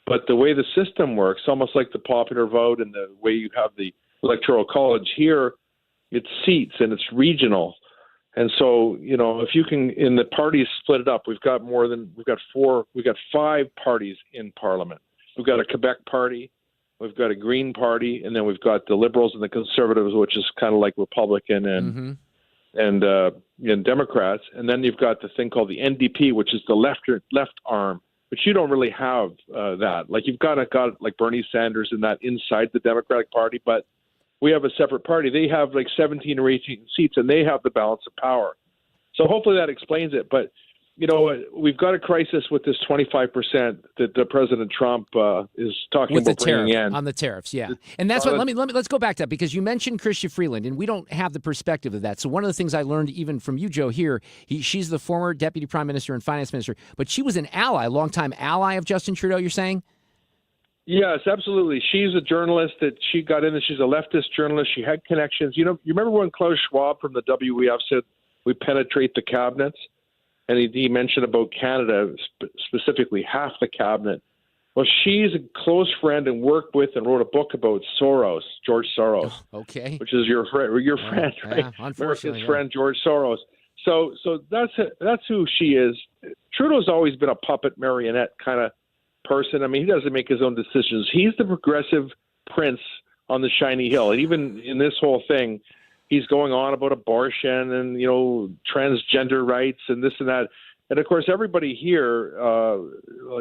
But the way the system works, almost like the popular vote and the way you have the Electoral College here, it's seats and it's regional. And so, if you can, in the parties split it up, we've got 5 parties in Parliament. We've got a Quebec party, we've got a Green party, and then we've got the Liberals and the Conservatives, which is kind of like Republican and Democrats. And then you've got the thing called the NDP, which is the left arm, but you don't really have that. Like you've got like Bernie Sanders and that inside the Democratic Party, but we have a separate party. They have like 17 or 18 seats, and they have the balance of power. So hopefully that explains it. But, we've got a crisis with this 25% that President Trump is talking with about the bringing tariff, in. on the tariffs, yeah. And that's what, let's go back to that, because you mentioned Chrystia Freeland, and we don't have the perspective of that. So one of the things I learned even from you, Joe, here, she's the former Deputy Prime Minister and Finance Minister, but she was an ally, longtime ally of Justin Trudeau, you're saying? Yes, absolutely. She's a journalist that she got in. She's a leftist journalist. She had connections. You remember when Klaus Schwab from the WEF said we penetrate the cabinets? And he mentioned about Canada, specifically half the cabinet. Well, she's a close friend and worked with and wrote a book about George Soros. Oh, okay. Which is your friend, right? Yeah, unfortunately, America's friend, George Soros. So that's who she is. Trudeau's always been a puppet marionette kind of person. I mean, he doesn't make his own decisions. He's the progressive prince on the shiny hill. And even in this whole thing, he's going on about abortion and, transgender rights and this and that. And of course, everybody here,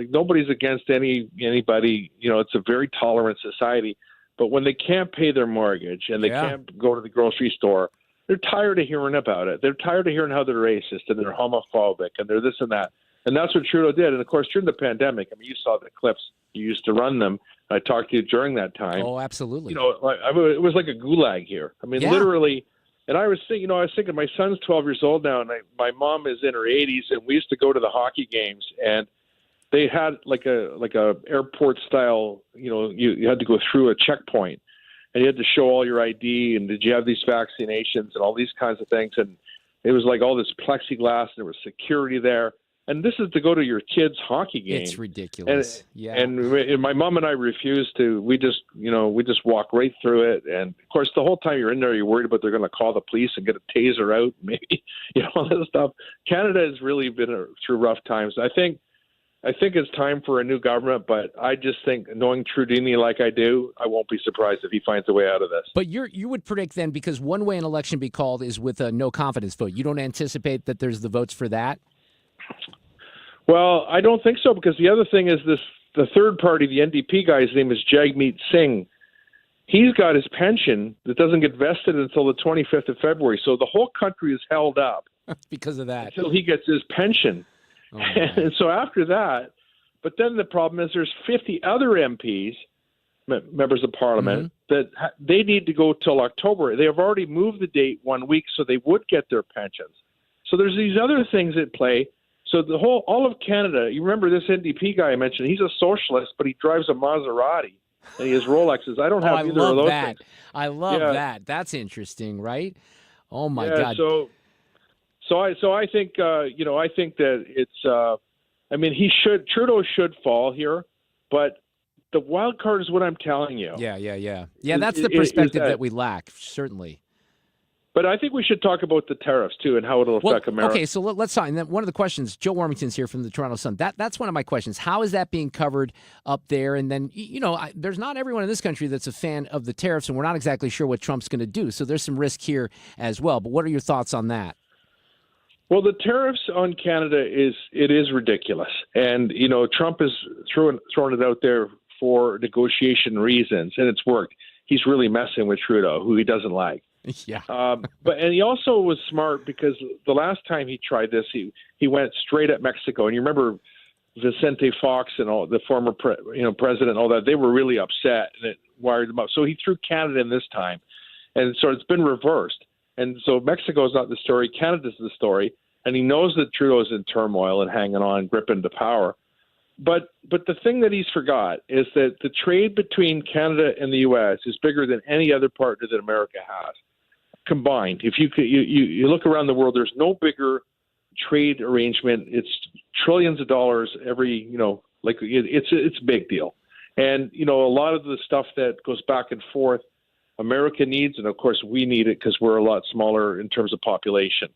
nobody's against anybody. It's a very tolerant society. But when they can't pay their mortgage and they can't go to the grocery store, they're tired of hearing about it. They're tired of hearing how they're racist and they're homophobic and they're this and that. And that's what Trudeau did. And, of course, during the pandemic, I mean, you saw the clips. You used to run them. I talked to you during that time. Oh, absolutely. You know, it was like a gulag here. I mean, literally. And I was thinking, my son's 12 years old now, and my mom is in her 80s, and we used to go to the hockey games, and they had like a airport style, you had to go through a checkpoint, and you had to show all your ID, and did you have these vaccinations and all these kinds of things. And it was like all this plexiglass, and there was security there. And this is to go to your kid's hockey game. It's ridiculous. And my mom and I refused to. We just walk right through it. And of course, the whole time you're in there, you're worried about they're going to call the police and get a taser out, maybe, all that stuff. Canada has really been through rough times. I think it's time for a new government, but I just think, knowing Trudini like I do, I won't be surprised if he finds a way out of this. But you would predict then, because one way an election be called is with a no confidence vote. You don't anticipate that there's the votes for that? Well, I don't think so, because the other thing is the third party, the NDP guy, his name is Jagmeet Singh. He's got his pension that doesn't get vested until the 25th of February. So the whole country is held up because of that until he gets his pension. Oh, and so after that, but then the problem is there's 50 other MPs, members of parliament, that they need to go till October. They have already moved the date 1 week so they would get their pensions. So there's these other things at play. So all of Canada, you remember this NDP guy I mentioned, he's a socialist, but he drives a Maserati and he has Rolexes. I don't have either of those things. I love that. That's interesting, right? Oh my God. So I think I think that it's Trudeau should fall here, but the wild card is what I'm telling you. Yeah. That's the perspective that we lack, certainly. But I think we should talk about the tariffs, too, and how it'll affect America. Okay, so let's talk. And then one of the questions, Joe Warmington's here from the Toronto Sun. That's one of my questions. How is that being covered up there? And then, there's not everyone in this country that's a fan of the tariffs, and we're not exactly sure what Trump's going to do. So there's some risk here as well. But what are your thoughts on that? Well, the tariffs on Canada is ridiculous. And, Trump is throwing it out there for negotiation reasons, and it's worked. He's really messing with Trudeau, who he doesn't like. Yeah. And he also was smart, because the last time he tried this, he went straight at Mexico. And you remember Vicente Fox and all the former president and all that, they were really upset, and it wired them up. So he threw Canada in this time. And so it's been reversed. And so Mexico is not the story, Canada's the story. And he knows that Trudeau's in turmoil and hanging on, gripping to power. But the thing that he's forgot is that the trade between Canada and the U.S. is bigger than any other partner that America has combined. If you look around the world, there's no bigger trade arrangement. It's trillions of dollars every, it's a big deal. And, a lot of the stuff that goes back and forth, America needs, and of course we need it because we're a lot smaller in terms of population.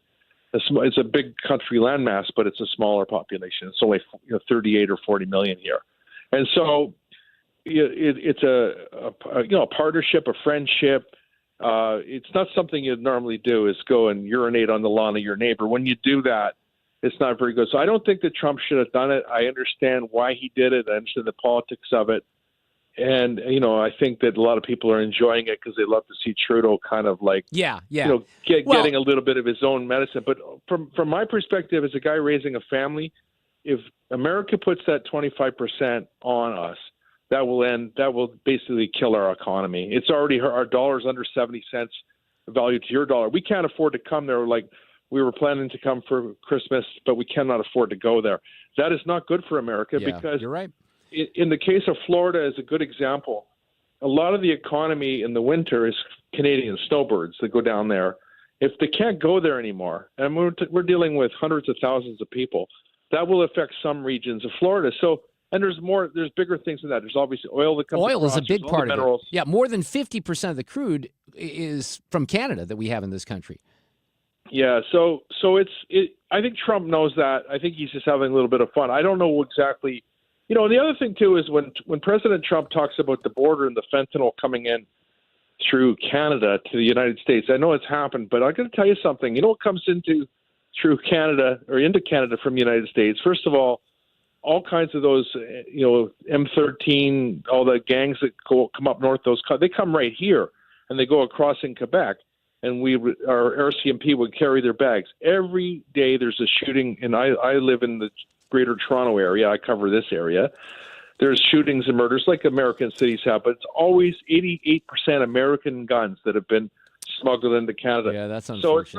It's a big country landmass, but it's a smaller population. It's only 38 or 40 million here. And so it's a partnership, a friendship. It's not something you'd normally do, is go and urinate on the lawn of your neighbor. When you do that, it's not very good. So I don't think that Trump should have done it. I understand why he did it. I understand the politics of it. And, I think that a lot of people are enjoying it because they love to see Trudeau kind of like, getting a little bit of his own medicine. But from my perspective, as a guy raising a family, if America puts that 25% on us, that will basically kill our economy. It's already, our dollar's under 70 cents value to your dollar. We can't afford to come there. Like, we were planning to come for Christmas, but we cannot afford to go there. That is not good for America, because you're right. In the case of Florida is a good example. A lot of the economy in the winter is Canadian snowbirds that go down there. If they can't go there anymore, and we're dealing with hundreds of thousands of people, that will affect some regions of Florida. So, and there's bigger things than that. There's obviously oil that comes across. Oil is a big part of it. Yeah, more than 50% of the crude is from Canada that we have in this country. Yeah, so I think Trump knows that. I think he's just having a little bit of fun. I don't know exactly. And the other thing, too, is when President Trump talks about the border and the fentanyl coming in through Canada to the United States, I know it's happened, but I'm going to tell you something. You know what comes through Canada or into Canada from the United States? First of all kinds of those, M13, all the gangs that come up north, they come right here, and they go across in Quebec, and our RCMP would carry their bags. Every day there's a shooting, and I live in the Greater Toronto area. I cover this area. There's shootings and murders like American cities have, but it's always 88% American guns that have been smuggled into Canada. Yeah, that's unfortunate. So it's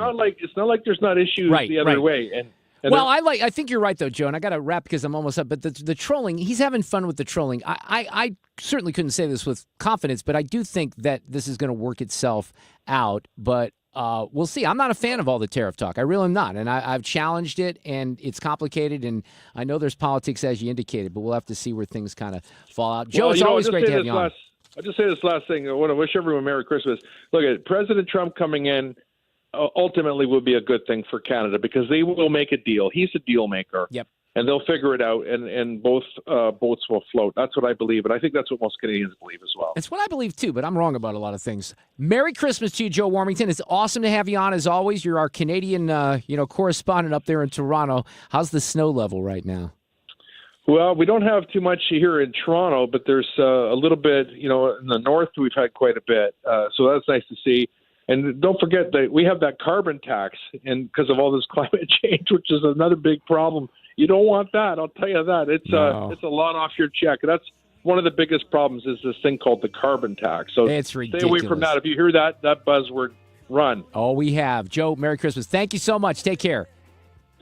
not like there's not issues the other way. And well, I think you're right though, Joe, and I got to wrap because I'm almost up. But the trolling, he's having fun with the trolling. I certainly couldn't say this with confidence, but I do think that this is going to work itself out. But we'll see. I'm not a fan of all the tariff talk. I really am not. And I've challenged it, and it's complicated. And I know there's politics, as you indicated, but we'll have to see where things kind of fall out. Joe, it's always great to have you on. I'll just say this last thing. I want to wish everyone Merry Christmas. Look, at President Trump coming in ultimately will be a good thing for Canada because they will make a deal. He's a deal maker. Yep. And they'll figure it out, and both boats will float. That's what I believe, and I think that's what most Canadians believe as well. It's what I believe, too, but I'm wrong about a lot of things. Merry Christmas to you, Joe Warmington. It's awesome to have you on, as always. You're our Canadian correspondent up there in Toronto. How's the snow level right now? Well, we don't have too much here in Toronto, but there's a little bit, in the north we've had quite a bit, so that's nice to see. And don't forget that we have that carbon tax, and because of all this climate change, which is another big problem. You don't want that. I'll tell you that. It's a lot off your check. That's one of the biggest problems is this thing called the carbon tax. So it's ridiculous. Stay away from that. If you hear that buzzword, run. Oh, we have. Joe, Merry Christmas. Thank you so much. Take care.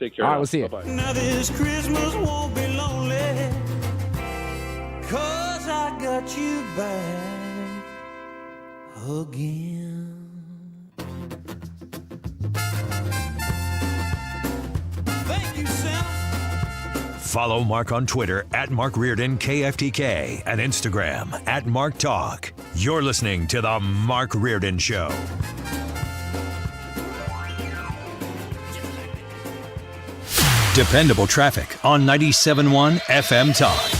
Take care. All right, we'll see you. Bye-bye. Now this Christmas won't be lonely, 'cause I got you back again. Thank you, Santa. Follow Mark on Twitter at Mark Reardon KFTK and Instagram at Mark Talk. You're listening to The Mark Reardon Show. Dependable traffic on 97.1 FM Talk.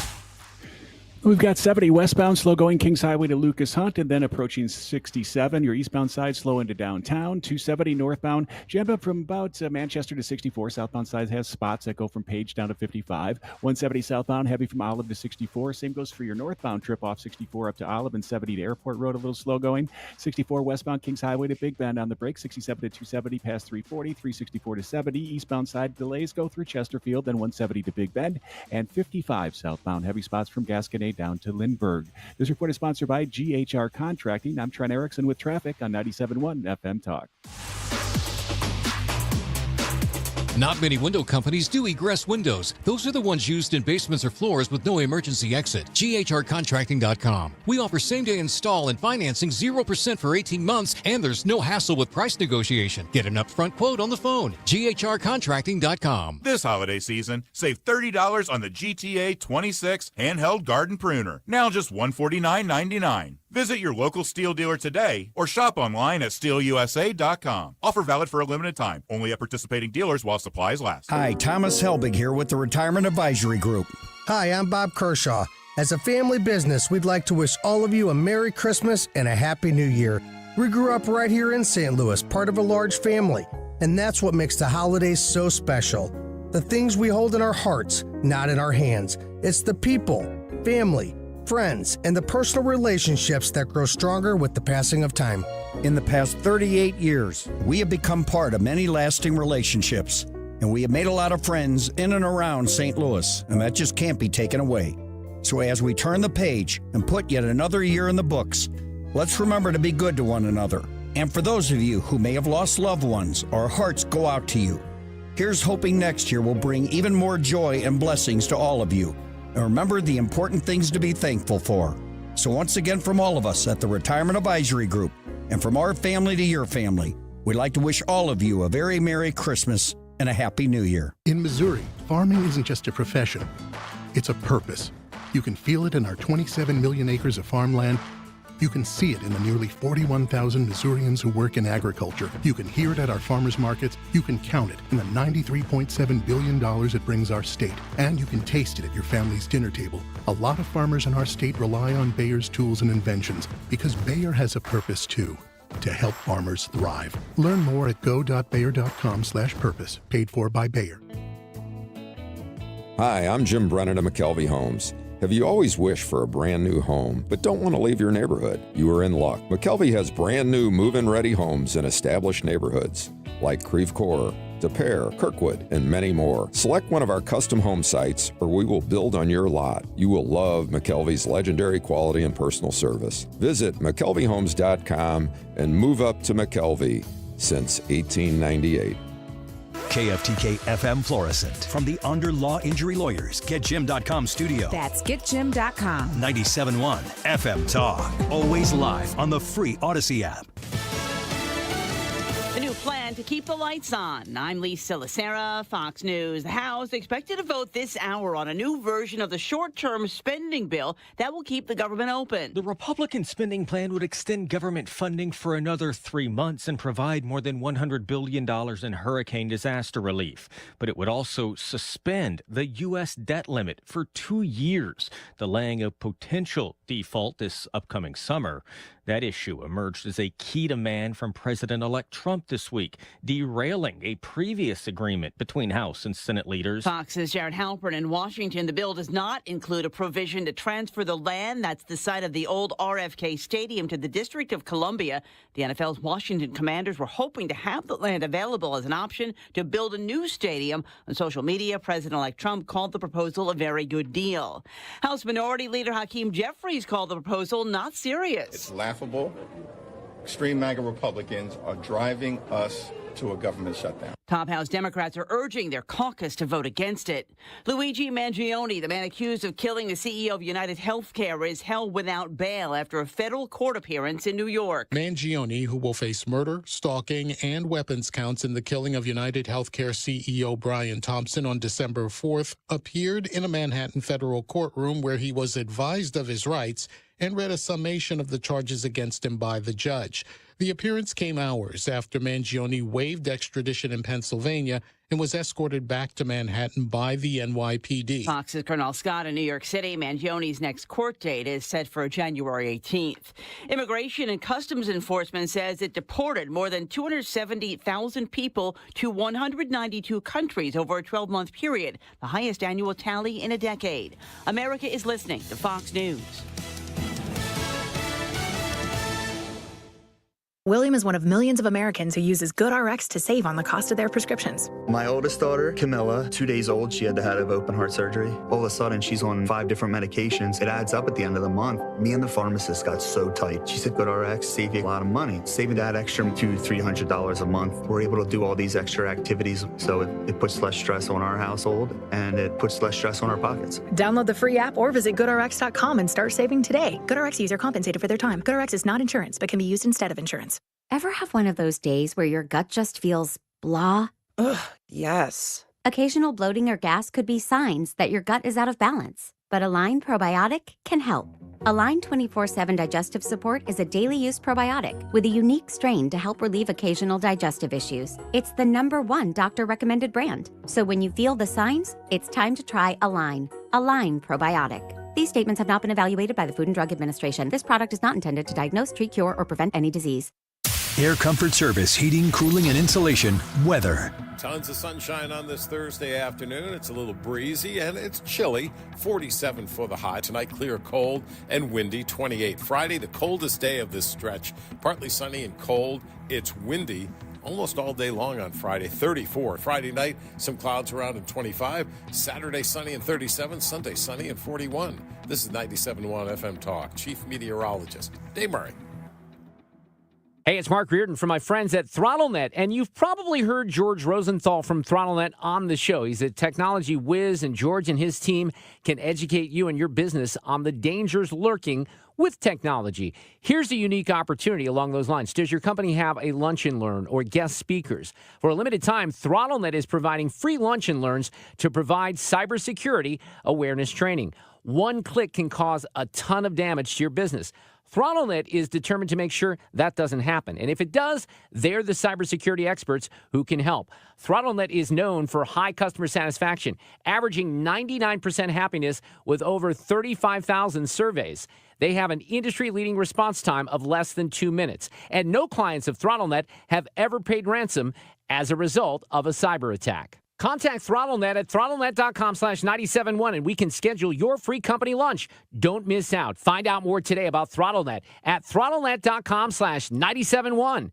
We've got 70 westbound, slow going Kings Highway to Lucas Hunt, and then approaching 67. Your eastbound side slow into downtown. 270 northbound, jammed up from about Manchester to 64. Southbound side has spots that go from Page down to 55. 170 southbound, heavy from Olive to 64. Same goes for your northbound trip off 64 up to Olive, and 70 to Airport Road, a little slow going. 64 westbound Kings Highway to Big Bend on the break. 67 to 270 past 340. 364 to 70. Eastbound side delays go through Chesterfield, then 170 to Big Bend. And 55 southbound, heavy spots from Gasconade down to Lindbergh. This report is sponsored by GHR Contracting. I'm Trent Erickson with traffic on 97.1 FM Talk. Not many window companies do egress windows. Those are the ones used in basements or floors with no emergency exit. GHRcontracting.com. We offer same-day install and financing 0% for 18 months, and there's no hassle with price negotiation. Get an upfront quote on the phone. GHRcontracting.com. This holiday season, save $30 on the GTA 26 handheld garden pruner. Now just $149.99. Visit your local Steel dealer today or shop online at steelusa.com. Offer valid for a limited time. Only at participating dealers while supplies last. Hi, Thomas Helbig here with the Retirement Advisory Group. Hi, I'm Bob Kershaw. As a family business, we'd like to wish all of you a Merry Christmas and a Happy New Year. We grew up right here in St. Louis, part of a large family, and that's what makes the holidays so special. The things we hold in our hearts, not in our hands. It's the people, family, friends, and the personal relationships that grow stronger with the passing of time. In the past 38 years, we have become part of many lasting relationships, and we have made a lot of friends in and around St. Louis, and that just can't be taken away. So as we turn the page and put yet another year in the books, let's remember to be good to one another. And for those of you who may have lost loved ones, our hearts go out to you. Here's hoping next year will bring even more joy and blessings to all of you. And remember the important things to be thankful for. So once again, from all of us at the Retirement Advisory Group, and from our family to your family, we'd like to wish all of you a very Merry Christmas and a Happy New Year. In Missouri, farming isn't just a profession, it's a purpose. You can feel it in our 27 million acres of farmland. You can see it in the nearly 41,000 Missourians who work in agriculture. You can hear it at our farmers markets. You can count it in the $93.7 billion it brings our state. And you can taste it at your family's dinner table. A lot of farmers in our state rely on Bayer's tools and inventions because Bayer has a purpose too, to help farmers thrive. Learn more at go.bayer.com/purpose, paid for by Bayer. Hi, I'm Jim Brennan of McKelvey Homes. Have you always wished for a brand new home, but don't want to leave your neighborhood? You are in luck. McKelvey has brand new move-in ready homes in established neighborhoods like Creve Coeur, De Pere, Kirkwood, and many more. Select one of our custom home sites or we will build on your lot. You will love McKelvey's legendary quality and personal service. Visit McKelveyhomes.com and move up to McKelvey since 1898. KFTK FM Florissant. From the Under Law Injury Lawyers, GetJim.com studio. That's GetJim.com. 97.1 FM Talk. Always live on the free Odyssey app. A new plan to keep the lights on. I'm Lisa Lacera, Fox News. The House expected to vote this hour on a new version of the short-term spending bill that will keep the government open. The Republican spending plan would extend government funding for another 3 months and provide more than $100 billion in hurricane disaster relief. But it would also suspend the U.S. debt limit for 2 years, delaying a potential default this upcoming summer. That issue emerged as a key demand from President-elect Trump this week, derailing a previous agreement between House and Senate leaders. Fox's Jared Halpern in Washington. The bill does not include a provision to transfer the land that's the site of the old RFK Stadium to the District of Columbia. The NFL's Washington Commanders were hoping to have the land available as an option to build a new stadium. On social media, President-elect Trump called the proposal a very good deal. House Minority Leader Hakeem Jeffries called the proposal not serious. It's laughable. Extreme MAGA Republicans are driving us to a government shutdown. Top House Democrats are urging their caucus to vote against it. Luigi Mangione, the man accused of killing the CEO of United Healthcare, is held without bail after a federal court appearance in New York. Mangione, who will face murder, stalking, and weapons counts in the killing of United Healthcare CEO Brian Thompson on December 4th, appeared in a Manhattan federal courtroom where he was advised of his rights and read a summation of the charges against him by the judge. The appearance came hours after Mangione waived extradition in Pennsylvania and was escorted back to Manhattan by the NYPD. Fox's Colonel Scott in New York City. Mangione's next court date is set for January 18th. Immigration and Customs Enforcement says it deported more than 270,000 people to 192 countries over a 12-month period, the highest annual tally in a decade. America is listening to Fox News. William is one of millions of Americans who uses GoodRx to save on the cost of their prescriptions. My oldest daughter, Camilla, 2 days old, she had to have open heart surgery. All of a sudden, she's on 5 different medications. It adds up at the end of the month. Me and the pharmacist got so tight. She said, GoodRx save you a lot of money. Saving that extra $200-300 a month. We're able to do all these extra activities, so it puts less stress on our household, and it puts less stress on our pockets. Download the free app or visit GoodRx.com and start saving today. GoodRx user compensated for their time. GoodRx is not insurance, but can be used instead of insurance. Ever have one of those days where your gut just feels blah? Ugh, yes. Occasional bloating or gas could be signs that your gut is out of balance, but Align Probiotic can help. Align 24/7 Digestive Support is a daily use probiotic with a unique strain to help relieve occasional digestive issues. It's the #1 doctor-recommended brand. So when you feel the signs, it's time to try Align. Align Probiotic. These statements have not been evaluated by the Food and Drug Administration. This product is not intended to diagnose, treat, cure, or prevent any disease. Air Comfort Service, heating, cooling, and insulation. Weather. Tons of sunshine on this Thursday afternoon. It's a little breezy and it's chilly. 47 for the high. Tonight, clear, cold, and windy. 28. Friday, the coldest day of this stretch. Partly sunny and cold. It's windy almost all day long on Friday. 34. Friday night, some clouds around and 25. Saturday, sunny and 37. Sunday, sunny and 41. This is 97.1 FM Talk. Chief Meteorologist Dave Murray. Hey, it's Mark Reardon from my friends at ThrottleNet, and you've probably heard George Rosenthal from ThrottleNet on the show. He's a technology whiz, and George and his team can educate you and your business on the dangers lurking with technology. Here's a unique opportunity along those lines. Does your company have a lunch and learn or guest speakers? For a limited time, ThrottleNet is providing free lunch and learns to provide cybersecurity awareness training. One click can cause a ton of damage to your business. ThrottleNet is determined to make sure that doesn't happen. And if it does, they're the cybersecurity experts who can help. ThrottleNet is known for high customer satisfaction, averaging 99% happiness with over 35,000 surveys. They have an industry-leading response time of less than 2 minutes. And no clients of ThrottleNet have ever paid ransom as a result of a cyber attack. Contact ThrottleNet at throttlenet.com/971 and we can schedule your free company lunch. Don't miss out. Find out more today about ThrottleNet at throttlenet.com/971.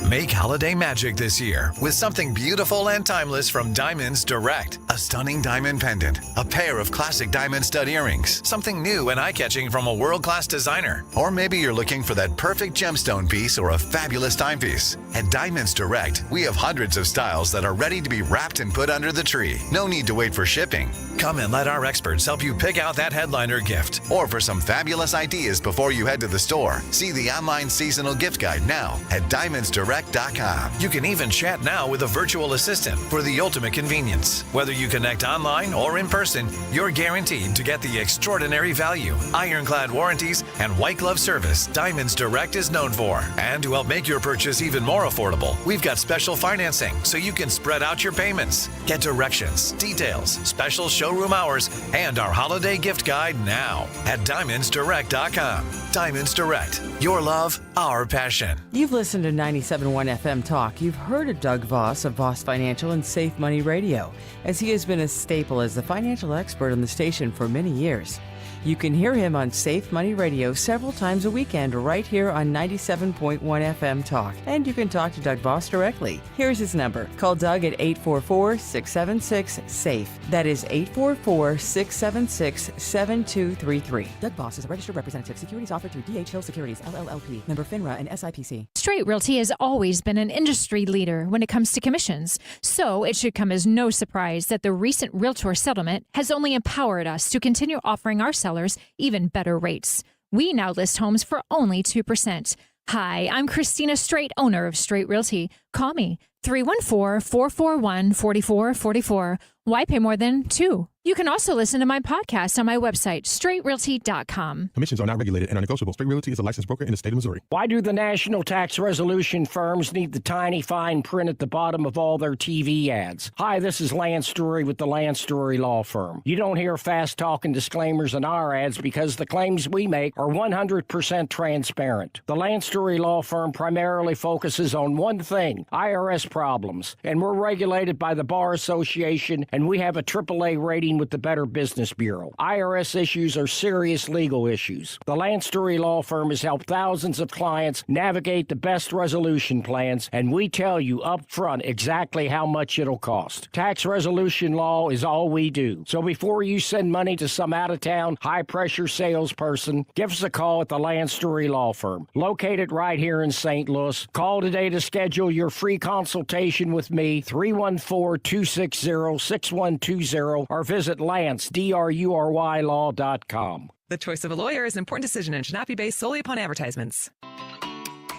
Make holiday magic this year with something beautiful and timeless from Diamonds Direct. A stunning diamond pendant, a pair of classic diamond stud earrings, something new and eye-catching from a world-class designer. Or maybe you're looking for that perfect gemstone piece or a fabulous timepiece. At Diamonds Direct, we have hundreds of styles that are ready to be wrapped and put under the tree. No need to wait for shipping. Come and let our experts help you pick out that headliner gift. Or for some fabulous ideas before you head to the store, see the online seasonal gift guide now at diamondsdirect.com. You can even chat now with a virtual assistant for the ultimate convenience. Whether you connect online or in person, you're guaranteed to get the extraordinary value, ironclad warranties, and white glove service Diamonds Direct is known for. And to help make your purchase even more affordable, we've got special financing so you can spread out your payments. Get directions, details, special showroom hours, and our holiday gift guide now at diamondsdirect.com. Diamonds Direct. Your love, our passion. You've listened to 97.1 FM Talk. You've heard of Doug Voss of Voss Financial and Safe Money Radio, as he has been a staple as the financial expert on the station for many years. You can hear him on Safe Money Radio several times a weekend right here on 97.1 FM Talk. And you can talk to Doug Voss directly. Here's his number. Call Doug at 844-676-SAFE. That is 844-676-7233. Doug Voss is a registered representative. Securities offered through D.H. Hill Securities, LLLP. Member FINRA and SIPC. Straight Realty has always been an industry leader when it comes to commissions. So it should come as no surprise that the recent Realtor settlement has only empowered us to continue offering our sellers even better rates. We now list homes for only 2%. Hi, I'm Christina Straight, owner of Straight Realty. Call me 314-441-4444. Why pay more than 2? You can also listen to my podcast on my website, straightrealty.com. Commissions are not regulated and are negotiable. Straight Realty is a licensed broker in the state of Missouri. Why do the national tax resolution firms need the tiny fine print at the bottom of all their TV ads? Hi, this is Lance Story with the Lance Story Law Firm. You don't hear fast-talking disclaimers in our ads because the claims we make are 100% transparent. The Lance Story Law Firm primarily focuses on one thing, IRS problems, and we're regulated by the Bar Association, and we have a AAA rating with the Better Business Bureau. IRS issues are serious legal issues. The Lance Story Law Firm has helped thousands of clients navigate the best resolution plans, and we tell you up front exactly how much it'll cost. Tax resolution law is all we do. So before you send money to some out-of-town, high-pressure salesperson, give us a call at the Lance Story Law Firm, located right here in St. Louis. Call today to schedule your free consultation with me, 314-260-6120, or visit Lance, D-R-U-R-Y law.com. The choice of a lawyer is an important decision and should not be based solely upon advertisements.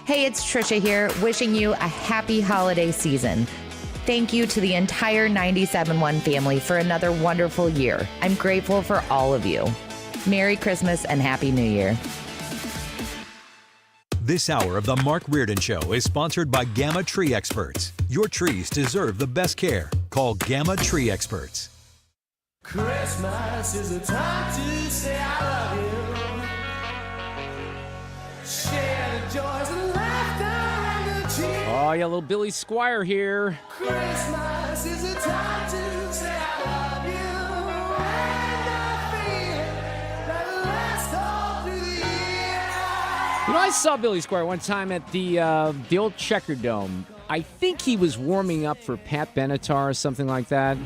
Hey, it's Trisha here, wishing you a happy holiday season. Thank you to the entire 97.1 family for another wonderful year. I'm grateful for all of you. Merry Christmas and Happy New Year. This hour of the Mark Reardon Show is sponsored by Gamma Tree Experts. Your trees deserve the best care. Call Gamma Tree Experts. Christmas is a time to say I love you. Share the joys and laughter and the tears. Oh, yeah, little Billy Squire here. Christmas is a time to say I love you. And I feel that last all through the year. You know, I saw Billy Squire one time at the old Checker Dome. I think he was warming up for Pat Benatar or something like that.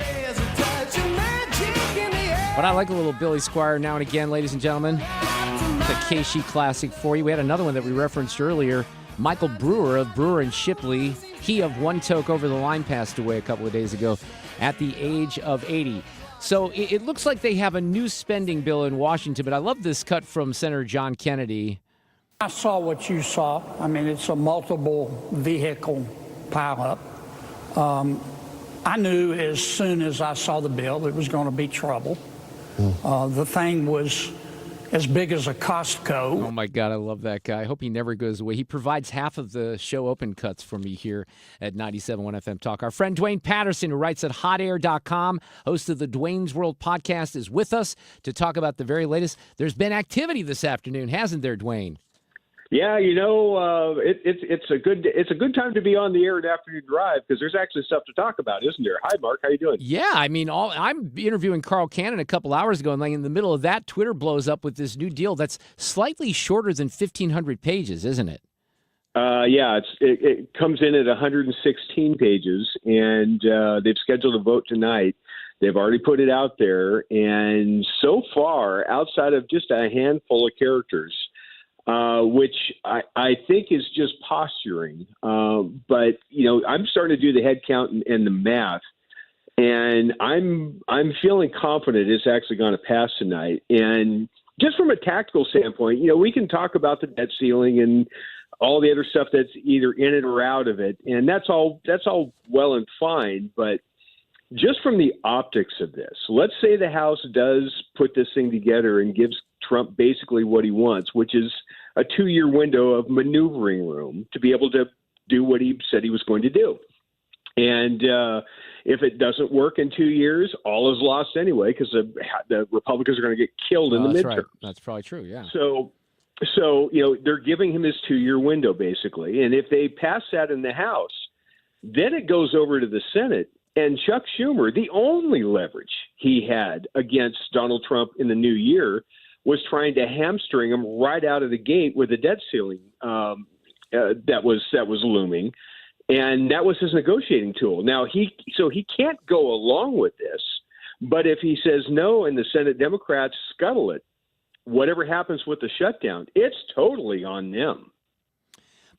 But I like a little Billy Squire now and again, ladies and gentlemen. It's a KC classic for you. We had another one that we referenced earlier. Michael Brewer of Brewer and Shipley. He of One Toke Over the Line passed away a couple of days ago at the age of 80. So it looks like they have a new spending bill in Washington, but I love this cut from Senator John Kennedy. I saw what you saw. I mean, it's a multiple vehicle pileup. I knew as soon as I saw the bill it was going to be trouble. The thing was as big as a Costco. Oh, my God, I love that guy. I hope he never goes away. He provides half of the show open cuts for me here at 97.1 FM Talk. Our friend Duane Patterson, who writes at hotair.com, host of the Duane's World podcast, is with us to talk about the very latest. There's been activity this afternoon, hasn't there, Duane? Yeah, you know, it's a good time to be on the air at Afternoon Drive because there's actually stuff to talk about, isn't there? Hi, Mark. How you doing? Yeah, I mean, I'm interviewing Carl Cannon a couple hours ago, and like in the middle of that, Twitter blows up with this new deal that's slightly shorter than 1,500 pages, isn't it? It comes in at 116 pages, and they've scheduled a vote tonight. They've already put it out there, and so far, outside of just a handful of characters, which I think is just posturing. But I'm starting to do the head count and the math, and I'm feeling confident it's actually going to pass tonight. And just from a tactical standpoint, we can talk about the debt ceiling and all the other stuff that's either in it or out of it, and that's all well and fine. But just from the optics of this, let's say the House does put this thing together and gives Trump basically what he wants, which is a 2-year window of maneuvering room to be able to do what he said he was going to do. And if it doesn't work in 2 years, all is lost anyway, because the Republicans are going to get killed in the midterm. Right. That's probably true, yeah. So they're giving him his 2-year window, basically. And if they pass that in the House, then it goes over to the Senate. And Chuck Schumer, the only leverage he had against Donald Trump in the new year was trying to hamstring him right out of the gate with a debt ceiling that was looming. And that was his negotiating tool. Now, he can't go along with this. But if he says no and the Senate Democrats scuttle it, whatever happens with the shutdown, it's totally on them.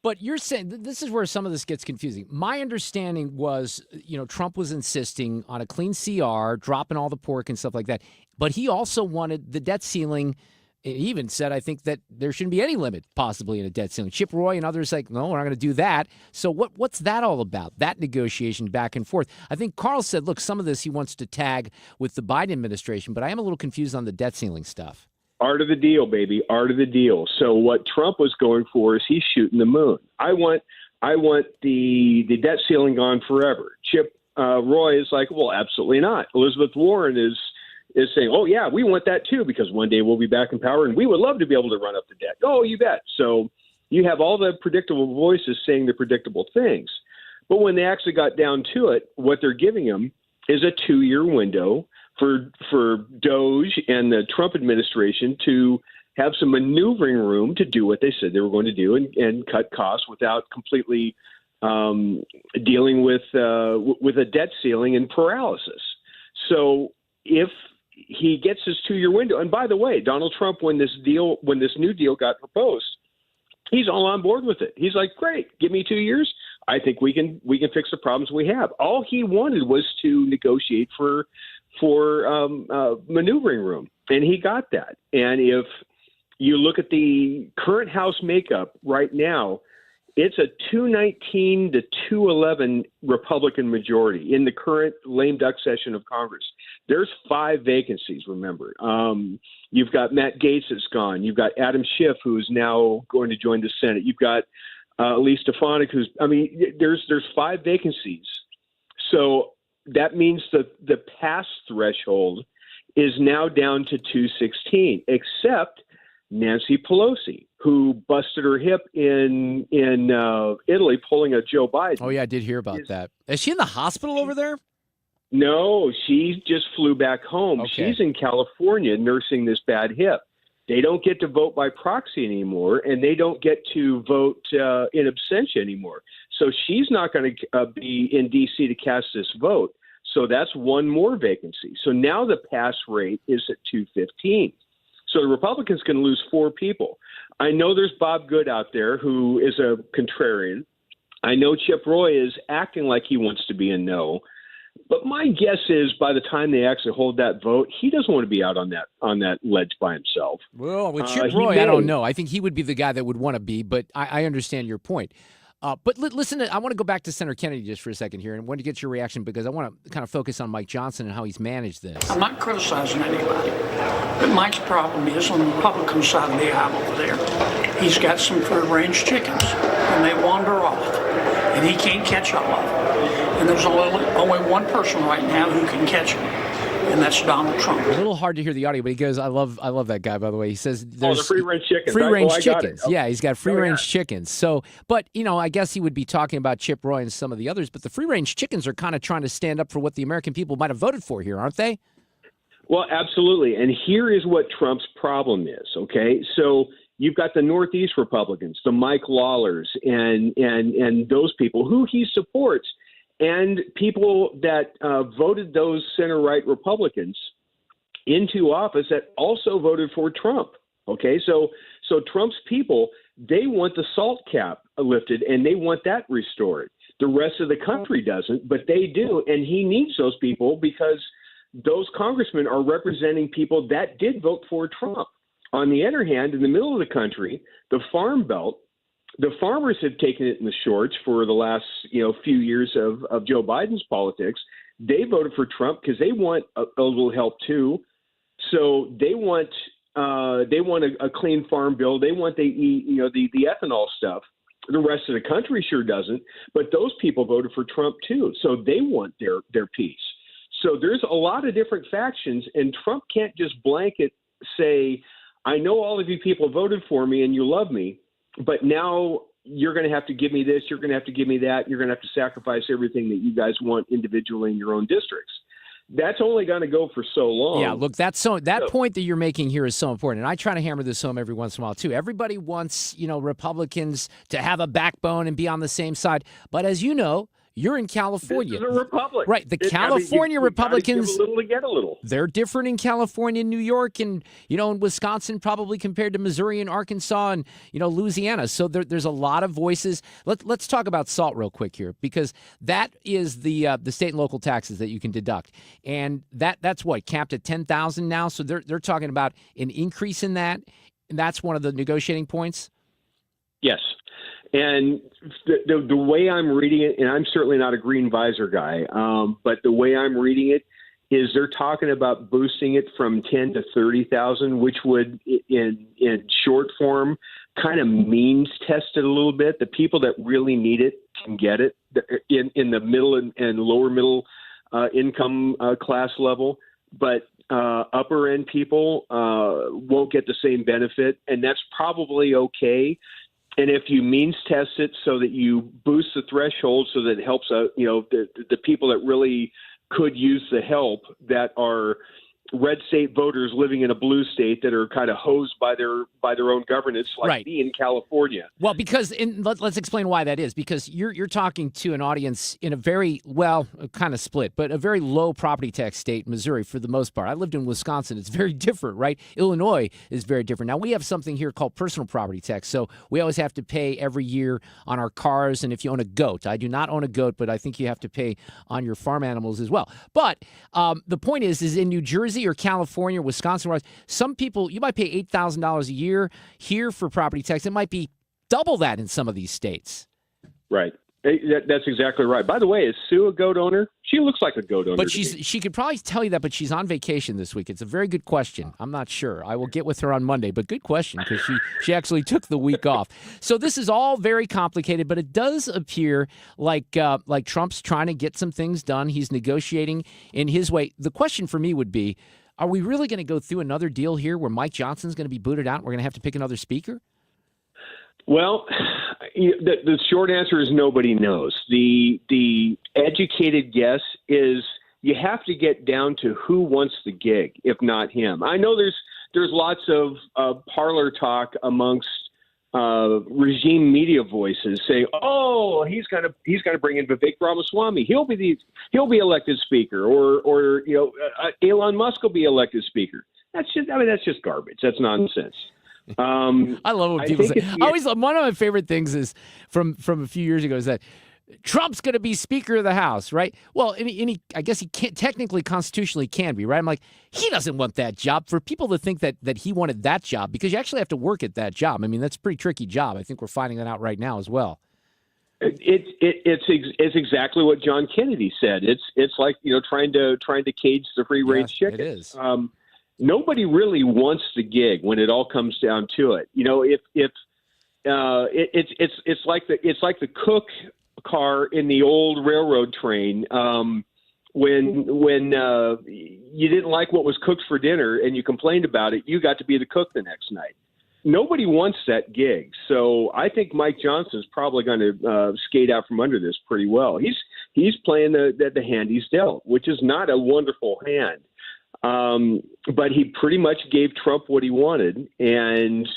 But you're saying this is where some of this gets confusing. My understanding was, Trump was insisting on a clean CR, dropping all the pork and stuff like that. But he also wanted the debt ceiling. He even said, I think, that there shouldn't be any limit possibly in a debt ceiling. Chip Roy and others no, we're not going to do that. So what's that all about, that negotiation back and forth? I think Carl said, look, some of this he wants to tag with the Biden administration, but I am a little confused on the debt ceiling stuff. Art of the deal, baby. Art of the deal. So what Trump was going for is he's shooting the moon. I want the debt ceiling gone forever. Chip Roy is like, well, absolutely not. Elizabeth Warren is saying, oh, yeah, we want that too, because one day we'll be back in power and we would love to be able to run up the debt. Oh, you bet. So you have all the predictable voices saying the predictable things. But when they actually got down to it, what they're giving them is a 2-year window for Doge and the Trump administration to have some maneuvering room to do what they said they were going to do and cut costs without completely dealing with a debt ceiling and paralysis. So if he gets his 2-year window, and by the way, Donald Trump, when this new deal got proposed, he's all on board with it. He's like, great, give me 2 years. I think we can fix the problems we have. All he wanted was to negotiate for maneuvering room, and he got that. And if you look at the current House makeup right now, it's a 219 to 211 Republican majority in the current lame duck session of Congress. There's 5 vacancies, remember. You've got Matt Gaetz that's gone. You've got Adam Schiff, who is now going to join the Senate. You've got Lee Stefanik, there's 5 vacancies. So that means that the pass threshold is now down to 216, except Nancy Pelosi, who busted her hip in Italy pulling a Joe Biden. Oh, yeah, I did hear about that. Is she in the hospital over there? No, she just flew back home. Okay. She's in California nursing this bad hip. They don't get to vote by proxy anymore, and they don't get to vote in absentia anymore. So she's not going to be in D.C. to cast this vote. So that's one more vacancy. So now the pass rate is at 215. So the Republicans can lose 4 people. I know there's Bob Good out there who is a contrarian. I know Chip Roy is acting like he wants to be a no. But my guess is by the time they actually hold that vote, he doesn't want to be out on that ledge by himself. Well, with Chip Roy, I don't know. I think he would be the guy that would want to be, but I understand your point. But listen, I want to go back to Senator Kennedy just for a second here and want to get your reaction because I want to kind of focus on Mike Johnson and how he's managed this. I'm not criticizing anybody, but Mike's problem is on the Republican side of the aisle over there. He's got some free-range chickens, and they wander off, and he can't catch all of them. And there's only one person right now who can catch them, and that's Donald Trump. A little hard to hear the audio, but he goes, I love that guy, by the way. He says there's the free-range chickens. Free-range chickens. Yeah, he's got free-range chickens. So, but, I guess he would be talking about Chip Roy and some of the others, but the free-range chickens are kind of trying to stand up for what the American people might have voted for here, aren't they? Well, absolutely. And here is what Trump's problem is, okay? So you've got the Northeast Republicans, the Mike Lawlers, and those people who he supports, and people that voted those center-right Republicans into office that also voted for Trump. Okay, so Trump's people, they want the SALT cap lifted, and they want that restored. The rest of the country doesn't, but they do, and he needs those people because those congressmen are representing people that did vote for Trump. On the other hand, in the middle of the country, the Farm Belt, the farmers have taken it in the shorts for the last few years of Joe Biden's politics. They voted for Trump because they want a little help too. So they want a clean farm bill. They want the ethanol stuff. The rest of the country sure doesn't. But those people voted for Trump too, so they want their piece. So there's a lot of different factions, and Trump can't just blanket say, I know all of you people voted for me and you love me, but now you're going to have to give me this, you're going to have to give me that, you're going to have to sacrifice everything that you guys want individually in your own districts. That's only going to go for so long. Yeah, look, that point that you're making here is so important, and I try to hammer this home every once in a while too. Everybody wants, Republicans to have a backbone and be on the same side, but as you know, you're in California. This is a republic. Right. The California Republicans, give a little to get a little. They're different in California and New York and, in Wisconsin probably compared to Missouri and Arkansas and, Louisiana. So there's a lot of voices. Let's talk about SALT real quick here, because that is the state and local taxes that you can deduct. And that's what, capped at $10,000 now? So they're talking about an increase in that. And that's one of the negotiating points? Yes. And the way I'm reading it, and I'm certainly not a green visor guy, but the way I'm reading it is they're talking about boosting it from 10 to 30,000, which would, in short form, kind of means test it a little bit. The people that really need it can get it in the middle and lower middle income class level, but upper end people won't get the same benefit, and that's probably okay. And if you means test it so that you boost the threshold so that it helps the people that really could use the help, that are red state voters living in a blue state that are kind of hosed by their own governance, like right. me in California. Well, because let's explain why that is. Because you're talking to an audience in a very, kind of split, but a very low property tax state, Missouri, for the most part. I lived in Wisconsin. It's very different, right? Illinois is very different. Now, we have something here called personal property tax. So we always have to pay every year on our cars. And if you own a goat, I do not own a goat, but I think you have to pay on your farm animals as well. But the point is in New Jersey or California or Wisconsin, some people, you might pay $8,000 a year here for property tax. It might be double that in some of these states. Right. That's exactly right. By the way, is Sue a goat owner? She looks like a goat owner. But she could probably tell you that, but she's on vacation this week. It's a very good question. I'm not sure. I will get with her on Monday, but good question, because she actually took the week off. So this is all very complicated, but it does appear like Trump's trying to get some things done. He's negotiating in his way. The question for me would be, are we really going to go through another deal here where Mike Johnson's going to be booted out and we're going to have to pick another speaker? Well, the short answer is nobody knows. The educated guess is you have to get down to who wants the gig, if not him. I know there's lots of parlor talk amongst regime media voices saying, "Oh, he's gonna bring in Vivek Ramaswamy. He'll be elected speaker, or Elon Musk will be elected speaker." That's just garbage. That's nonsense. I love when people say. One of my favorite things is from a few years ago is that Trump's going to be Speaker of the House, right? Well, I guess he can't technically, constitutionally can be, right? I'm like, he doesn't want that job. For people to think that he wanted that job, because you actually have to work at that job. I mean, that's a pretty tricky job. I think we're finding that out right now as well. It's exactly what John Kennedy said. It's like trying to cage the free range chicken. It is. Nobody really wants the gig when it all comes down to it. It's like the cook car in the old railroad train. When you didn't like what was cooked for dinner and you complained about it, you got to be the cook the next night. Nobody wants that gig. So I think Mike Johnson's probably going to skate out from under this pretty well. He's playing the hand he's dealt, which is not a wonderful hand. But he pretty much gave Trump what he wanted, and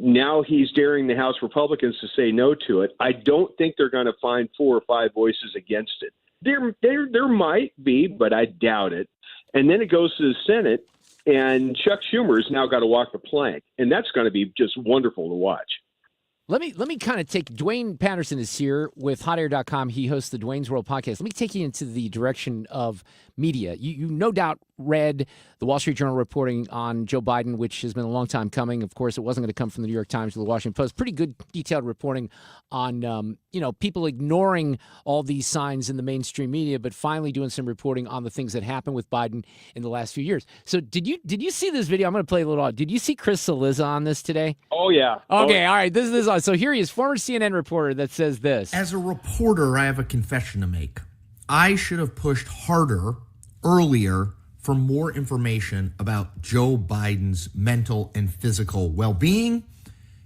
now he's daring the House Republicans to say no to it. I don't think they're going to find 4 or 5 voices against it. There might be, but I doubt it. And then it goes to the Senate, and Chuck Schumer's now got to walk the plank, and that's going to be just wonderful to watch. Let me kind of take Duane Patterson is here with hotair.com. He hosts the Duane's World podcast. Let me take you into the direction of media. You no doubt read the Wall Street Journal reporting on Joe Biden, which has been a long time coming. Of course, it wasn't going to come from the New York Times or the Washington Post. Pretty good detailed reporting on, people ignoring all these signs in the mainstream media, but finally doing some reporting on the things that happened with Biden in the last few years. So did you see this video? I'm going to play a little. Did you see Chris Cillizza on this today? Oh, yeah. Okay, all right. This is on. So here he is, former CNN reporter that says this. As a reporter, I have a confession to make. I should have pushed harder earlier for more information about Joe Biden's mental and physical well-being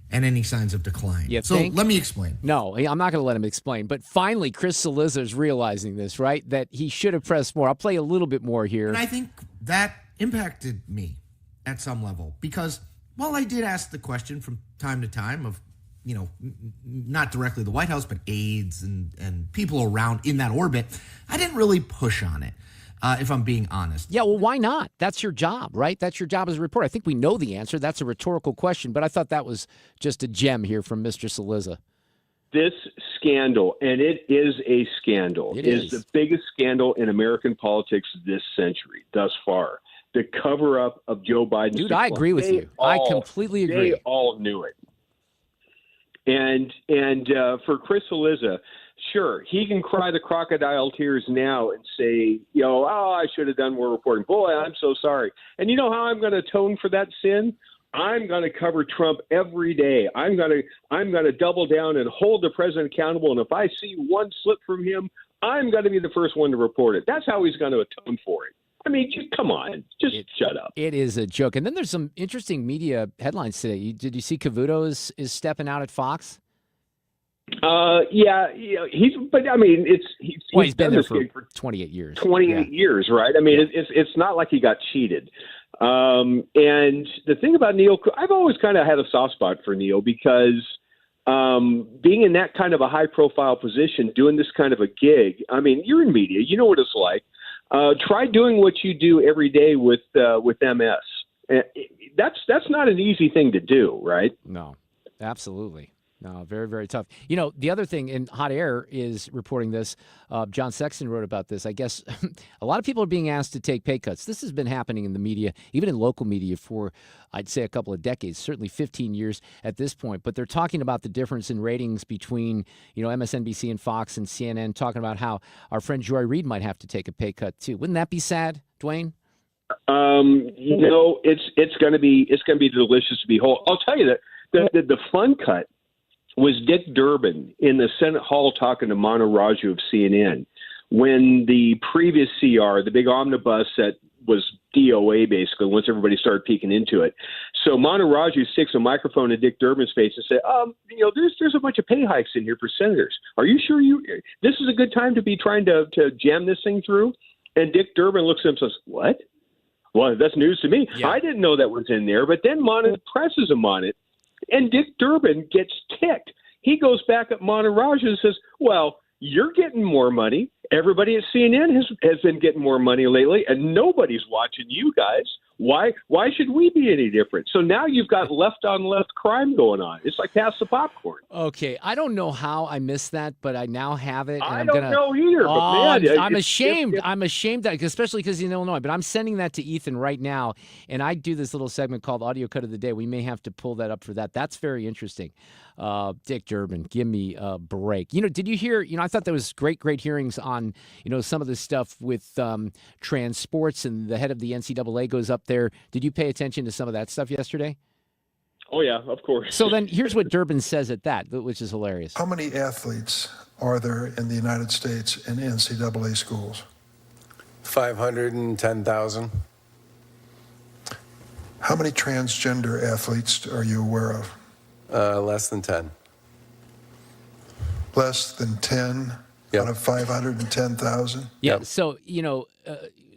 and any signs of decline. Let me explain. No, I'm not going to let him explain. But finally, Chris Cillizza is realizing this, right? That he should have pressed more. I'll play a little bit more here. And I think that impacted me at some level because while I did ask the question from time to time of, not directly the White House, but aides and people around in that orbit, I didn't really push on it, if I'm being honest. Yeah, well, why not? That's your job, right? That's your job as a reporter. I think we know the answer. That's a rhetorical question, but I thought that was just a gem here from Mr. Cillizza. This scandal, and it is a scandal, is the biggest scandal in American politics this century thus far. The cover-up of Joe Biden's Dude, I agree with you. I completely agree. They all knew it. And for Chris Cillizza, sure, he can cry the crocodile tears now and say, I should have done more reporting. Boy, I'm so sorry. And you know how I'm going to atone for that sin? I'm going to cover Trump every day. I'm going to double down and hold the president accountable. And if I see one slip from him, I'm going to be the first one to report it. That's how he's going to atone for it. I mean, come on, just shut up. It is a joke. And then there's some interesting media headlines today. Did you see Cavuto is stepping out at Fox? Yeah, he's been there for 28 years. 28 years, right? I mean, it's not like he got cheated. And the thing about Neil, I've always kind of had a soft spot for Neil because being in that kind of a high-profile position, doing this kind of a gig, I mean, you're in media, you know what it's like. Try doing what you do every day with MS. That's not an easy thing to do, right? No, absolutely. No, very, very tough. The other thing in Hot Air is reporting this. John Sexton wrote about this. I guess a lot of people are being asked to take pay cuts. This has been happening in the media, even in local media for, I'd say, a couple of decades, certainly 15 years at this point. But they're talking about the difference in ratings between, MSNBC and Fox and CNN, talking about how our friend Joy Reid might have to take a pay cut too. Wouldn't that be sad, Duane? It's going to be delicious to behold. I'll tell you that the fun cut was Dick Durbin in the Senate hall talking to Manu Raju of CNN when the previous CR, the big omnibus that was DOA basically, once everybody started peeking into it. So Manu Raju sticks a microphone in Dick Durbin's face and said, there's a bunch of pay hikes in here for senators. Are you sure this is a good time to be trying to jam this thing through? And Dick Durbin looks at him and says, what? Well, that's news to me. Yeah. I didn't know that was in there. But then Manu presses him on it. And Dick Durbin gets ticked. He goes back at Manu Raju and says, well, you're getting more money. Everybody at CNN has been getting more money lately, and nobody's watching you guys. Why should we be any different? So now you've got left-on-left crime going on. It's like pass the popcorn. Okay, I don't know how I missed that, but I now have it. And I don't know either, but man. I'm ashamed. I'm ashamed that, especially because he's in Illinois, but I'm sending that to Ethan right now, and I do this little segment called Audio Cut of the Day. We may have to pull that up for that. That's very interesting. Dick Durbin, give me a break. Did you hear, I thought there was great hearings on, some of this stuff with trans sports, and the head of the NCAA goes up there. Did you pay attention to some of that stuff yesterday? Oh, yeah, of course. So then here's what Durbin says at that, which is hilarious. How many athletes are there in the United States in NCAA schools? 510,000. How many transgender athletes are you aware of? Less than 10. Less than 10 out of 510,000? Yeah, so,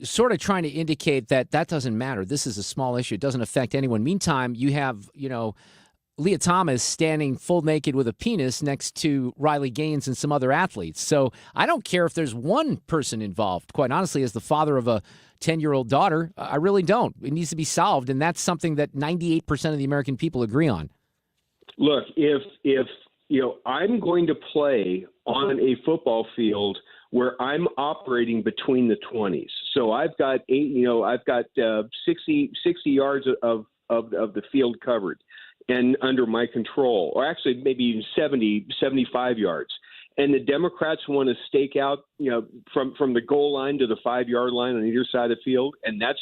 sort of trying to indicate that doesn't matter. This is a small issue. It doesn't affect anyone. Meantime, you have, Leah Thomas standing full naked with a penis next to Riley Gaines and some other athletes. So I don't care if there's one person involved. Quite honestly, as the father of a 10-year-old daughter, I really don't. It needs to be solved, and that's something that 98% of the American people agree on. Look, if I'm going to play on a football field where I'm operating between the 20s, so I've got 60 yards of the field covered and under my control, or actually maybe even 70, 75 yards. And the Democrats want to stake out, from the goal line to the 5-yard line on either side of the field, and that's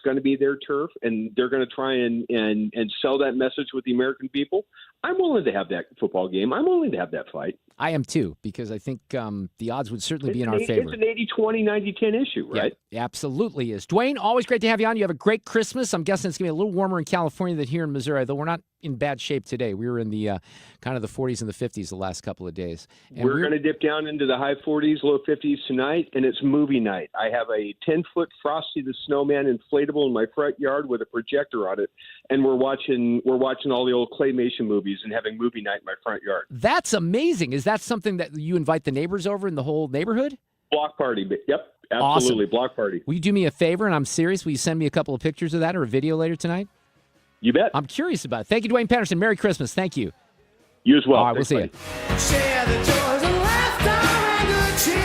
going to be their turf, and they're going to try and sell that message with the American people. I'm willing to have that football game. I'm willing to have that fight. I am too, because I think the odds would certainly be in our favor. It's an 80-20, 90-10 issue, right? Yeah, absolutely is. Duane, always great to have you on. You have a great Christmas. I'm guessing it's going to be a little warmer in California than here in Missouri, though we're not in bad shape today. We were in the kind of the 40s and the 50s the last couple of days. And we're going to dip down into the high 40s, low 50s tonight, and it's movie night. I have a 10-foot Frosty the Snowman inflatable in my front yard with a projector on it, and we're watching all the old claymation movies and having movie night in my front yard. That's amazing. Is that something that you invite the neighbors over in the whole neighborhood? Block party. Yep, absolutely. Awesome. Block party. Will you do me a favor, and I'm serious, will you send me a couple of pictures of that or a video later tonight? You bet. I'm curious about it. Thank you, Duane Patterson. Merry Christmas. Thank you. You as well. All right, we'll see you. Share the joys of laughter and good cheer.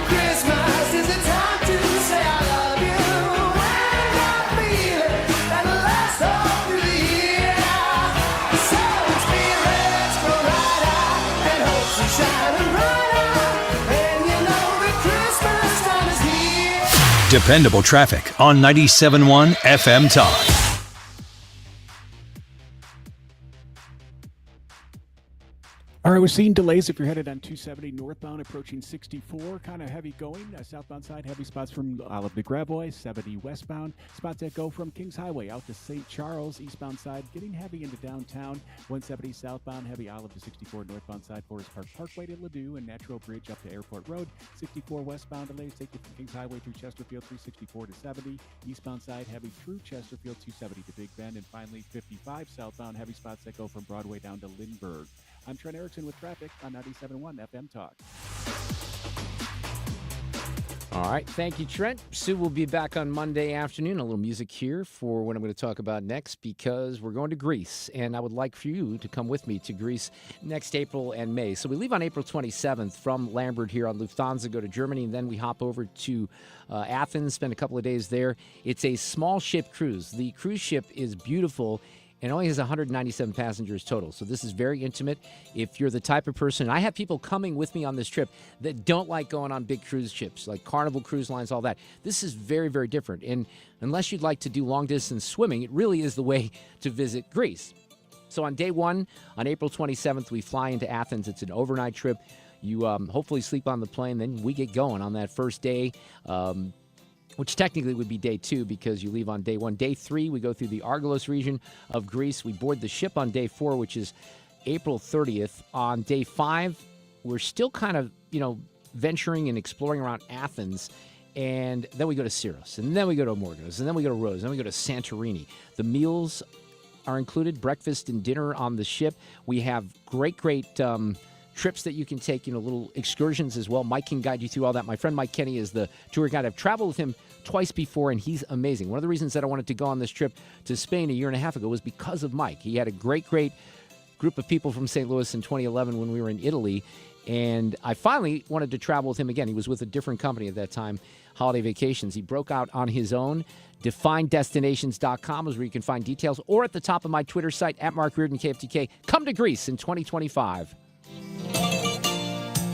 Christmas is the time to say I love you. And I feel it that lasts all through the year. So spirits grow lighter and hopes are shining brighter. And you know that Christmas time is here. Dependable traffic on 97.1 FM Talk. All right, we're seeing delays if you're headed on 270 northbound approaching 64. Kind of heavy going. Southbound side, heavy spots from Olive de Gravois, 70 westbound. Spots that go from Kings Highway out to St. Charles. Eastbound side getting heavy into downtown. 170 southbound, heavy Olive to 64 northbound side. Forest Park Parkway to Ladue and Natural Bridge up to Airport Road. 64 westbound delays take you from Kings Highway through Chesterfield, 364 to 70. Eastbound side, heavy through Chesterfield, 270 to Big Bend. And finally, 55 southbound, heavy spots that go from Broadway down to Lindbergh. I'm Trent Erickson with traffic on 97.1 FM Talk. All right. Thank you, Trent. Sue will be back on Monday afternoon. A little music here for what I'm going to talk about next, because we're going to Greece, and I would like for you to come with me to Greece next April and May. So we leave on April 27th from Lambert here on Lufthansa, go to Germany, and then we hop over to Athens, spend a couple of days there. It's a small ship cruise. The cruise ship is beautiful and only has 197 passengers total. So this is very intimate. If you're the type of person, I have people coming with me on this trip that don't like going on big cruise ships, like Carnival Cruise Lines, all that. This is very, very different. And unless you'd like to do long-distance swimming, it really is the way to visit Greece. So on day one, on April 27th, we fly into Athens. It's an overnight trip. You hopefully sleep on the plane. Then we get going on that first day, which technically would be day two because you leave on day one. Day three, we go through the Argolis region of Greece. We board the ship on day 4, which is April 30th. On day 5, we're still kind of, venturing and exploring around Athens. And then we go to Syros. And then we go to Morgos. And then we go to Rhodes. And then we go to Santorini. The meals are included, breakfast and dinner on the ship. We have great trips that you can take, little excursions as well. Mike can guide you through all that. My friend Mike Kenny is the tour guide. I've traveled with him twice before, and he's amazing. One of the reasons that I wanted to go on this trip to Spain a year and a half ago was because of Mike. He had a great group of people from St. Louis in 2011 when we were in Italy, and I finally wanted to travel with him again. He was with a different company at that time, Holiday Vacations. He broke out on his own. DefineDestinations.com is where you can find details, or at the top of my Twitter site, at Mark Reardon, KFTK. Come to Greece in 2025.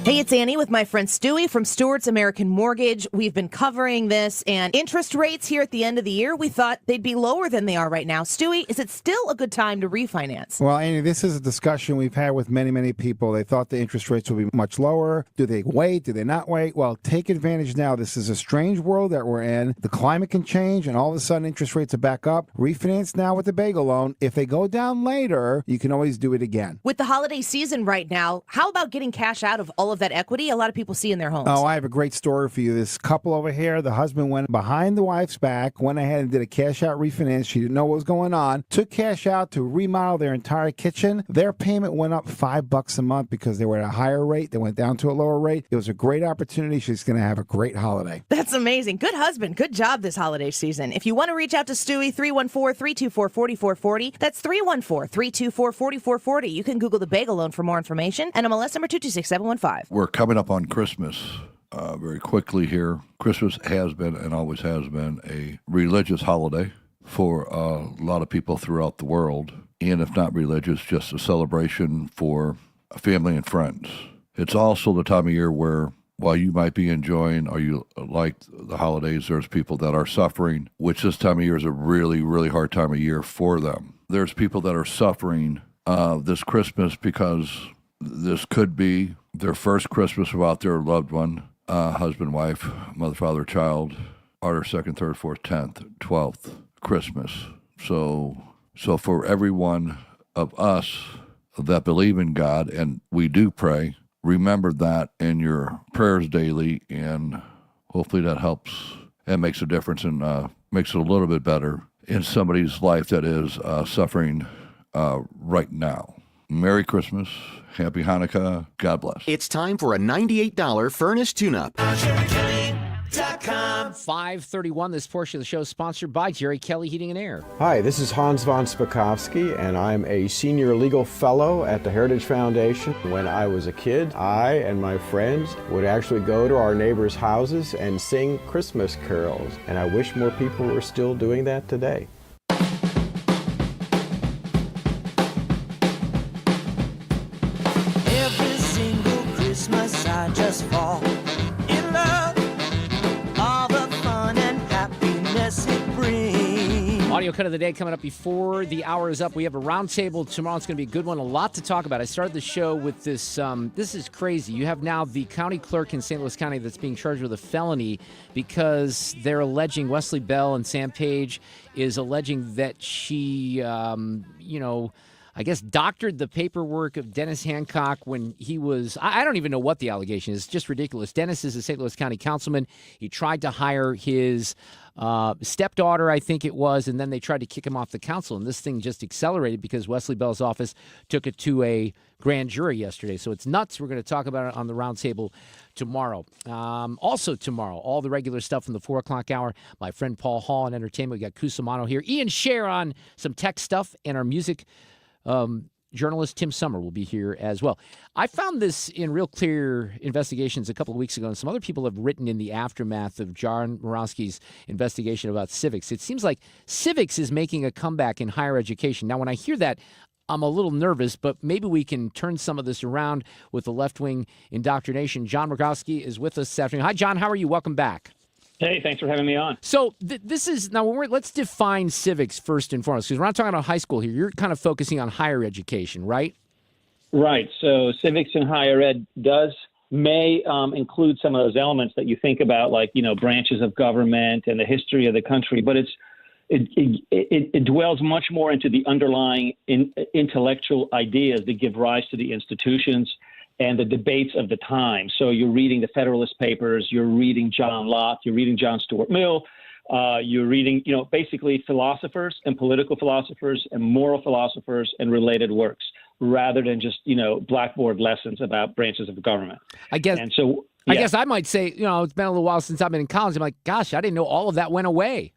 Hey, it's Annie with my friend Stewie from Stewart's American Mortgage. We've been covering this, and interest rates here at the end of the year, we thought they'd be lower than they are right now. Stewie, is it still a good time to refinance? Well, Annie, this is a discussion we've had with many, many people. They thought the interest rates would be much lower. Do they wait? Do they not wait? Well, take advantage now. This is a strange world that we're in. The climate can change, and all of a sudden interest rates are back up. Refinance now with the bagel loan. If they go down later, you can always do it again. With the holiday season right now, how about getting cash out of all of that equity a lot of people see in their homes. Oh, I have a great story for you. This couple over here, the husband went behind the wife's back, went ahead and did a cash-out refinance. She didn't know what was going on. Took cash out to remodel their entire kitchen. Their payment went up $5 a month because they were at a higher rate. They went down to a lower rate. It was a great opportunity. She's going to have a great holiday. That's amazing. Good husband. Good job this holiday season. If you want to reach out to Stewie, 314-324-4440. That's 314-324-4440. You can Google the Bagel Loan for more information. And MLS number 226-715. We're coming up on Christmas very quickly here. Christmas has been and always has been a religious holiday for a lot of people throughout the world. And if not religious, just a celebration for family and friends. It's also the time of year where, while you might be enjoying or you like the holidays, there's people that are suffering, which this time of year is a really, really hard time of year for them. There's people that are suffering this Christmas because this could be their first Christmas without their loved one, husband, wife, mother, father, child, or their second, third, fourth, 10th, 12th Christmas. So for every one of us that believe in God, and we do pray, remember that in your prayers daily, and hopefully that helps and makes a difference and makes it a little bit better in somebody's life that is suffering right now. Merry Christmas. Happy Hanukkah. God bless. It's time for a $98 furnace tune-up. 5:31. This portion of the show is sponsored by Jerry Kelly Heating and Air. Hi, this is Hans von Spakovsky, and I'm a senior legal fellow at the Heritage Foundation. When I was a kid, I and my friends would actually go to our neighbors' houses and sing Christmas carols, and I wish more people were still doing that today. Every single Christmas I just fall in love. All the fun and happiness it brings. Audio cut of the day coming up before the hour is up. We have a roundtable tomorrow. It's going to be a good one. A lot to talk about. I started the show with this. This is crazy. You have now the county clerk in St. Louis County that's being charged with a felony because they're alleging Wesley Bell and Sam Page is alleging that she, I guess, doctored the paperwork of Dennis Hancock when he was, I don't even know what the allegation is. It's just ridiculous. Dennis is a St. Louis County councilman. He tried to hire his stepdaughter, I think it was, and then they tried to kick him off the council. And this thing just accelerated because Wesley Bell's office took it to a grand jury yesterday. So it's nuts. We're going to talk about it on the roundtable tomorrow. Also tomorrow, all the regular stuff from the 4 o'clock hour. My friend Paul Hall on entertainment. We got Cusimano here. Ian Scher on some tech stuff, and our music journalist Tim Summer will be here as well. I found this in Real Clear Investigations a couple of weeks ago, and some other people have written in the aftermath of John Murawski's investigation about civics. It seems like civics is making a comeback in higher education. Now, when I hear that, I'm a little nervous, but maybe we can turn some of this around with the left-wing indoctrination. John Murawski is with us this afternoon. Hi, John. How are you? Welcome back. Hey, thanks for having me on. So this is now let's define civics first and foremost, because we're not talking about high school here. You're kind of focusing on higher education, right? Right. So civics in higher ed may include some of those elements that you think about, like branches of government and the history of the country, but it dwells much more into the underlying intellectual ideas that give rise to the institutions and the debates of the time. So you're reading the Federalist Papers, you're reading John Locke, you're reading John Stuart Mill, you're reading, basically philosophers and political philosophers and moral philosophers and related works, rather than just, blackboard lessons about branches of government. I guess. And so, I guess I might say, it's been a little while since I've been in college. I'm like, gosh, I didn't know all of that went away.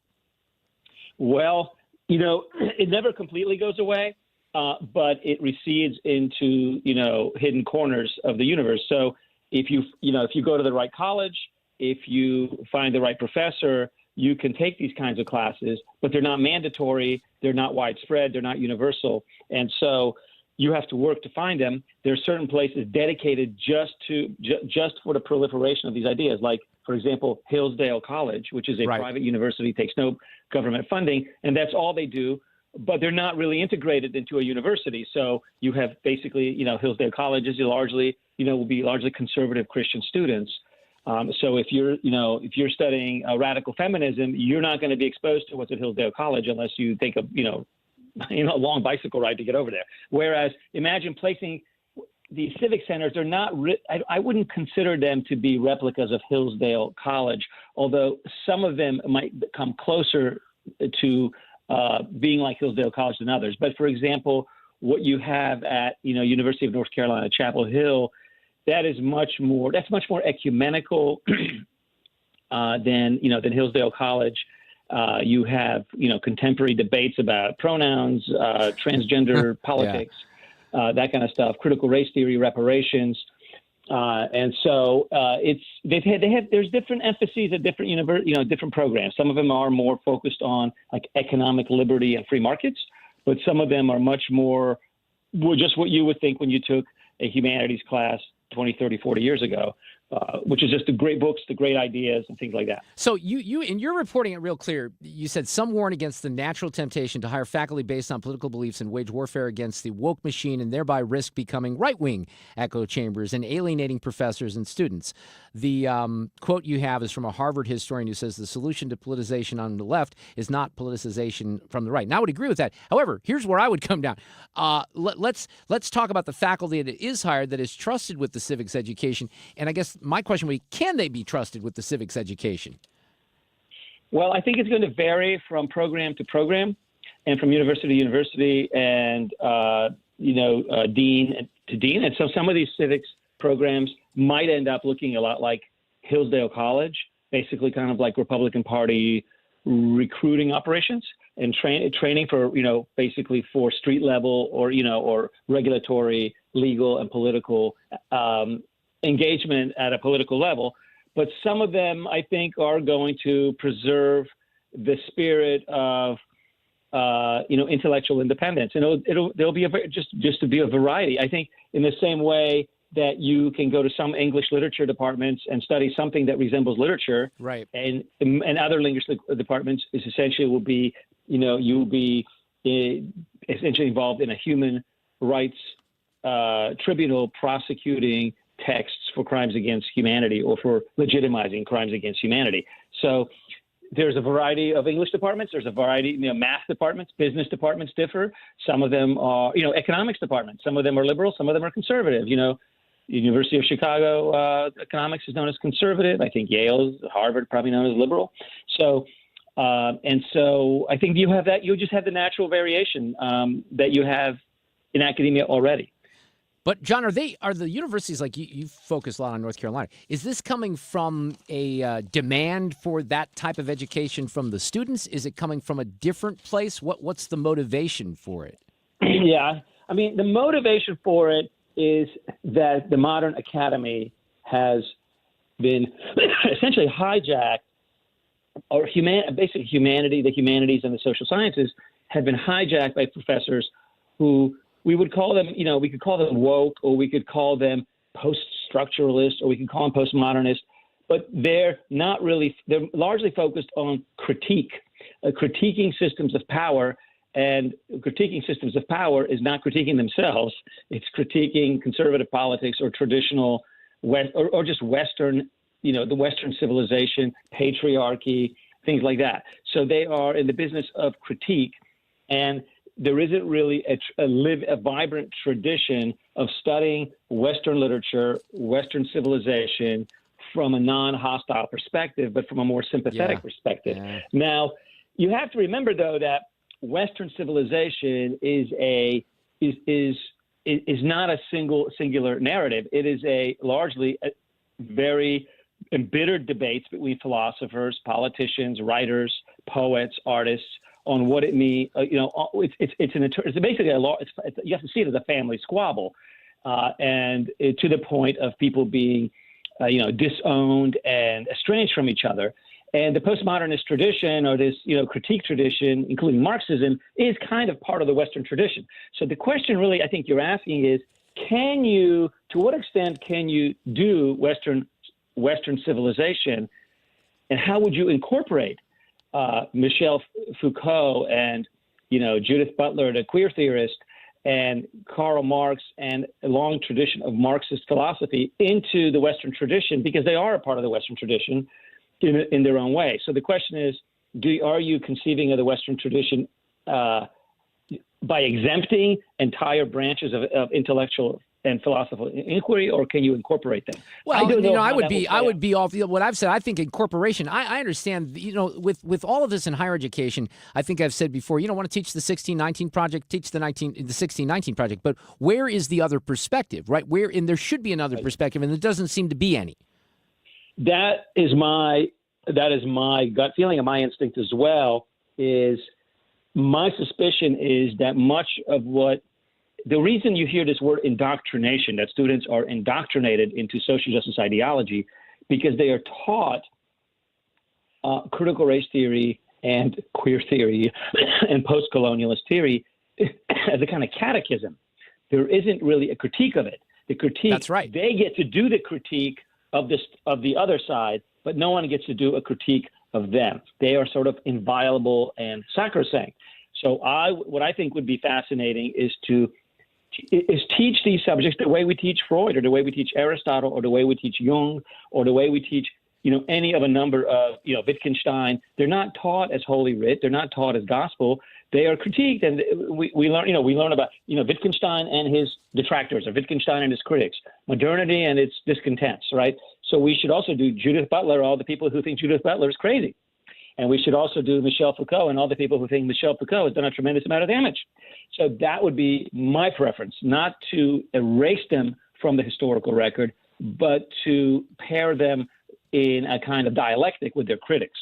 Well, it never completely goes away. But it recedes into, hidden corners of the universe. So if you go to the right college, if you find the right professor, you can take these kinds of classes, but they're not mandatory, they're not widespread, they're not universal. And so you have to work to find them. There are certain places dedicated just for the proliferation of these ideas, like, for example, Hillsdale College, which is a private university, takes no government funding, and that's all they do. But they're not really integrated into a university. So you have basically, Hillsdale College is will be largely conservative Christian students. So if you're studying radical feminism, you're not going to be exposed to what's at Hillsdale College unless you take a long bicycle ride to get over there. Whereas imagine placing the civic centers, they're not. I wouldn't consider them to be replicas of Hillsdale College, although some of them might come closer to being like Hillsdale College than others. But for example, what you have at University of North Carolina, Chapel Hill, that's much more ecumenical than Hillsdale College. You have contemporary debates about pronouns, transgender politics, that kind of stuff, critical race theory, reparations, and so there's different emphases at different different programs. Some of them are more focused on like economic liberty and free markets, but some of them are much more just what you would think when you took a humanities class 20, 30, 40 years ago, which is just the great books, the great ideas, and things like that. So you in your reporting it real clear, you said some warn against the natural temptation to hire faculty based on political beliefs and wage warfare against the woke machine and thereby risk becoming right-wing echo chambers and alienating professors and students. The quote you have is from a Harvard historian who says the solution to politicization on the left is not politicization from the right. Now, I would agree with that. However, here's where I would come down. Let's talk about the faculty that is hired that is trusted with the civics education. And I guess my question would be, can they be trusted with the civics education? Well, I think it's going to vary from program to program and from university to university and, dean to dean. And so some of these civics programs might end up looking a lot like Hillsdale College, basically kind of like Republican Party recruiting operations and training for, basically for street level or regulatory, legal, and political engagement at a political level. But some of them, I think, are going to preserve the spirit of, intellectual independence. And there'll be just to be a variety. I think in the same way that you can go to some English literature departments and study something that resembles literature, right? And other linguistic departments is essentially will be, you'll be essentially involved in a human rights tribunal prosecuting texts for crimes against humanity or for legitimizing crimes against humanity. So there's a variety of English departments. There's a variety, math departments, business departments differ. Some of them are, economics departments. Some of them are liberal. Some of them are conservative. University of Chicago economics is known as conservative. I think Yale's, Harvard probably known as liberal. So, and so I think you have that. You just have the natural variation that you have in academia already. But John, are the universities, like you focus a lot on North Carolina, is this coming from a demand for that type of education from the students? Is it coming from a different place? What's the motivation for it? Yeah, I mean, the motivation for it is that the modern academy has been essentially hijacked, or basically humanity, the humanities and the social sciences have been hijacked by professors who we would call them, we could call them woke, or we could call them post-structuralist, or we could call them postmodernist, but they're not really, they're largely focused on critiquing systems of power, and critiquing systems of power is not critiquing themselves, it's critiquing conservative politics or traditional, or just Western, the Western civilization, patriarchy, things like that. So they are in the business of critique, and there isn't really a vibrant tradition of studying Western literature, Western civilization from a non-hostile perspective, but from a more sympathetic perspective. Yeah. Now, you have to remember, though, that Western civilization is not a singular narrative. It is largely very embittered debates between philosophers, politicians, writers, poets, artists, on what it means. It's basically a law. You have to see it as a family squabble, and to the point of people being, disowned and estranged from each other. And the postmodernist tradition, or this, critique tradition, including Marxism, is kind of part of the Western tradition. So the question, really, I think you're asking is, to what extent can you do Western civilization, and how would you incorporate Michel Foucault and, Judith Butler, the queer theorist, and Karl Marx, and a long tradition of Marxist philosophy into the Western tradition, because they are a part of the Western tradition in their own way. So the question is, are you conceiving of the Western tradition by exempting entire branches of intellectual and philosophical inquiry, or can you incorporate them? Well, I don't know I how would that be, will play out. off what I've said. I think incorporation. I understand. With all of this in higher education, I think I've said before. You don't want to teach the 1619 project. Teach the 1619 project. But where is the other perspective, right? And there should be another perspective, and there doesn't seem to be any. That is my gut feeling, and my instinct as well. Is my suspicion is that much of what the reason you hear this word indoctrination, that students are indoctrinated into social justice ideology, because they are taught critical race theory and queer theory and post-colonialist theory as a kind of catechism. There isn't really a critique of it. The critique, that's right. They get to do the critique of the other side, but no one gets to do a critique of them. They are sort of inviolable and sacrosanct. So what I think would be fascinating is teach these subjects the way we teach Freud, or the way we teach Aristotle, or the way we teach Jung, or the way we teach, any of a number of, Wittgenstein. They're not taught as Holy Writ. They're not taught as gospel. They are critiqued, and we learn about, Wittgenstein and his detractors, or Wittgenstein and his critics, modernity and its discontents, right? So we should also do Judith Butler, all the people who think Judith Butler is crazy. And we should also do Michel Foucault and all the people who think Michel Foucault has done a tremendous amount of damage. So that would be my preference, not to erase them from the historical record, but to pair them in a kind of dialectic with their critics.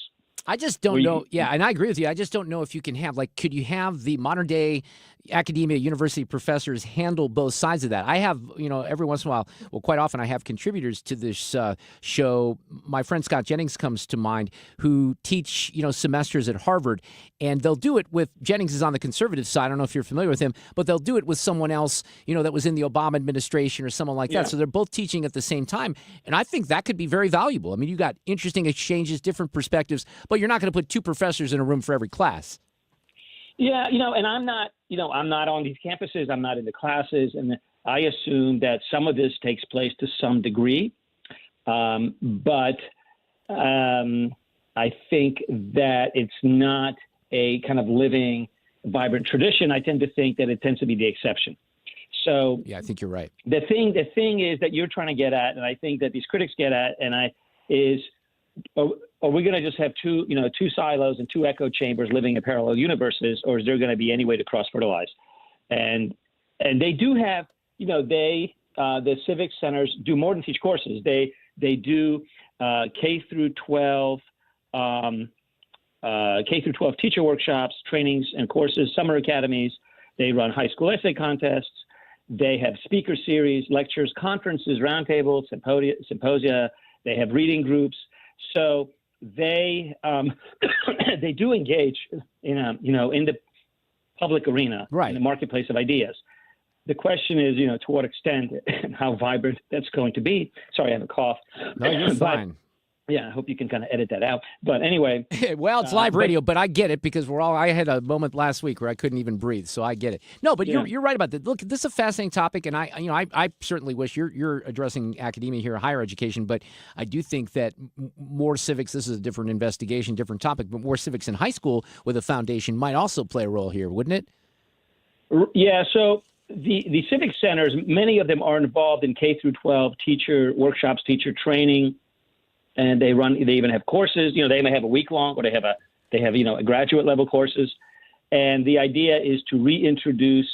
I just don't know. Yeah, and I agree with you. I just don't know if you can have, could you have the modern day academia, university professors handle both sides of that? I have, every once in a while, quite often I have contributors to this show. My friend Scott Jennings comes to mind, who teach, semesters at Harvard, and they'll do it with, Jennings is on the conservative side. I don't know if you're familiar with him, but they'll do it with someone else, that was in the Obama administration or someone like that. So they're both teaching at the same time. And I think that could be very valuable. I mean, you got interesting exchanges, different perspectives, but you're not going to put two professors in a room for every class. Yeah, and I'm not on these campuses. I'm not in the classes, and I assume that some of this takes place to some degree. But I think that it's not a kind of living, vibrant tradition. I tend to think that it tends to be the exception. So yeah, I think you're right. The thing is that you're trying to get at, and I think that these critics get at, is. Are we going to just have two silos and two echo chambers living in parallel universes, or is there going to be any way to cross-fertilize? And they do have, the civic centers do more than teach courses. They do K through 12 teacher workshops, trainings and courses, summer academies. They run high school essay contests. They have speaker series, lectures, conferences, roundtables, symposia. They have reading groups. So they they do engage in the public arena, right, in the marketplace of ideas. The question is, to what extent and how vibrant that's going to be. Sorry, I have a cough. No, you're fine. Yeah, I hope you can kind of edit that out. But anyway. Well, it's live radio, but I get it because I had a moment last week where I couldn't even breathe, so I get it. No, but you're right about that. Look, this is a fascinating topic, and I certainly wish you're addressing academia here, higher education, but I do think that more civics, this is a different investigation, different topic, but more civics in high school with a foundation might also play a role here, wouldn't it? Yeah, so the civic centers, many of them are involved in K through 12 teacher workshops, teacher training. And they even have courses, they may have a week long, or they have a graduate level courses. And the idea is to reintroduce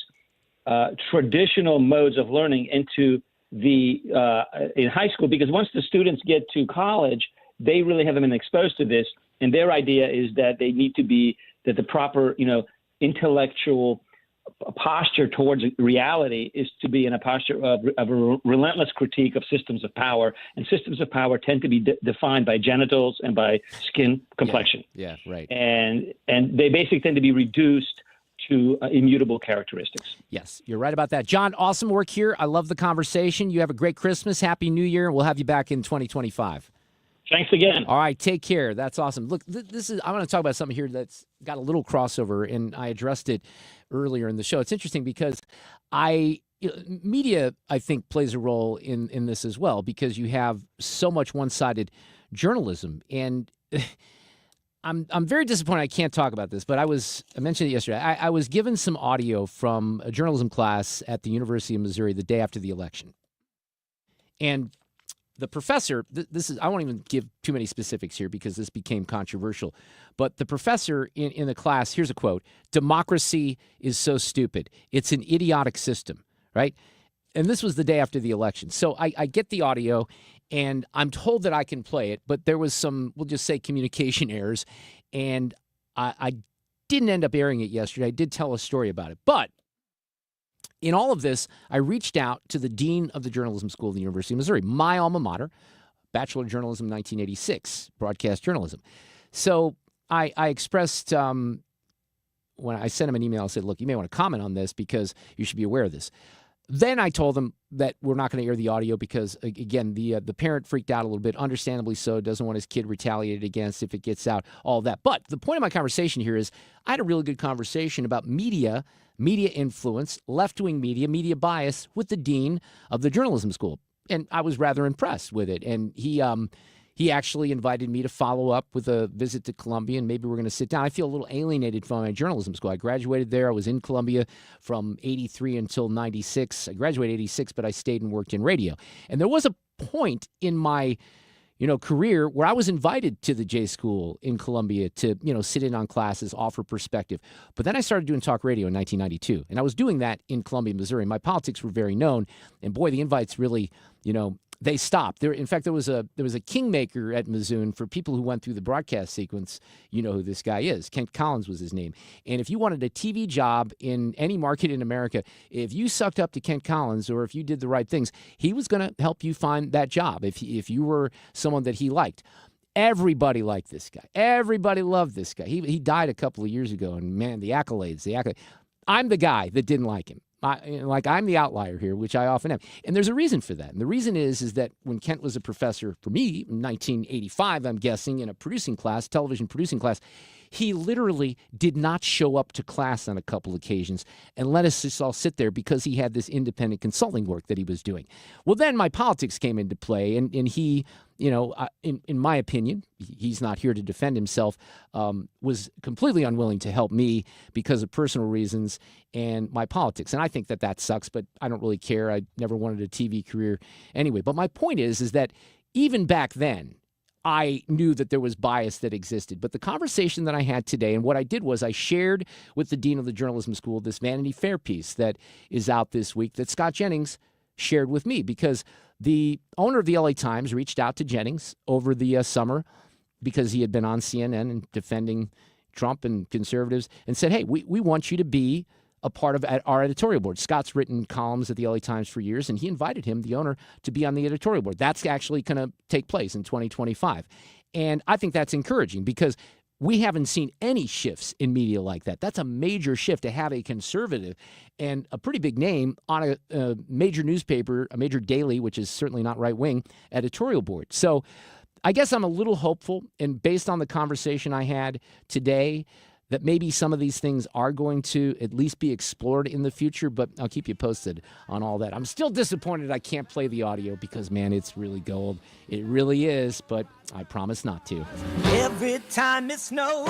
traditional modes of learning into in high school, because once the students get to college, they really haven't been exposed to this. And their idea is that they need to be, that the proper, intellectual posture towards reality is to be in a posture of a relentless critique of systems of power, and systems of power tend to be defined by genitals and by skin complexion. Yeah, right. And they basically tend to be reduced to immutable characteristics. Yes, you're right about that. John, awesome work here. I love the conversation. You have a great Christmas. Happy New Year, and we'll have you back in 2025. Thanks again. All right, take care. That's awesome. Look, I want to talk about something here that's got a little crossover, and I addressed it earlier in the show. It's interesting because media, I think, plays a role in this as well, because you have so much one-sided journalism. And I'm very disappointed I can't talk about this, but I mentioned it yesterday. I was given some audio from a journalism class at the University of Missouri the day after the election. And the professor, I won't even give too many specifics here because this became controversial, but the professor in the class, here's a quote: "Democracy is so stupid. It's an idiotic system," right? And this was the day after the election. So I get the audio, and I'm told that I can play it, but there was some, we'll just say, communication errors, and I didn't end up airing it yesterday. I did tell a story about it. But in all of this, I reached out to the dean of the journalism school of the University of Missouri, my alma mater, Bachelor of Journalism 1986, broadcast journalism. So I expressed, when I sent him an email, I said, look, you may want to comment on this because you should be aware of this. Then I told them that we're not going to air the audio because, again, the parent freaked out a little bit, understandably so, doesn't want his kid retaliated against if it gets out, all that. But the point of my conversation here is I had a really good conversation about media influence, left-wing media bias with the dean of the journalism school. And I was rather impressed with it. And he actually invited me to follow up with a visit to Columbia, and maybe we're going to sit down. I feel a little alienated from my journalism school. I graduated there. I was in Columbia from 83 until 96. I graduated 86, but I stayed and worked in radio. And there was a point in my career where I was invited to the J School in Columbia to, sit in on classes, offer perspective. But then I started doing talk radio in 1992, and I was doing that in Columbia, Missouri. My politics were very known, and boy, the invites really, they stopped. In fact, there was a kingmaker at Mizzou. For people who went through the broadcast sequence, you know who this guy is. Kent Collins was his name. And if you wanted a TV job in any market in America, if you sucked up to Kent Collins or if you did the right things, he was going to help you find that job if you were someone that he liked. Everybody liked this guy. Everybody loved this guy. He died a couple of years ago, and man, the accolades. I'm the guy that didn't like him. I'm the outlier here, which I often am. And there's a reason for that. And the reason is that when Kent was a professor for me in 1985, I'm guessing, in a producing class, television producing class, he literally did not show up to class on a couple occasions and let us just all sit there because he had this independent consulting work that he was doing. Well, then my politics came into play, and he, in my opinion, he's not here to defend himself, was completely unwilling to help me because of personal reasons and my politics. And I think that sucks, but I don't really care. I never wanted a TV career anyway. But my point is that even back then, I knew that there was bias that existed. But the conversation that I had today, and what I did was I shared with the dean of the journalism school this Vanity Fair piece that is out this week that Scott Jennings shared with me, because the owner of the LA Times reached out to Jennings over the summer because he had been on CNN and defending Trump and conservatives and said, hey, we want you to be a part of our editorial board. Scott's written columns at the LA Times for years, and he invited him, the owner, to be on the editorial board. That's actually going to take place in 2025. And I think that's encouraging because we haven't seen any shifts in media like that. That's a major shift to have a conservative and a pretty big name on a major newspaper, a major daily, which is certainly not right-wing, editorial board. So I guess I'm a little hopeful, and based on the conversation I had today, that maybe some of these things are going to at least be explored in the future, but I'll keep you posted on all that. I'm still disappointed I can't play the audio because, man, it's really gold. It really is, but I promise not to. Every time it snows,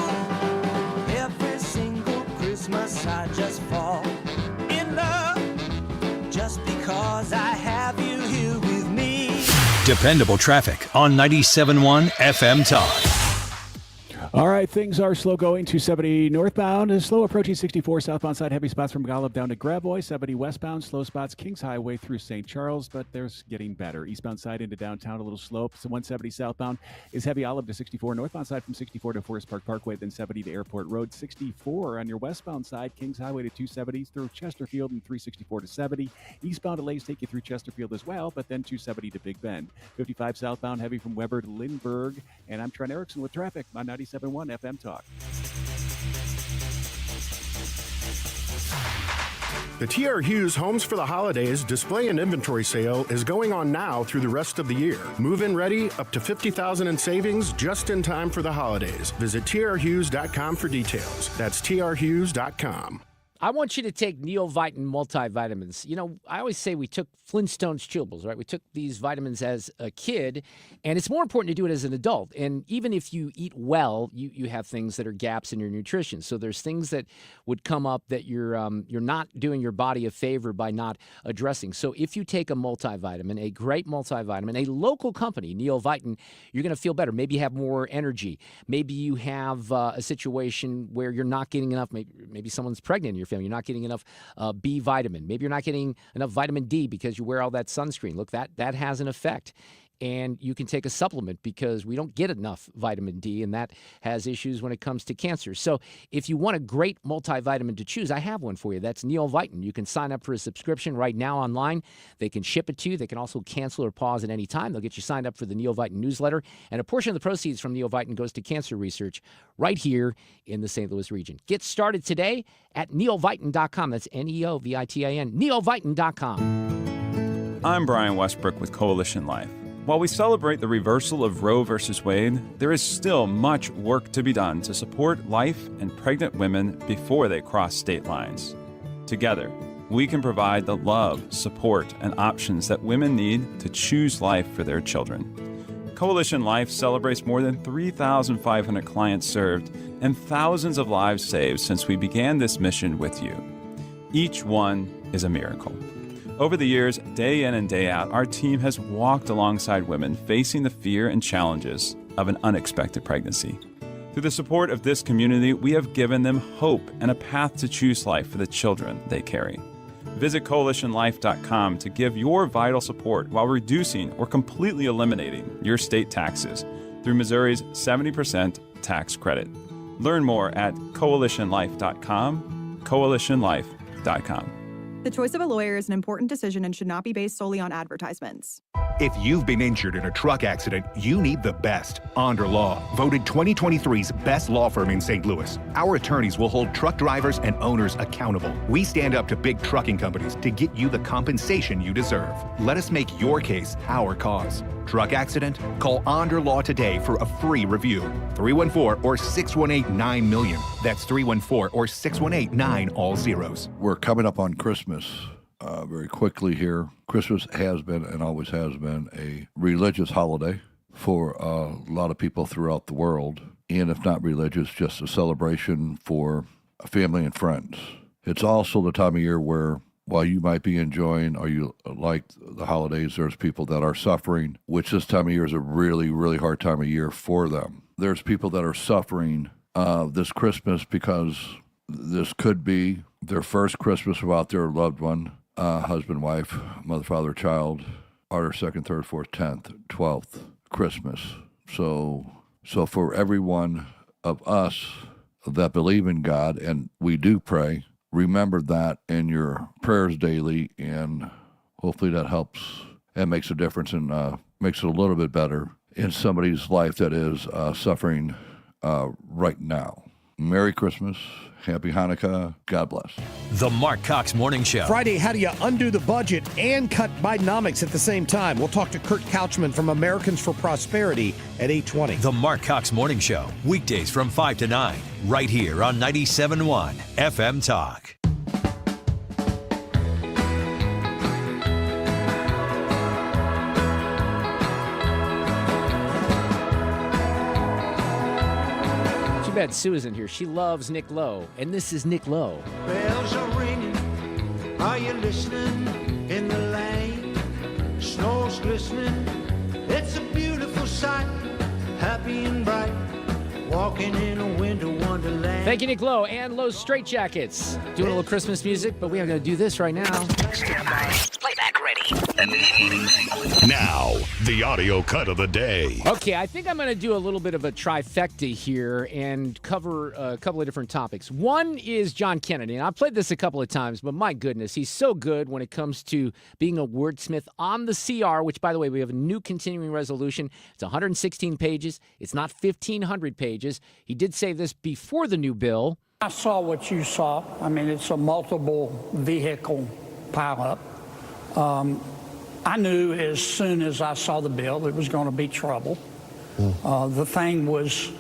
every single Christmas, I just fall in love just because I have you here with me. Dependable traffic on 97.1 FM Talk. All right, things are slow going. 270 northbound, slow approaching 64 southbound side. Heavy spots from Golub down to Gravois. 70 westbound, slow spots Kings Highway through St. Charles, but there's getting better. Eastbound side into downtown, a little slope. So 170 southbound is heavy Olive to 64. Northbound side from 64 to Forest Park Parkway, then 70 to Airport Road. 64 on your westbound side, Kings Highway to 270 through Chesterfield, and 364 to 70. Eastbound delays take you through Chesterfield as well, but then 270 to Big Bend. 55 southbound, heavy from Weber to Lindbergh. And I'm Trent Erickson with traffic on 97.1 FM Talk. The T.R. Hughes Homes for the Holidays display and inventory sale is going on now through the rest of the year. Move-in ready, up to $50,000 in savings just in time for the holidays. Visit trhughes.com for details. That's trhughes.com. I want you to take Neovitamin multivitamins. You know, I always say we took Flintstones chewables, right? We took these vitamins as a kid, and it's more important to do it as an adult. And even if you eat well, you have things that are gaps in your nutrition. So there's things that would come up that you're not doing your body a favor by not addressing. So if you take a multivitamin, a great multivitamin, a local company, Neovitamin, you're going to feel better. Maybe you have more energy. Maybe you have a situation where you're not getting enough. Maybe someone's pregnant in your family. You're not getting enough B vitamin. Maybe you're not getting enough vitamin D because you wear all that sunscreen. Look, that has an effect. And you can take a supplement because we don't get enough vitamin D, and that has issues when it comes to cancer. So if you want a great multivitamin to choose, I have one for you. That's Neovitamin. You can sign up for a subscription right now online. They can ship it to you. They can also cancel or pause at any time. They'll get you signed up for the Neovitamin newsletter, and a portion of the proceeds from Neovitamin goes to cancer research right here in the St. Louis region. Get started today at neovitamin.com. That's Neovitin, neovitamin.com. I'm Brian Westbrook with Coalition Life. While we celebrate the reversal of Roe v. Wade, there is still much work to be done to support life and pregnant women before they cross state lines. Together, we can provide the love, support, and options that women need to choose life for their children. Coalition Life celebrates more than 3,500 clients served and thousands of lives saved since we began this mission with you. Each one is a miracle. Over the years, day in and day out, our team has walked alongside women facing the fear and challenges of an unexpected pregnancy. Through the support of this community, we have given them hope and a path to choose life for the children they carry. Visit coalitionlife.com to give your vital support while reducing or completely eliminating your state taxes through Missouri's 70% tax credit. Learn more at coalitionlife.com, coalitionlife.com. The choice of a lawyer is an important decision and should not be based solely on advertisements. If you've been injured in a truck accident, you need the best. Onder Law, voted 2023's best law firm in St. Louis. Our attorneys will hold truck drivers and owners accountable. We stand up to big trucking companies to get you the compensation you deserve. Let us make your case our cause. Truck accident? Call Onder Law today for a free review. 314 or 618-9-million. That's 314 or 618-9 all zeros. We're coming up on Christmas very quickly here. Christmas has been and always has been a religious holiday for a lot of people throughout the world. And if not religious, just a celebration for family and friends. It's also the time of year where, while you might be enjoying or you like the holidays, there's people that are suffering, which this time of year is a really, really hard time of year for them. There's people that are suffering this Christmas because this could be their first Christmas without their loved one, husband, wife, mother, father, child, or their second, third, fourth, 10th, 12th Christmas. So for every one of us that believe in God, and we do pray, remember that in your prayers daily, and hopefully that helps and makes a difference and makes it a little bit better in somebody's life that is suffering right now. Merry Christmas. Happy Hanukkah. God bless. The Mark Cox Morning Show. Friday, how do you undo the budget and cut Bidenomics at the same time? We'll talk to Kurt Couchman from Americans for Prosperity at 8:20. The Mark Cox Morning Show. Weekdays from 5 to 9. Right here on 97.1 FM Talk. Too bad Sue isn't here. She loves Nick Lowe, and this is Nick Lowe. Bells are ringing. Are you listening? In the lane, snow's glistening. It's a beautiful sight. Happy and bright. Walking in a winter wonderland. Thank you, Nick Lowe and Lowe's Straight Jackets. Doing a little Christmas music, but we are going to do this right now. Stand by. Playback ready. Now, the audio cut of the day. Okay, I think I'm going to do a little bit of a trifecta here and cover a couple of different topics. One is John Kennedy, and I've played this a couple of times, but my goodness, he's so good when it comes to being a wordsmith on the CR, which, by the way, we have a new continuing resolution. It's 116 pages. It's not 1,500 pages. He did say this before the new bill. I saw what you saw. I mean, it's a multiple vehicle pileup. I knew as soon as I saw the bill it was going to be trouble. The thing was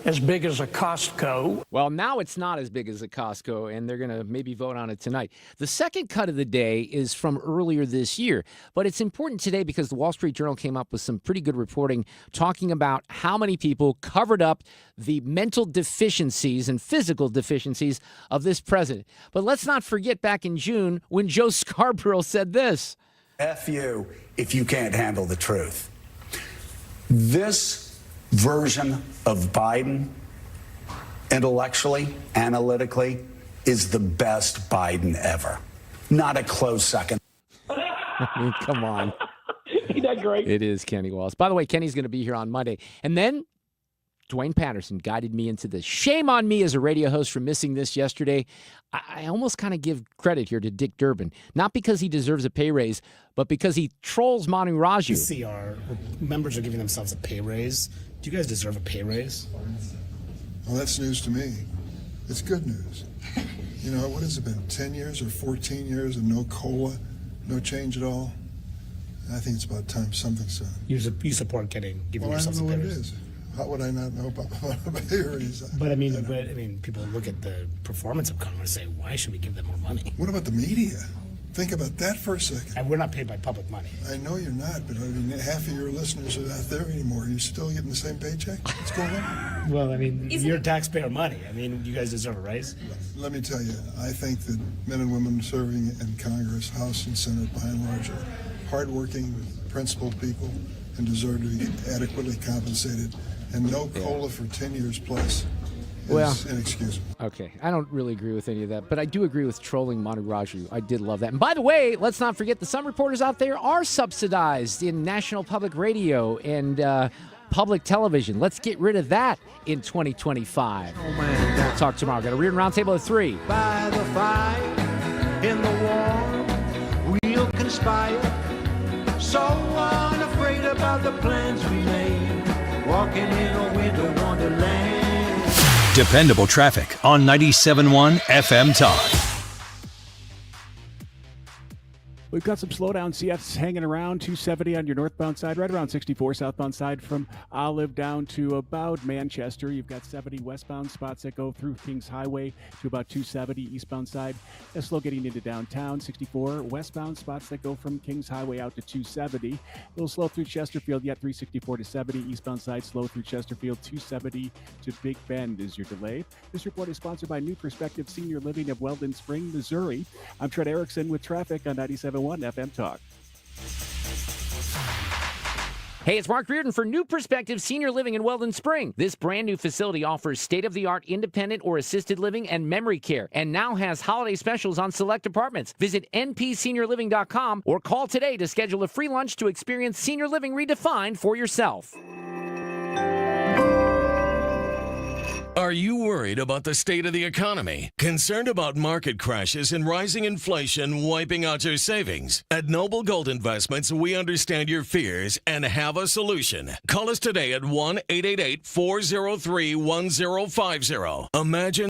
as big as a Costco. Well, now it's not as big as a Costco, and they're going to maybe vote on it tonight. The second cut of the day is from earlier this year, but it's important today because the Wall Street Journal came up with some pretty good reporting talking about how many people covered up the mental deficiencies and physical deficiencies of this president. But let's not forget back in June when Joe Scarborough said this. F you if you can't handle the truth. This version of Biden, intellectually, analytically, is the best Biden ever. Not a close second. I mean, come on. Isn't that great? It is Kenny Wallace. By the way, Kenny's going to be here on Monday. And then Duane Patterson guided me into this. Shame on me as a radio host for missing this yesterday. I almost kind of give credit here to Dick Durbin, not because he deserves a pay raise, but because he trolls Manu Raju. CR, members are giving themselves a pay raise. Do you guys deserve a pay raise? Well, that's news to me. It's good news. You know, what has it been, 10 years or 14 years of no COLA, no change at all? I think it's about time something's done. You support giving yourselves a pay raise? Well, I don't know what it is. How would I not know about a pay raise? But I mean, people look at the performance of Congress and say, why should we give them more money? What about the media? Think about that for a second. And we're not paid by public money. I know you're not, but I mean, half of your listeners are not there anymore. Are you still getting the same paycheck? What's going on? Well, I mean, your taxpayer money. I mean, you guys deserve a raise. Let me tell you, I think that men and women serving in Congress, House and Senate, by and large, are hardworking, principled people and deserve to be adequately compensated. And no COLA for 10 years plus is inexcusable. Okay, I don't really agree with any of that, but I do agree with trolling Manu Raju. I did love that. And by the way, let's not forget that some reporters out there are subsidized in national public radio and public television. Let's get rid of that in 2025. Oh, man. We'll talk tomorrow. Got a Reardon Roundtable at 3. By the fire, in the war, we'll conspire. So unafraid about the plans we made. Walking in a winter wonderland. Dependable traffic on 97.1 FM Talk. We've got some slowdown. CF's hanging around 270 on your northbound side, right around 64 southbound side from Olive down to about Manchester. You've got 70 westbound spots that go through Kings Highway to about 270 eastbound side. That's slow getting into downtown. 64 westbound spots that go from Kings Highway out to 270. A little slow through Chesterfield, yet 364 to 70 eastbound side. Slow through Chesterfield, 270 to Big Bend is your delay. This report is sponsored by New Perspective Senior Living of Weldon Spring, Missouri. I'm Trent Erickson with traffic on 97.1 FM Talk. Hey, it's Mark Reardon for New Perspective Senior Living in Weldon Spring. This brand new facility offers state-of-the-art independent or assisted living and memory care, and now has holiday specials on select apartments. Visit npseniorliving.com or call today to schedule a free lunch to experience senior living redefined for yourself. Are you worried about the state of the economy? Concerned about market crashes and rising inflation wiping out your savings? At Noble Gold Investments, we understand your fears and have a solution. Call us today at 1-888-403-1050. Imagine